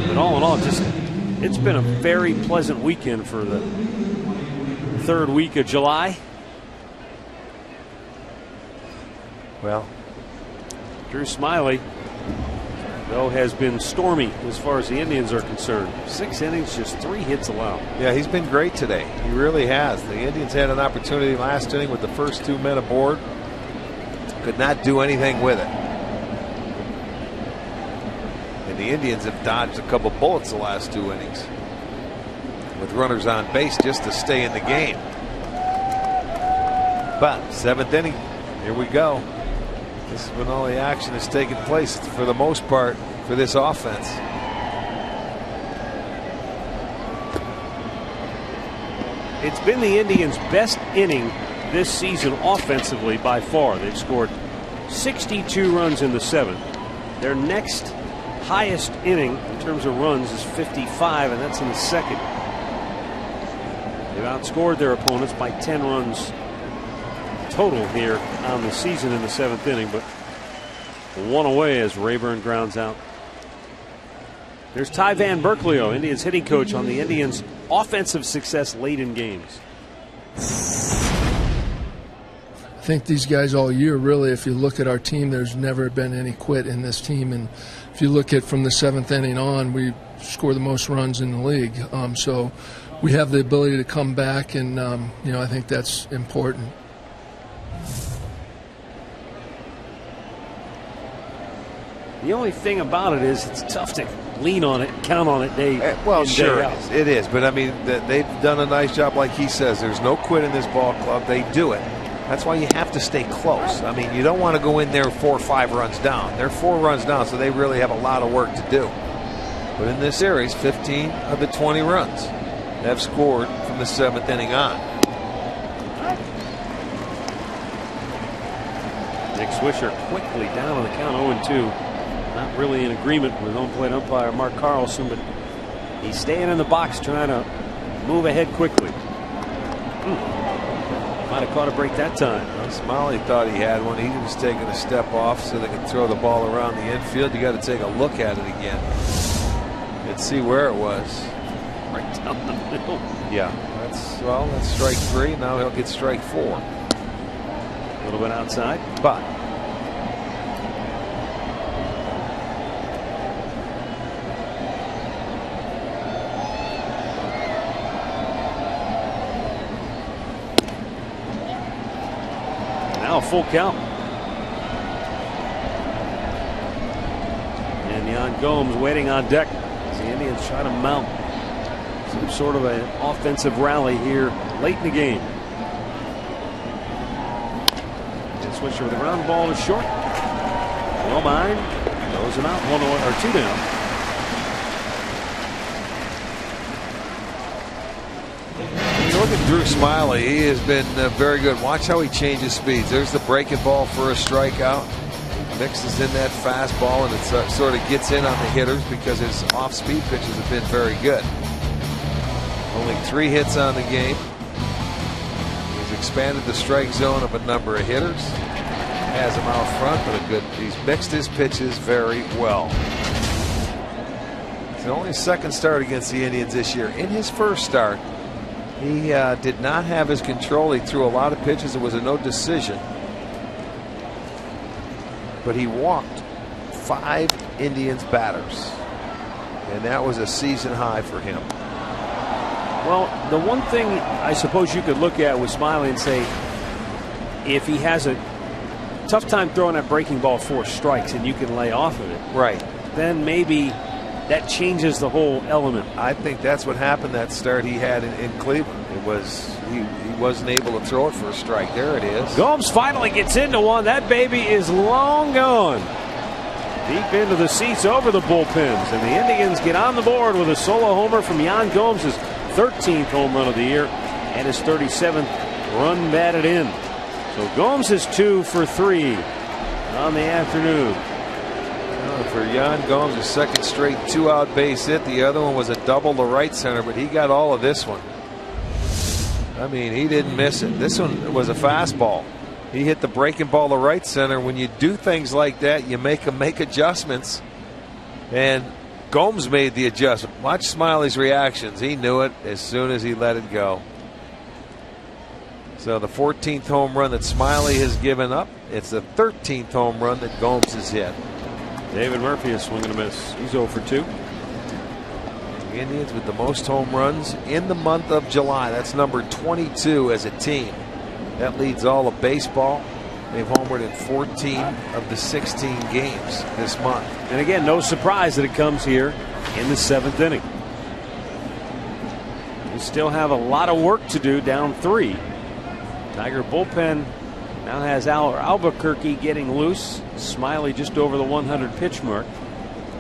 But all in all, it's been a very pleasant weekend for the 3rd week of July. Well, Drew Smyly, though, has been stormy as far as the Indians are concerned. 6 innings, just 3 hits allowed. yeah, he's been great today. He really has. The Indians had an opportunity last inning with the first 2 men aboard. Could not do anything with it. And the Indians have dodged a couple bullets the last 2 innings with runners on base just to stay in the game. But 7th inning, here we go. This is when all the action is taking place for the most part for this offense. It's been the Indians' best inning this season offensively by far. They've scored 62 runs in the 7th. Their next highest inning in terms of runs is 55, and that's in the 2nd. They've outscored their opponents by 10 runs total here on the season in the 7th inning, but 1 away as Rayburn grounds out. There's Ty Van Berkelio, Indians hitting coach, on the Indians' offensive success late in games. I think these guys all year, really, if you look at our team, there's never been any quit in this team. And if you look at from the 7th inning on, we score the most runs in the league. So we have the ability to come back, and, I think that's important. The only thing about it is it's tough to lean on it, count on it day well, in, sure day out. it is, but I mean they've done a nice job. Like he says, there's no quit in this ball club. They do it. That's why you have to stay close. I mean, you don't want to go in there 4 or 5 runs down. They're 4 runs down, so they really have a lot of work to do. But in this series, 15 of the 20 runs have scored from the 7th inning on. Nick Swisher quickly down on the count, 0-2. Not really in agreement with home plate umpire Mark Carlson, but he's staying in the box trying to move ahead quickly. Might have caught a break that time. Well, Smiley thought he had one. He was taking a step off so they could throw the ball around the infield. You got to take a look at it again. Let's see where it was. Right down the middle. Yeah, that's strike 3. Now he'll get strike 4. A little bit outside, but now a full count. And Yan Gomes waiting on deck as the Indians try to mount some sort of an offensive rally here late in the game. Swisher with a ground ball to short. Well behind. Throws him out. 1 or 2 down. You look at Drew Smiley. He has been very good. Watch how he changes speeds. There's the breaking ball for a strikeout. Mixes in that fastball, and it sort of gets in on the hitters because his off-speed pitches have been very good. Only 3 hits on the game. He's expanded the strike zone of a number of hitters. Has him out front, but he's mixed his pitches very well. It's only his 2nd start against the Indians this year. In his 1st start, he did not have his control. He threw a lot of pitches. It was a no decision. But he walked 5 Indians batters, and that was a season high for him. Well, the one thing I suppose you could look at with Smiley and say, if he has a tough time throwing that breaking ball 4 strikes and you can lay off of it, right, then maybe that changes the whole element. I think that's what happened that start he had in Cleveland. It was he wasn't able to throw it for a strike. There it is. Gomes finally gets into one. That baby is long gone. Deep into the seats over the bullpens, and the Indians get on the board with a solo homer from Yan Gomes, his 13th home run of the year and his 37th run batted in. So Gomes is 2 for 3 on the afternoon. For Yan Gomes, his 2nd straight 2-out base hit. The other one was a double to right center, but he got all of this one. I mean, he didn't miss it. This one was a fastball. He hit the breaking ball to right center. When you do things like that, you make adjustments. And Gomes made the adjustment. Watch Smiley's reactions. He knew it as soon as he let it go. So the 14th home run that Smiley has given up. It's the 13th home run that Gomes has hit. David Murphy is swinging a miss. He's 0 for 2. The Indians with the most home runs in the month of July. That's number 22 as a team. That leads all of baseball. They've homered in 14 of the 16 games this month. And again, no surprise that it comes here in the 7th inning. We still have a lot of work to do, down 3. Tiger bullpen now has Albuquerque getting loose. Smiley just over the 100 pitch mark,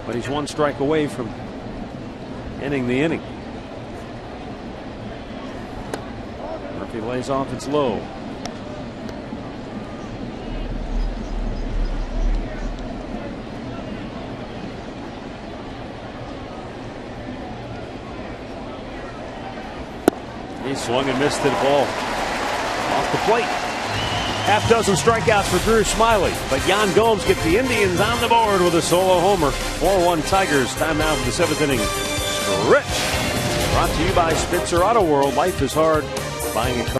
but he's 1 strike away from ending the inning. Murphy lays off, it's low. He swung and missed the ball off the plate. Half dozen strikeouts for Drew Smiley, but Yan Gomes gets the Indians on the board with a solo homer. 4-1 Tigers. Time now for the 7th inning stretch. Brought to you by Spitzer Auto World. Life is hard. Buying a car.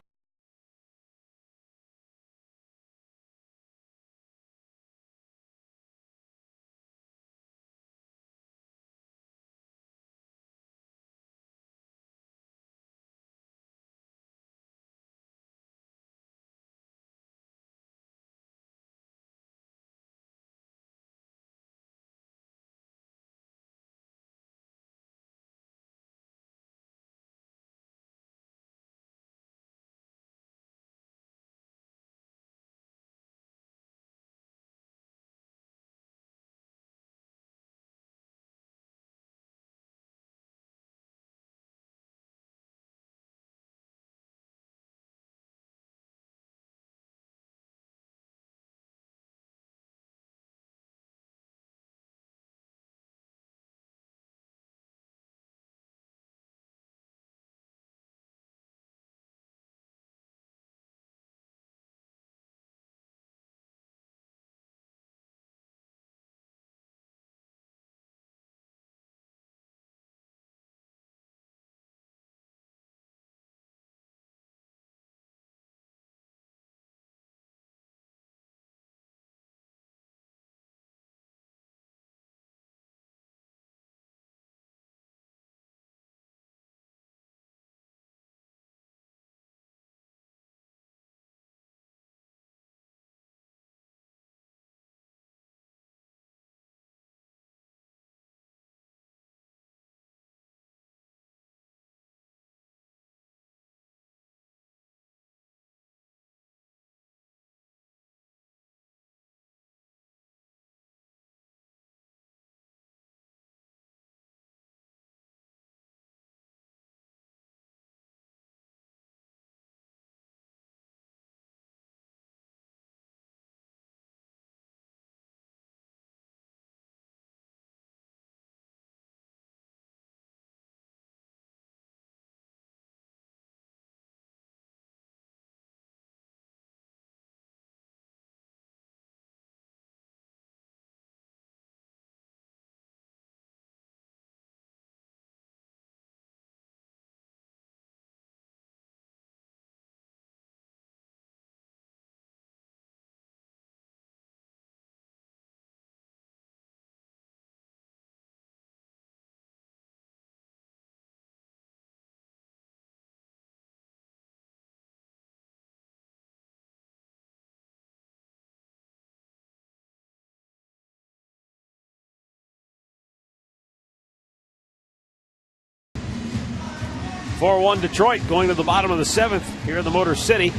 4-1 Detroit going to the bottom of the 7th here in the Motor City.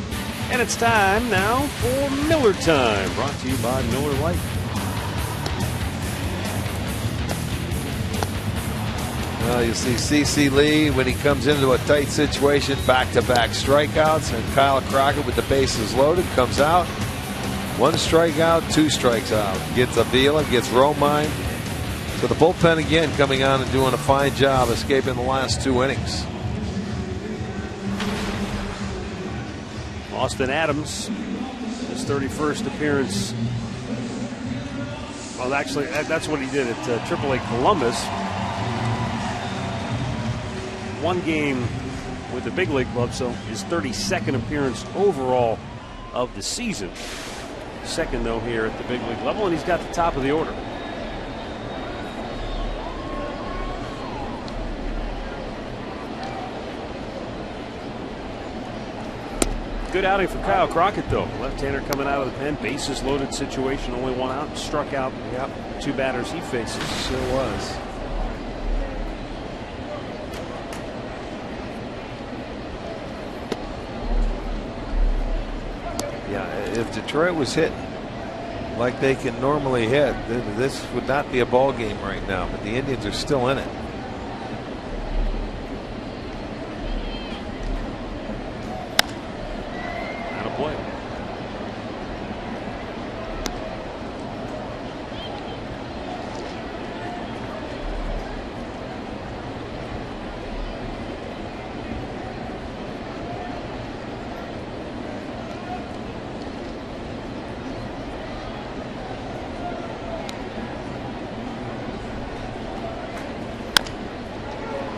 And it's time now for Miller Time, brought to you by Miller Lite. Well, you see C.C. Lee when he comes into a tight situation, back-to-back strikeouts, and Kyle Crockett with the bases loaded comes out. 1 strikeout, 2 strikes out. Gets Avila, gets Romine. So the bullpen again coming on and doing a fine job escaping the last 2 innings. Austin Adams, his 31st appearance. Well, actually, that's what he did at AAA Columbus. 1 game with the big league club, so his 32nd appearance overall of the season. 2nd, though, here at the big league level, and he's got the top of the order. Good outing for Kyle Crockett, though. Left-hander coming out of the pen, bases loaded situation, only 1 out, struck out 2 batters he faces. Sure was. Yeah, if Detroit was hitting like they can normally hit, this would not be a ball game right now, but the Indians are still in it.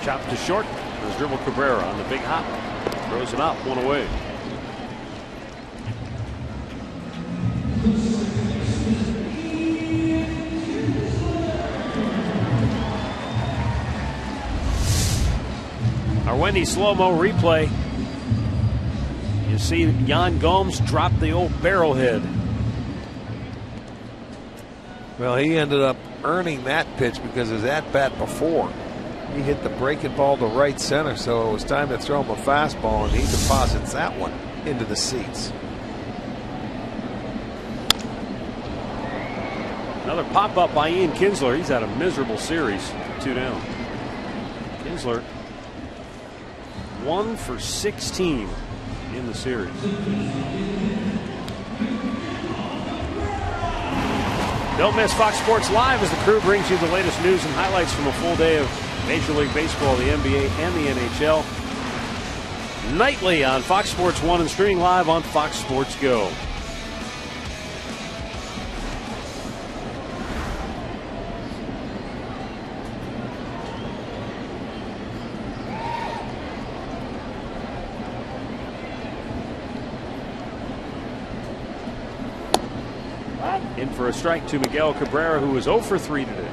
Chopped to short. There's dribble Cabrera on the big hop. Throws him out, 1 away. Our Wendy slow-mo replay. You see Yan Gomes drop the old barrelhead. Well, he ended up earning that pitch because his at-bat before. He hit the breaking ball to right center, so it was time to throw him a fastball, and he deposits that one into the seats. Another pop-up by Ian Kinsler. He's had a miserable series. 2 down. Kinsler 1 for 16 in the series. Don't miss Fox Sports Live as the crew brings you the latest news and highlights from a full day of Major League Baseball, the NBA, and the NHL. Nightly on Fox Sports 1 and streaming live on Fox Sports Go. In for a strike to Miguel Cabrera, who was 0 for 3 today.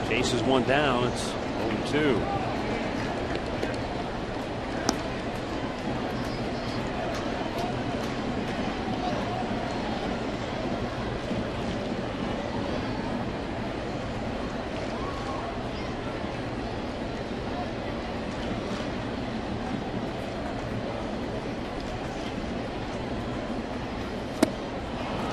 Chases 1 down. It's 0-2.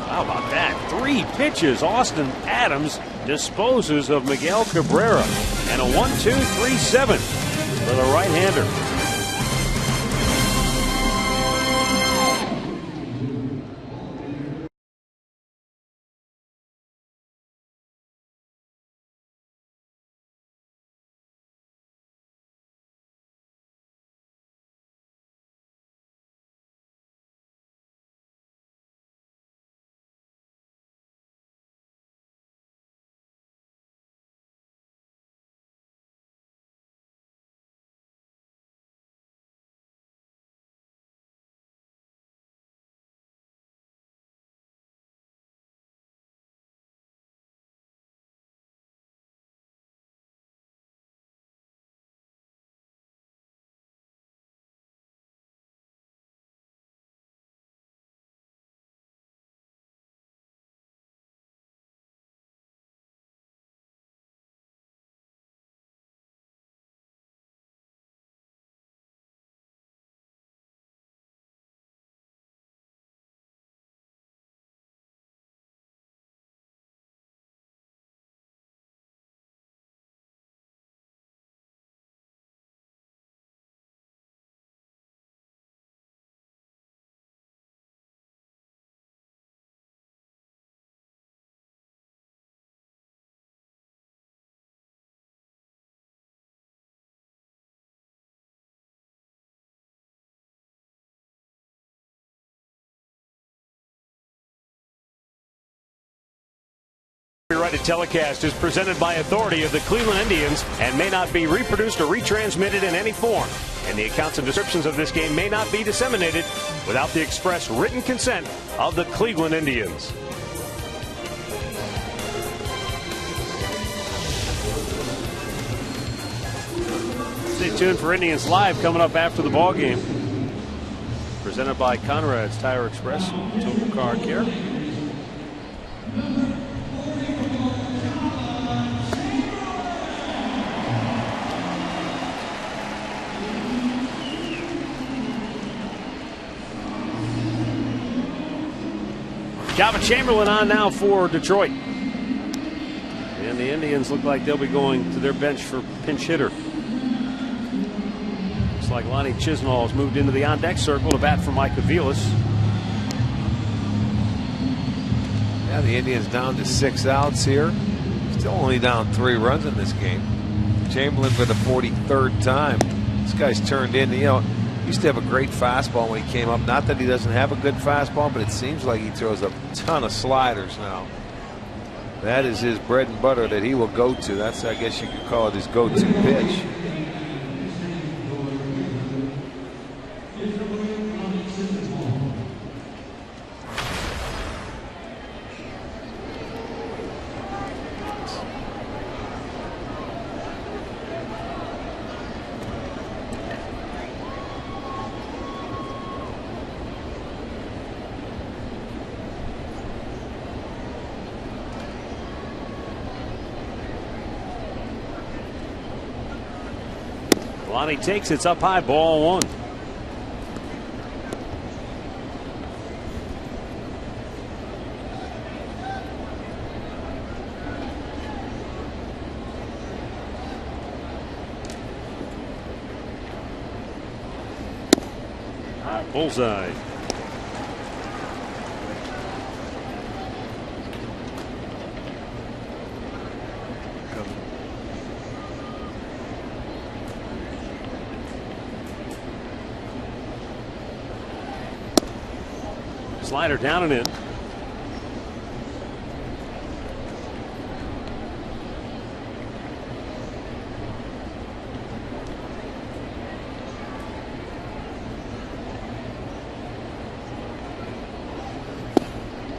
How about that? 3 pitches. Austin Adams disposes of Miguel Cabrera. And a 1-2-3-7 for the right-hander. Copyrighted telecast is presented by authority of the Cleveland Indians and may not be reproduced or retransmitted in any form. And the accounts and descriptions of this game may not be disseminated without the express written consent of the Cleveland Indians. Stay tuned for Indians Live coming up after the ball game. Presented by Conrad's Tire Express, Total Car Care. Calvin Chamberlain on now for Detroit. And the Indians look like they'll be going to their bench for pinch hitter. Looks like Lonnie Chisenhall has moved into the on-deck circle to bat for Mike Aviles. Yeah, the Indians down to 6 outs here. Still only down 3 runs in this game. Chamberlain for the 43rd time. This guy's turned in, you know, used to have a great fastball when he came up. Not that he doesn't have a good fastball, but it seems like he throws a ton of sliders now. That is his bread and butter that he will go to. That's, I guess you could call it, his go-to pitch. Lonnie takes it's up high, ball 1. Bullseye. Slider down and in.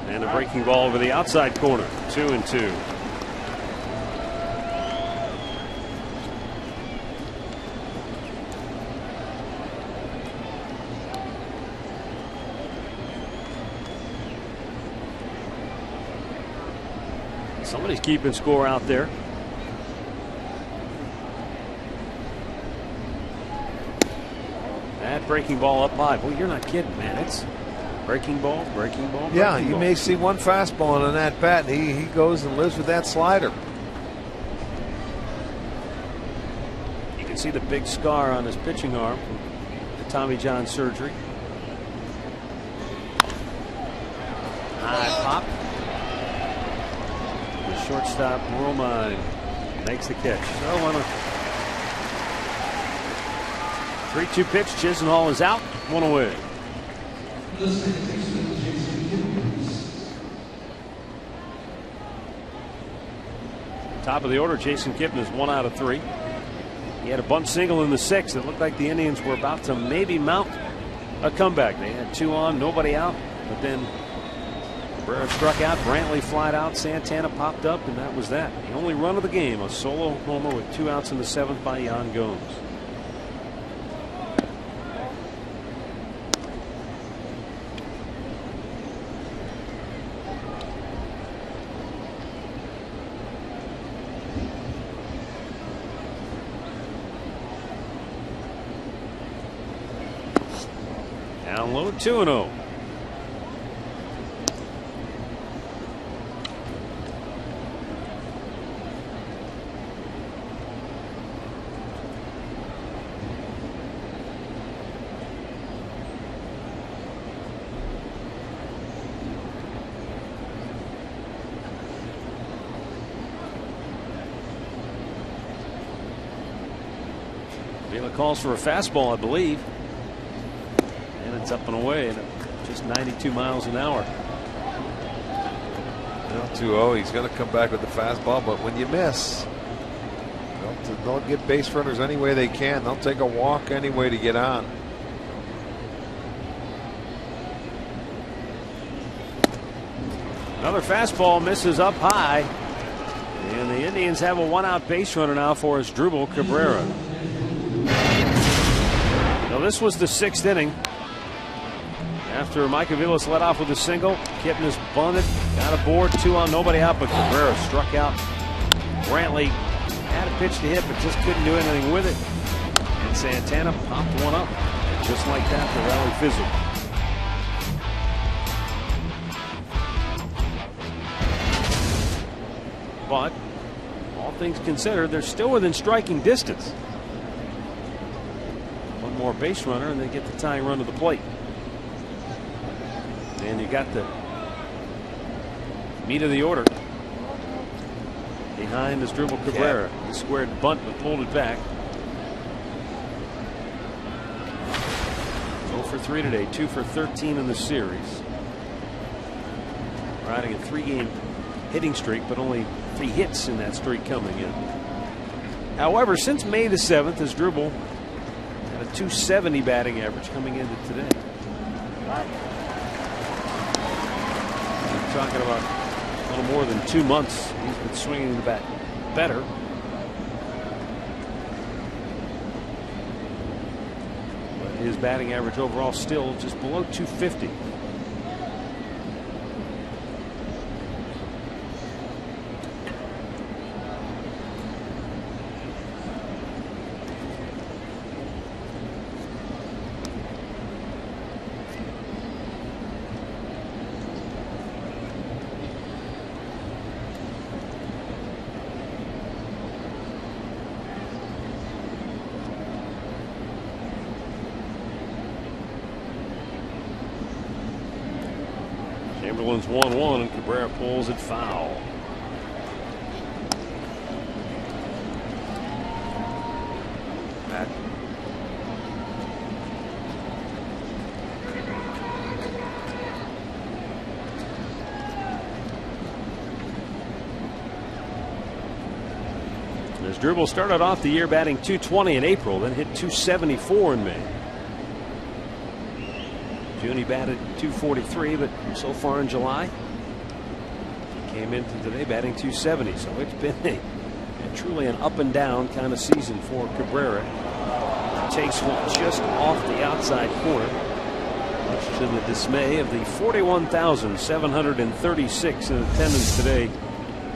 And a breaking ball over the outside corner. 2-2. Somebody's keeping score out there. That breaking ball up high. Boy, you're not kidding, man. It's breaking ball, breaking ball. Yeah, you may see one fastball on that bat, and he goes and lives with that slider. You can see the big scar on his pitching arm from the Tommy John surgery. High pop. Shortstop Romine makes the catch. So on a 3-2 pitch, Chisenhall is out, 1 away. Top of the order, Jason Kipnis is 1 out of 3. He had a bunt single in the 6th. It looked like the Indians were about to maybe mount a comeback. They had 2 on, nobody out, but then Cabrera struck out, Brantley flied out, Santana popped up, and that was that. The only run of the game, a solo homer with 2 outs in the 7th by Yan Gomes. Down low, 2-0. Vila calls for a fastball, I believe. And it's up and away at just 92 miles an hour. Well, 2-0. He's going to come back with the fastball, but when you miss, they'll get base runners any way they can. They'll take a walk any way to get on. Another fastball misses up high. And the Indians have a one-out base runner now for Asdrubal Cabrera. Now this was the 6th inning. After Mike Aviles led off with a single, Kipnis bunted, got aboard, 2 on, nobody out, but Cabrera struck out. Brantley had a pitch to hit, but just couldn't do anything with it. And Santana popped one up. Just like that, the rally fizzled. But all things considered, they're still within striking distance. One more base runner and they get the tying run to the plate. And you got the meat of the order behind Asdrubal Cabrera. He squared bunt but pulled it back. 0 for 3 today, 2 for 13 in the series. Riding a 3-game hitting streak, but only 3 hits in that streak coming in. However, since May the 7th, Asdrubal had a .270 batting average coming into today. We're talking about a little more than 2 months. He's been swinging the bat better. But his batting average overall still just below .250. Chamberlain's 1-1 and Cabrera pulls it foul. Back. Asdrubal started off the year batting .220 in April, then hit .274 in May. June he batted .243, but so far in July he came into today batting .270. So it's been a truly an up and down kind of season for Cabrera. He takes one just off the outside corner, much to the dismay of the 41,736 in attendance today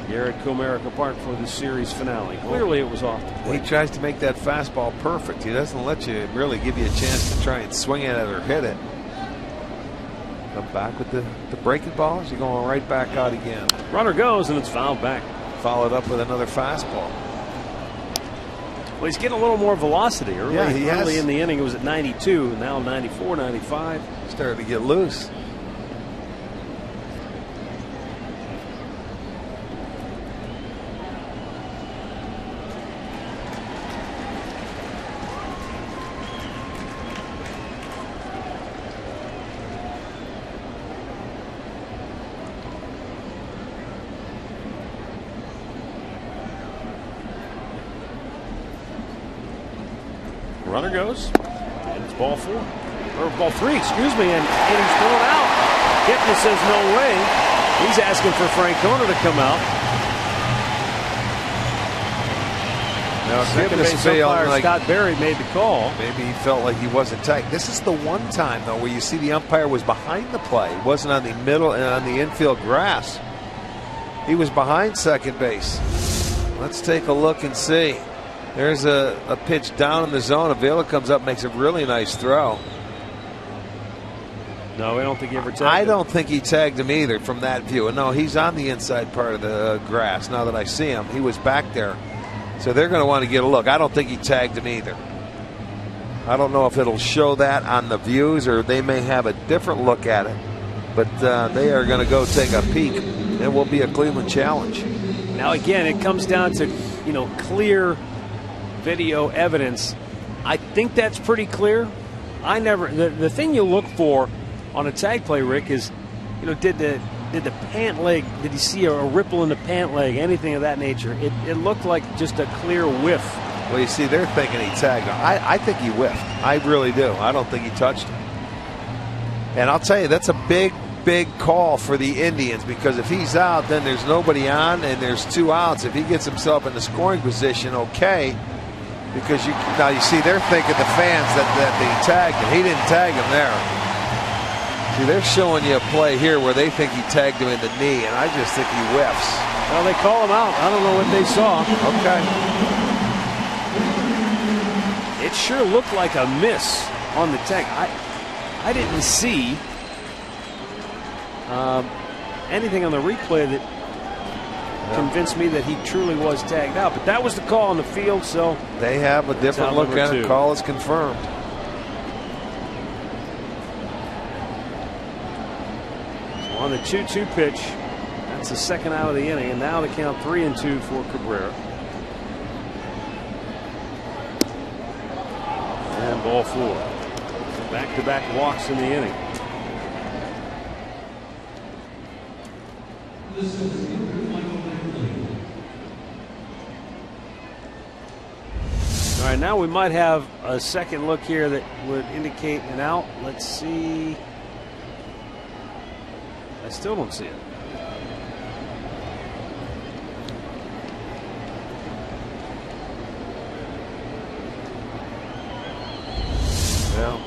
here at Comerica Park for the series finale. Clearly it was off the plate. He tries to make that fastball perfect. He doesn't let you really give you a chance to try and swing at it or hit it. Come back with the breaking balls. You're going right back out again. Runner goes and it's fouled back. Followed up with another fastball. Well, he's getting a little more velocity. Early has. in the inning it was at 92, now 94, 95. Started to get loose. Runner goes, and it's ball 4, or ball 3, excuse me, and he's thrown out. Kipnis says no way. He's asking for Francona to come out. Now, second base umpire Scott Berry made the call. Maybe he felt like he wasn't tagged. This is the one time, though, where you see the umpire was behind the play. He wasn't on the middle and on the infield grass. He was behind second base. Let's take a look and see. There's a pitch down in the zone. Avila comes up, makes a really nice throw. No, I don't think he ever tagged him. I don't think he tagged him either from that view. No, he's on the inside part of the grass now that I see him. He was back there. So they're going to want to get a look. I don't think he tagged him either. I don't know if it'll show that on the views or they may have a different look at it. But they are going to go take a peek. It will be a Cleveland challenge. Now, again, it comes down to, clear video evidence. I think that's pretty clear. The thing you look for on a tag play, Rick, is did the did the pant leg, did you see a ripple in the pant leg, anything of that nature? It looked like just a clear whiff. Well, you see, they're thinking he tagged him. I think he whiffed. I really do. I don't think he touched him. And I'll tell you, that's a big call for the Indians, because if he's out, then there's nobody on and there's 2 outs. If he gets himself in the scoring position, okay. Because now you see, they're thinking, the fans, that they tagged him. He didn't tag him there. See, they're showing you a play here where they think he tagged him in the knee, and I just think he whiffs. Well, they call him out. I don't know what they saw. Okay. It sure looked like a miss on the tag. I didn't see anything on the replay that convinced me that he truly was tagged out. But that was the call on the field, so they have a different look at it. Call is confirmed. So on the 2-2 pitch, that's the second out of the inning, and now the count 3-2 for Cabrera. And ball 4. Back-to-back walks in the inning. All right, now we might have a second look here that would indicate an out. Let's see. I still don't see it. Well,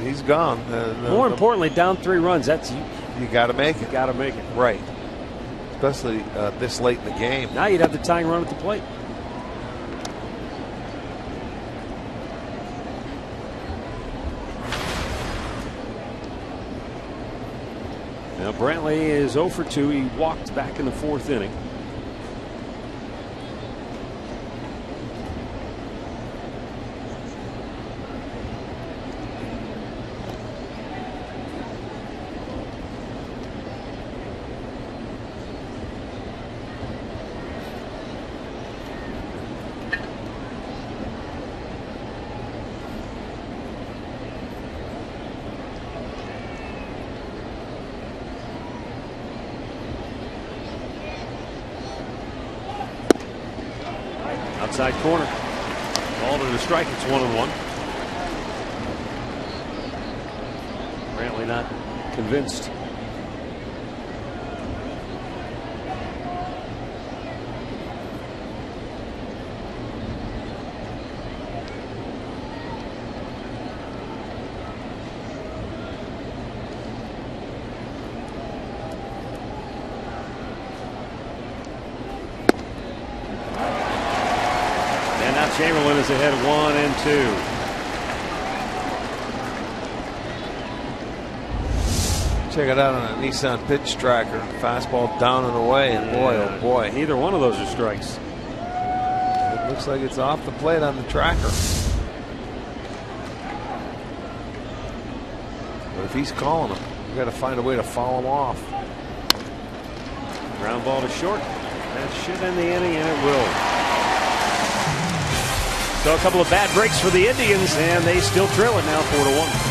he's gone. More importantly, down 3 runs. That's you got to make it. You got to make it. Right. Especially this late in the game. Now you'd have the tying run at the plate. Now Brantley is 0 for 2. He walked back in the 4th inning. Outside corner. Ball to the strike. It's 1-1. Brantley not convinced. Chamberlain is ahead 1-2. Check it out on a Nissan pitch tracker. Fastball down and away, and boy, oh boy. Either one of those are strikes. It looks like it's off the plate on the tracker. But if he's calling him, you got to find a way to foul him off. Ground ball to short. That should end the inning, and it will. So a couple of bad breaks for the Indians, and they still trail it now 4-1.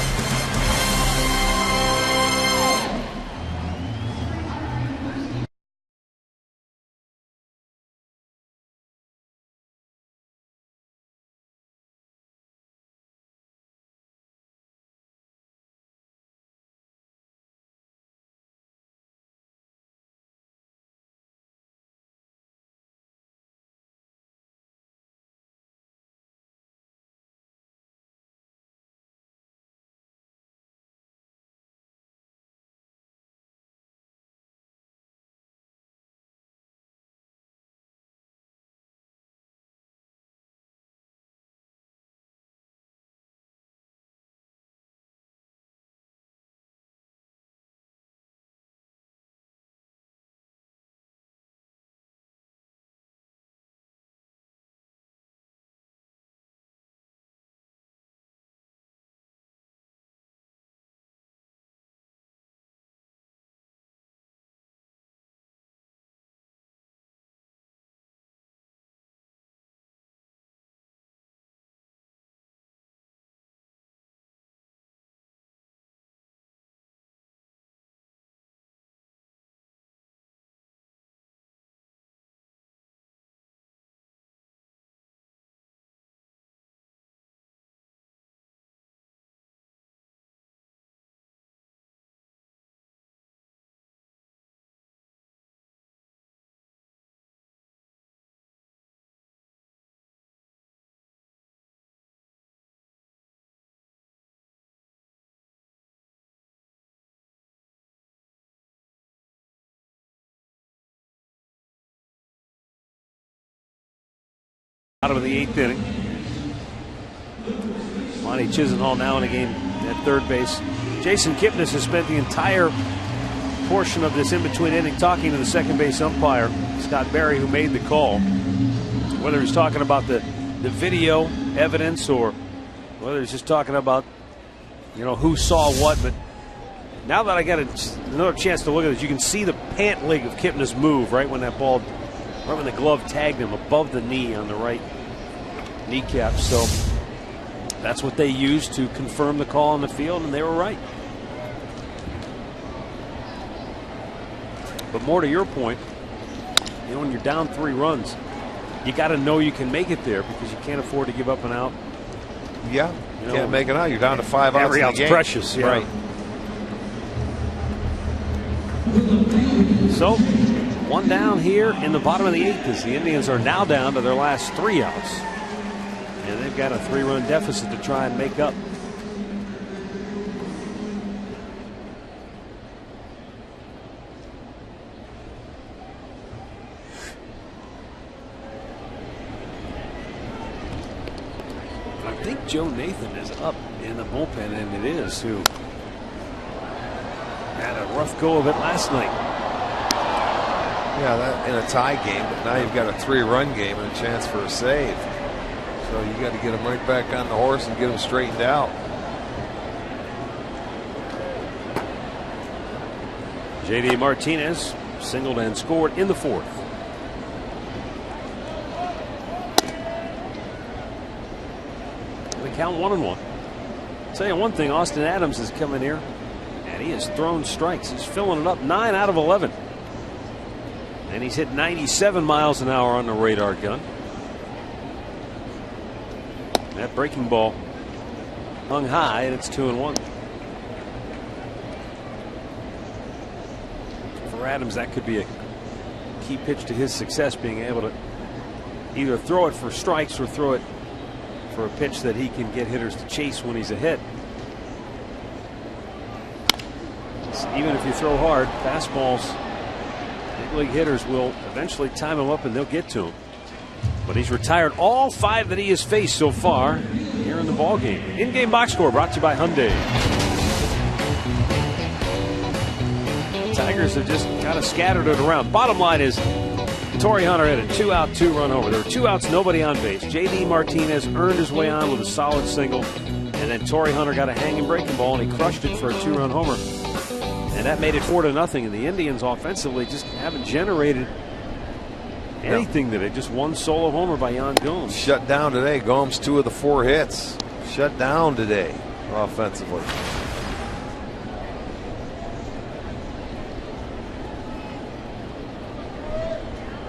bottom of the 8th inning. Monty Chisenhall now in a game at third base. Jason Kipnis has spent the entire portion of this in-between inning talking to the second base umpire, Scott Berry, who made the call. Whether he's talking about the video evidence or whether he's just talking about, you know, who saw what. But now that I got another chance to look at it, you can see the pant leg of Kipnis move right when that ball, right when the glove tagged him above the knee on the right kneecap. So that's what they used to confirm the call on the field, and they were right. But more to your point, you know, when you're down 3 runs, you got to know you can make it there because you can't afford to give up an out. Yeah, you can't make it out. You're down to 5 outs. Every out's precious. Yeah. Right. So, 1 down here in the bottom of the 8th as the Indians are now down to their last 3 outs. And they've got a 3-run deficit to try and make up. I think Joe Nathan is up in the bullpen, and it is, who had a rough go of it last night. Yeah, that in a tie game, but now you've got a 3-run game and a chance for a save. So you got to get him right back on the horse and get him straightened out. J.D. Martinez singled and scored in the 4th. The count 1-1. I'll tell you one thing, Austin Adams is coming here, and he has thrown strikes. He's filling it up, 9 out of 11. And he's hit 97 miles an hour on the radar gun. That breaking ball hung high, and it's 2-1. For Adams, that could be a key pitch to his success, being able to either throw it for strikes or throw it for a pitch that he can get hitters to chase when he's a hit. So even if you throw hard, fastballs, big league hitters will eventually time him up and they'll get to him. But he's retired all 5 that he has faced so far here in the ball game. In-game box score brought to you by Hyundai. The Tigers have just kind of scattered it around. Bottom line is, Torrey Hunter had a 2-out, 2-run homer. There were 2 outs, nobody on base. J.D. Martinez earned his way on with a solid single, and then Torrey Hunter got a hanging breaking ball, and he crushed it for a 2-run homer. And that made it 4-0. And the Indians offensively just haven't generated anything today. Just one solo homer by Yan Gomes. Shut down today. Gomes 2 of the 4 hits. Shut down today offensively.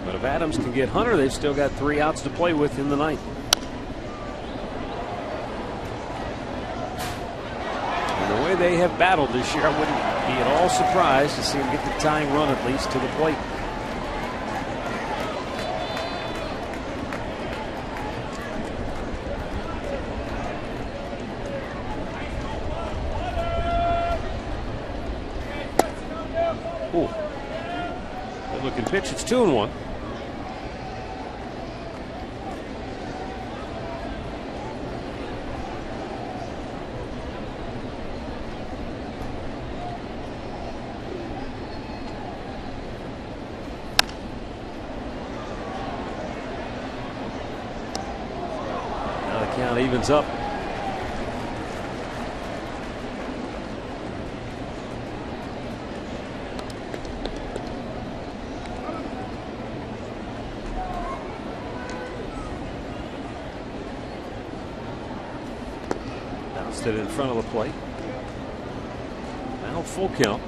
But if Adams can get Hunter, they've still got 3 outs to play with in the ninth. And the way they have battled this year, I wouldn't be at all surprised to see him get the tying run at least to the plate. Ooh. Good looking pitch. It's 2-1. Count evens up. Bounced it in front of the plate. Now full count.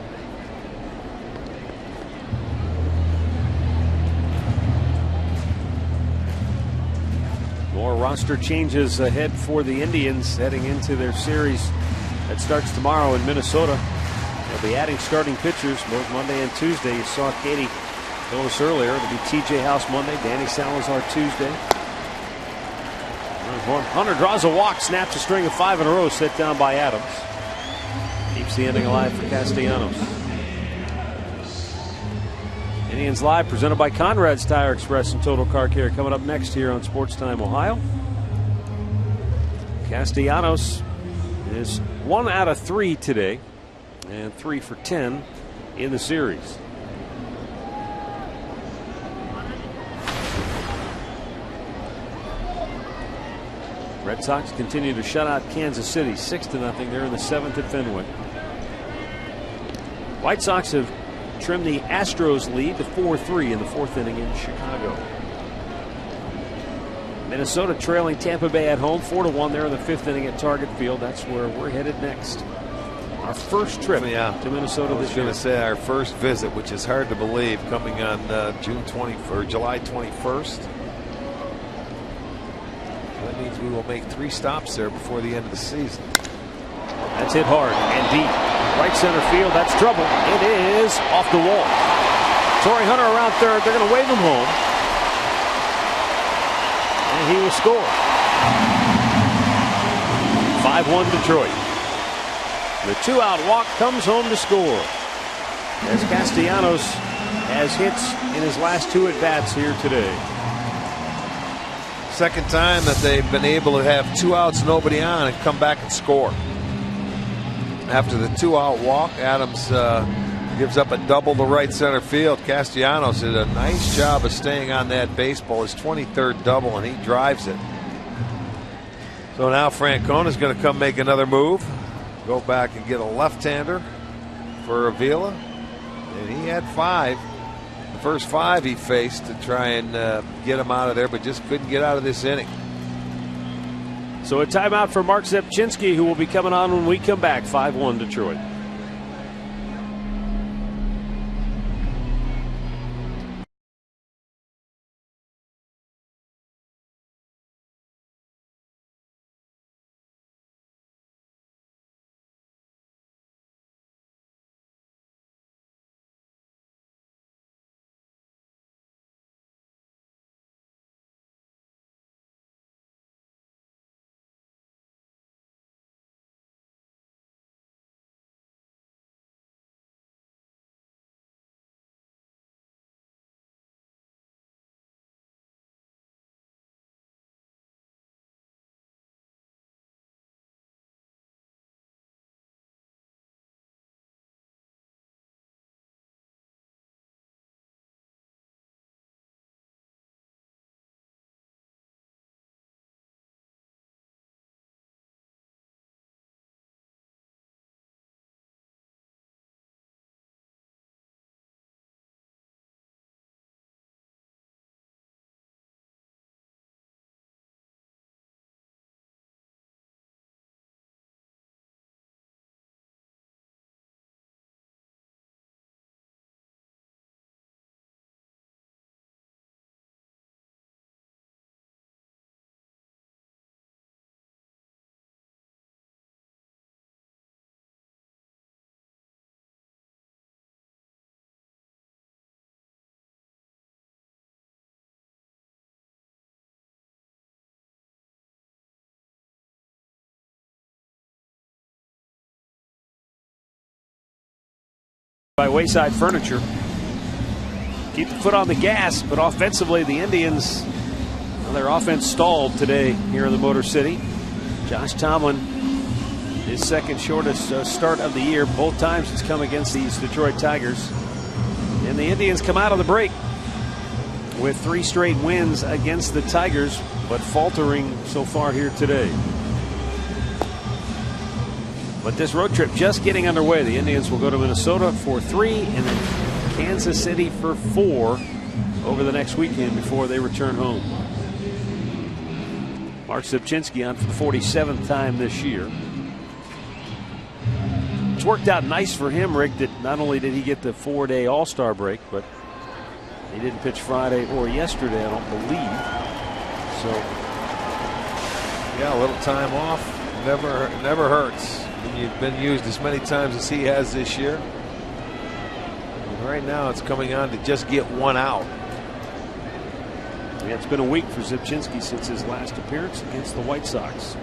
More roster changes ahead for the Indians heading into their series that starts tomorrow in Minnesota. They'll be adding starting pitchers both Monday and Tuesday. You saw Katie told us earlier. It'll be TJ House Monday, Danny Salazar Tuesday. Hunter draws a walk, snaps a string of 5 in a row, set down by Adams. Keeps the inning alive for Castellanos. Indians Live presented by Conrad's Tire Express and Total Car Care coming up next here on Sports Time Ohio. Castellanos is 1 out of 3 today and 3 for 10 in the series. Red Sox continue to shut out Kansas City 6-0. They're in the 7th at Fenway. White Sox have trimmed the Astros lead to 4-3 in the 4th inning in Chicago. Minnesota trailing Tampa Bay at home 4-1 there in the 5th inning at Target Field. That's where we're headed next. Our first trip to Minnesota this year. I was going to say our first visit, which is hard to believe, coming on July 21st. That means we will make 3 stops there before the end of the season. That's hit hard and deep. Right center field, that's trouble. It is off the wall. Torrey Hunter around third. They're going to wave him home. And he will score. 5-1 Detroit. The 2-out walk comes home to score. As Castellanos has hits in his last 2 at-bats here today. Second time that they've been able to have 2 outs, nobody on, and come back and score. After the 2-out walk, Adams gives up a double to right center field. Castellanos did a nice job of staying on that baseball. His 23rd double, and he drives it. So now Francona is going to come make another move. Go back and get a left-hander for Avila. And he had 5. The first 5 he faced to try and get him out of there, but just couldn't get out of this inning. So a timeout for Mark Zepchinski, who will be coming on when we come back. 5-1 Detroit. By Wayside Furniture. Keep the foot on the gas, but offensively the Indians, well, their offense stalled today here in the Motor City. Josh Tomlin, his second shortest start of the year. Both times it's come against these Detroit Tigers. And the Indians come out of the break with 3 straight wins against the Tigers, but faltering so far here today. But this road trip just getting underway. The Indians will go to Minnesota for 3 and then Kansas City for 4 over the next weekend before they return home. Mark Zepchinski on for the 47th time this year. It's worked out nice for him, Rick, that not only did he get the 4-day All-Star break, but he didn't pitch Friday or yesterday, I don't believe. So, yeah, a little time off never hurts. When you've been used as many times as he has this year. And right now it's coming on to just get 1 out. Yeah, it's been a week for Zepchinski since his last appearance against the White Sox.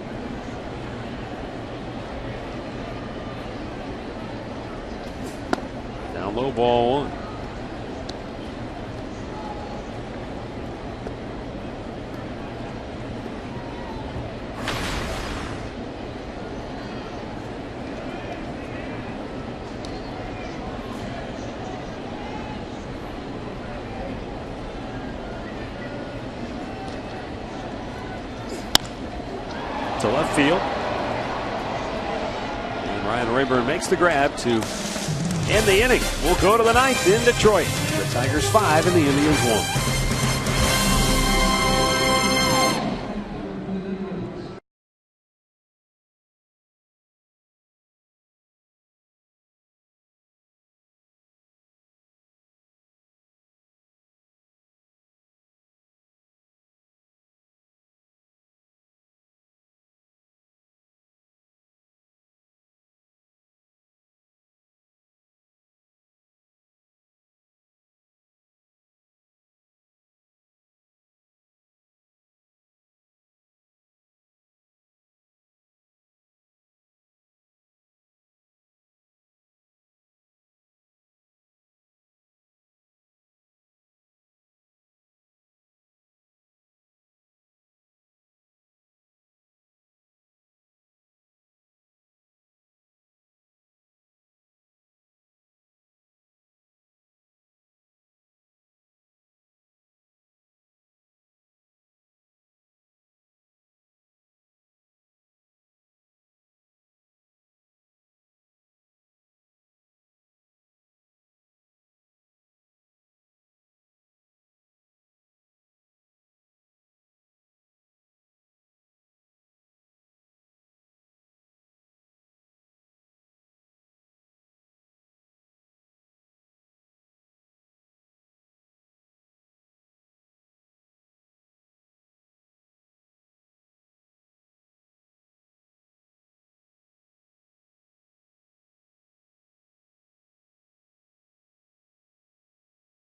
Down low, ball 1. to left field. And Ryan Rayburn makes the grab to end the inning. We'll go to the ninth in Detroit. The Tigers 5 and the Indians 1.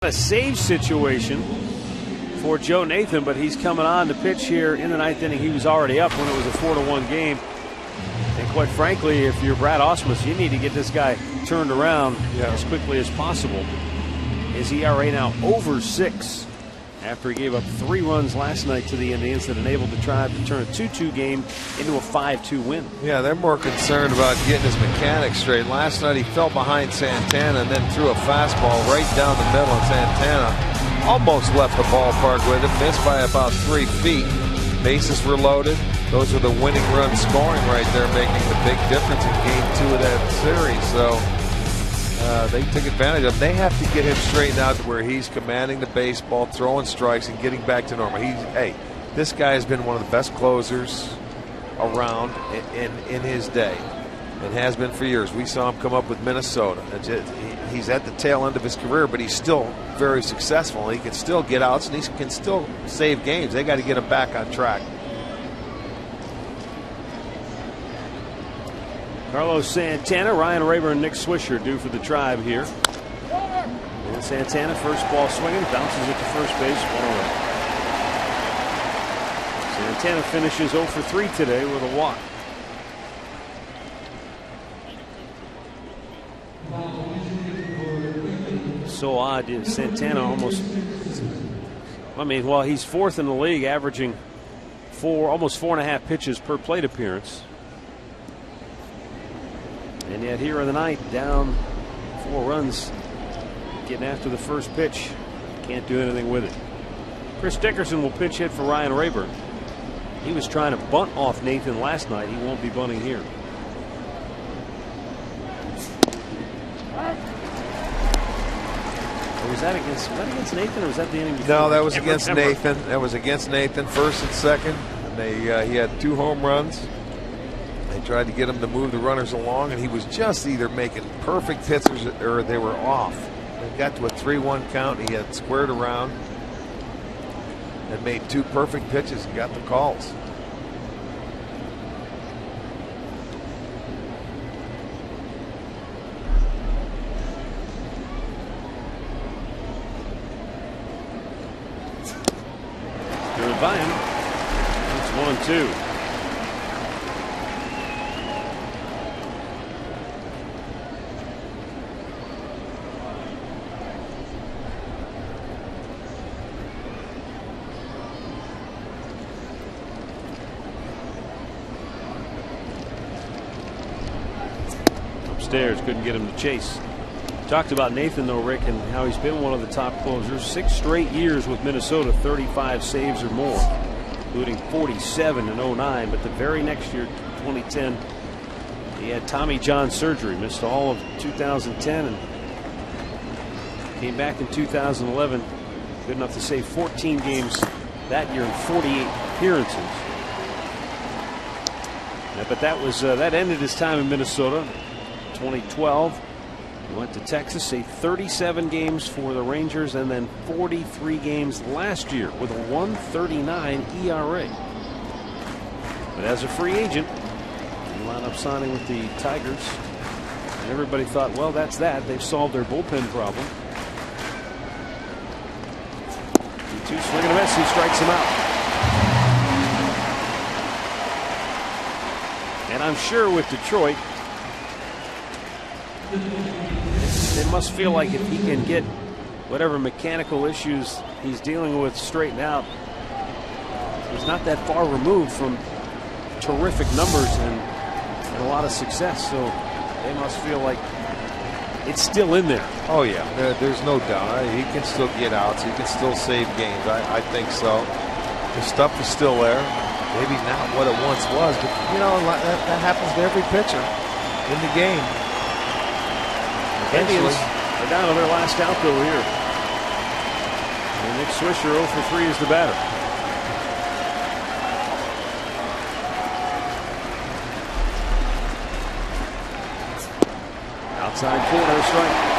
A save situation for Joe Nathan, but he's coming on to pitch here in the ninth inning. He was already up when it was a 4-1 game. And quite frankly, if you're Brad Ausmus, you need to get this guy turned around as quickly as possible. His ERA now over 6 after he gave up 3 runs last night to the Indians that enabled the Tribe to turn a 2-2 game into a 5-2 win. Yeah, they're more concerned about getting his mechanics straight. Last night he fell behind Santana and then threw a fastball right down the middle, and Santana almost left the ballpark with it, missed by about 3 feet. Bases were loaded. Those are the winning run scoring right there, making the big difference in game 2 of that series. So they took advantage of it. They have to get him straightened out to where he's commanding the baseball, throwing strikes, and getting back to normal. This guy has been one of the best closers around in his day, and has been for years. We saw him come up with Minnesota. He's at the tail end of his career, but he's still very successful. He can still get outs, and he can still save games. They got to get him back on track. Carlos Santana, Ryan Rayburn, Nick Swisher due for the Tribe here. And Santana, first ball swinging, bounces it to first base, 1 away. Santana finishes 0 for 3 today with a walk. So odd, Santana almost, he's 4th in the league, averaging almost 4.5 pitches per plate appearance. And yet here in the ninth, down 4 runs, getting after the first pitch, can't do anything with it. Chris Dickerson will pinch hit for Ryan Rayburn. He was trying to bunt off Nathan last night. He won't be bunting here. Was that against Nathan, or was that the inning before? No, that was against Nathan. That was against Nathan, first and second. And he had 2 home runs. They tried to get him to move the runners along, and he was just either making perfect hits or they were off. They got to a 3-1 count. He had squared around and made 2 perfect pitches and got the calls. Good by him. It's 1-2. Upstairs, couldn't get him to chase. Talked about Nathan though, Rick, and how he's been one of the top closers. 6 straight years with Minnesota, 35 saves or more. including 47 in 09. But the very next year, 2010, he had Tommy John surgery, missed all of 2010, and came back in 2011, good enough to save 14 games that year and 48 appearances. Yeah, but that ended his time in Minnesota. 2012, he went to Texas, saved 37 games for the Rangers, and then 43 games last year with a 1.39 ERA. But as a free agent, he wound up signing with the Tigers, and everybody thought, well, that's that. They've solved their bullpen problem. 2 swing and a miss. He strikes him out. And I'm sure with Detroit, they must feel like if he can get whatever mechanical issues he's dealing with straightened out, he's not that far removed from terrific numbers and a lot of success. So they must feel like it's still in there. Oh yeah, there's no doubt. He can still get outs. He can still save games. I think so. The stuff is still there. Maybe not what it once was, but you know that happens to every pitcher in the game. Indians are down to their last out though here. And Nick Swisher 0 for 3 is the batter. Outside corner strike.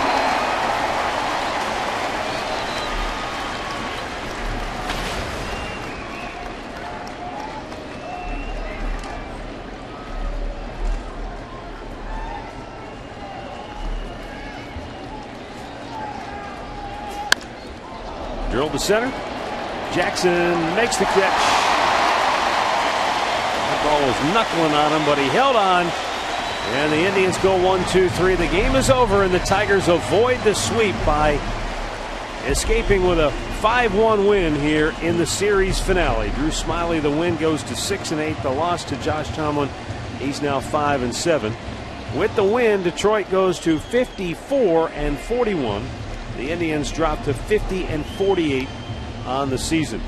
Drilled to center. Jackson makes the catch. That ball was knuckling on him, but he held on. And the Indians go 1-2-3. The game is over, and the Tigers avoid the sweep by escaping with a 5-1 win here in the series finale. Drew Smyly, the win, goes to 6-8. The loss to Josh Tomlin, he's now 5-7. With the win, Detroit goes to 54-41. The Indians drop to 50-48 on the season.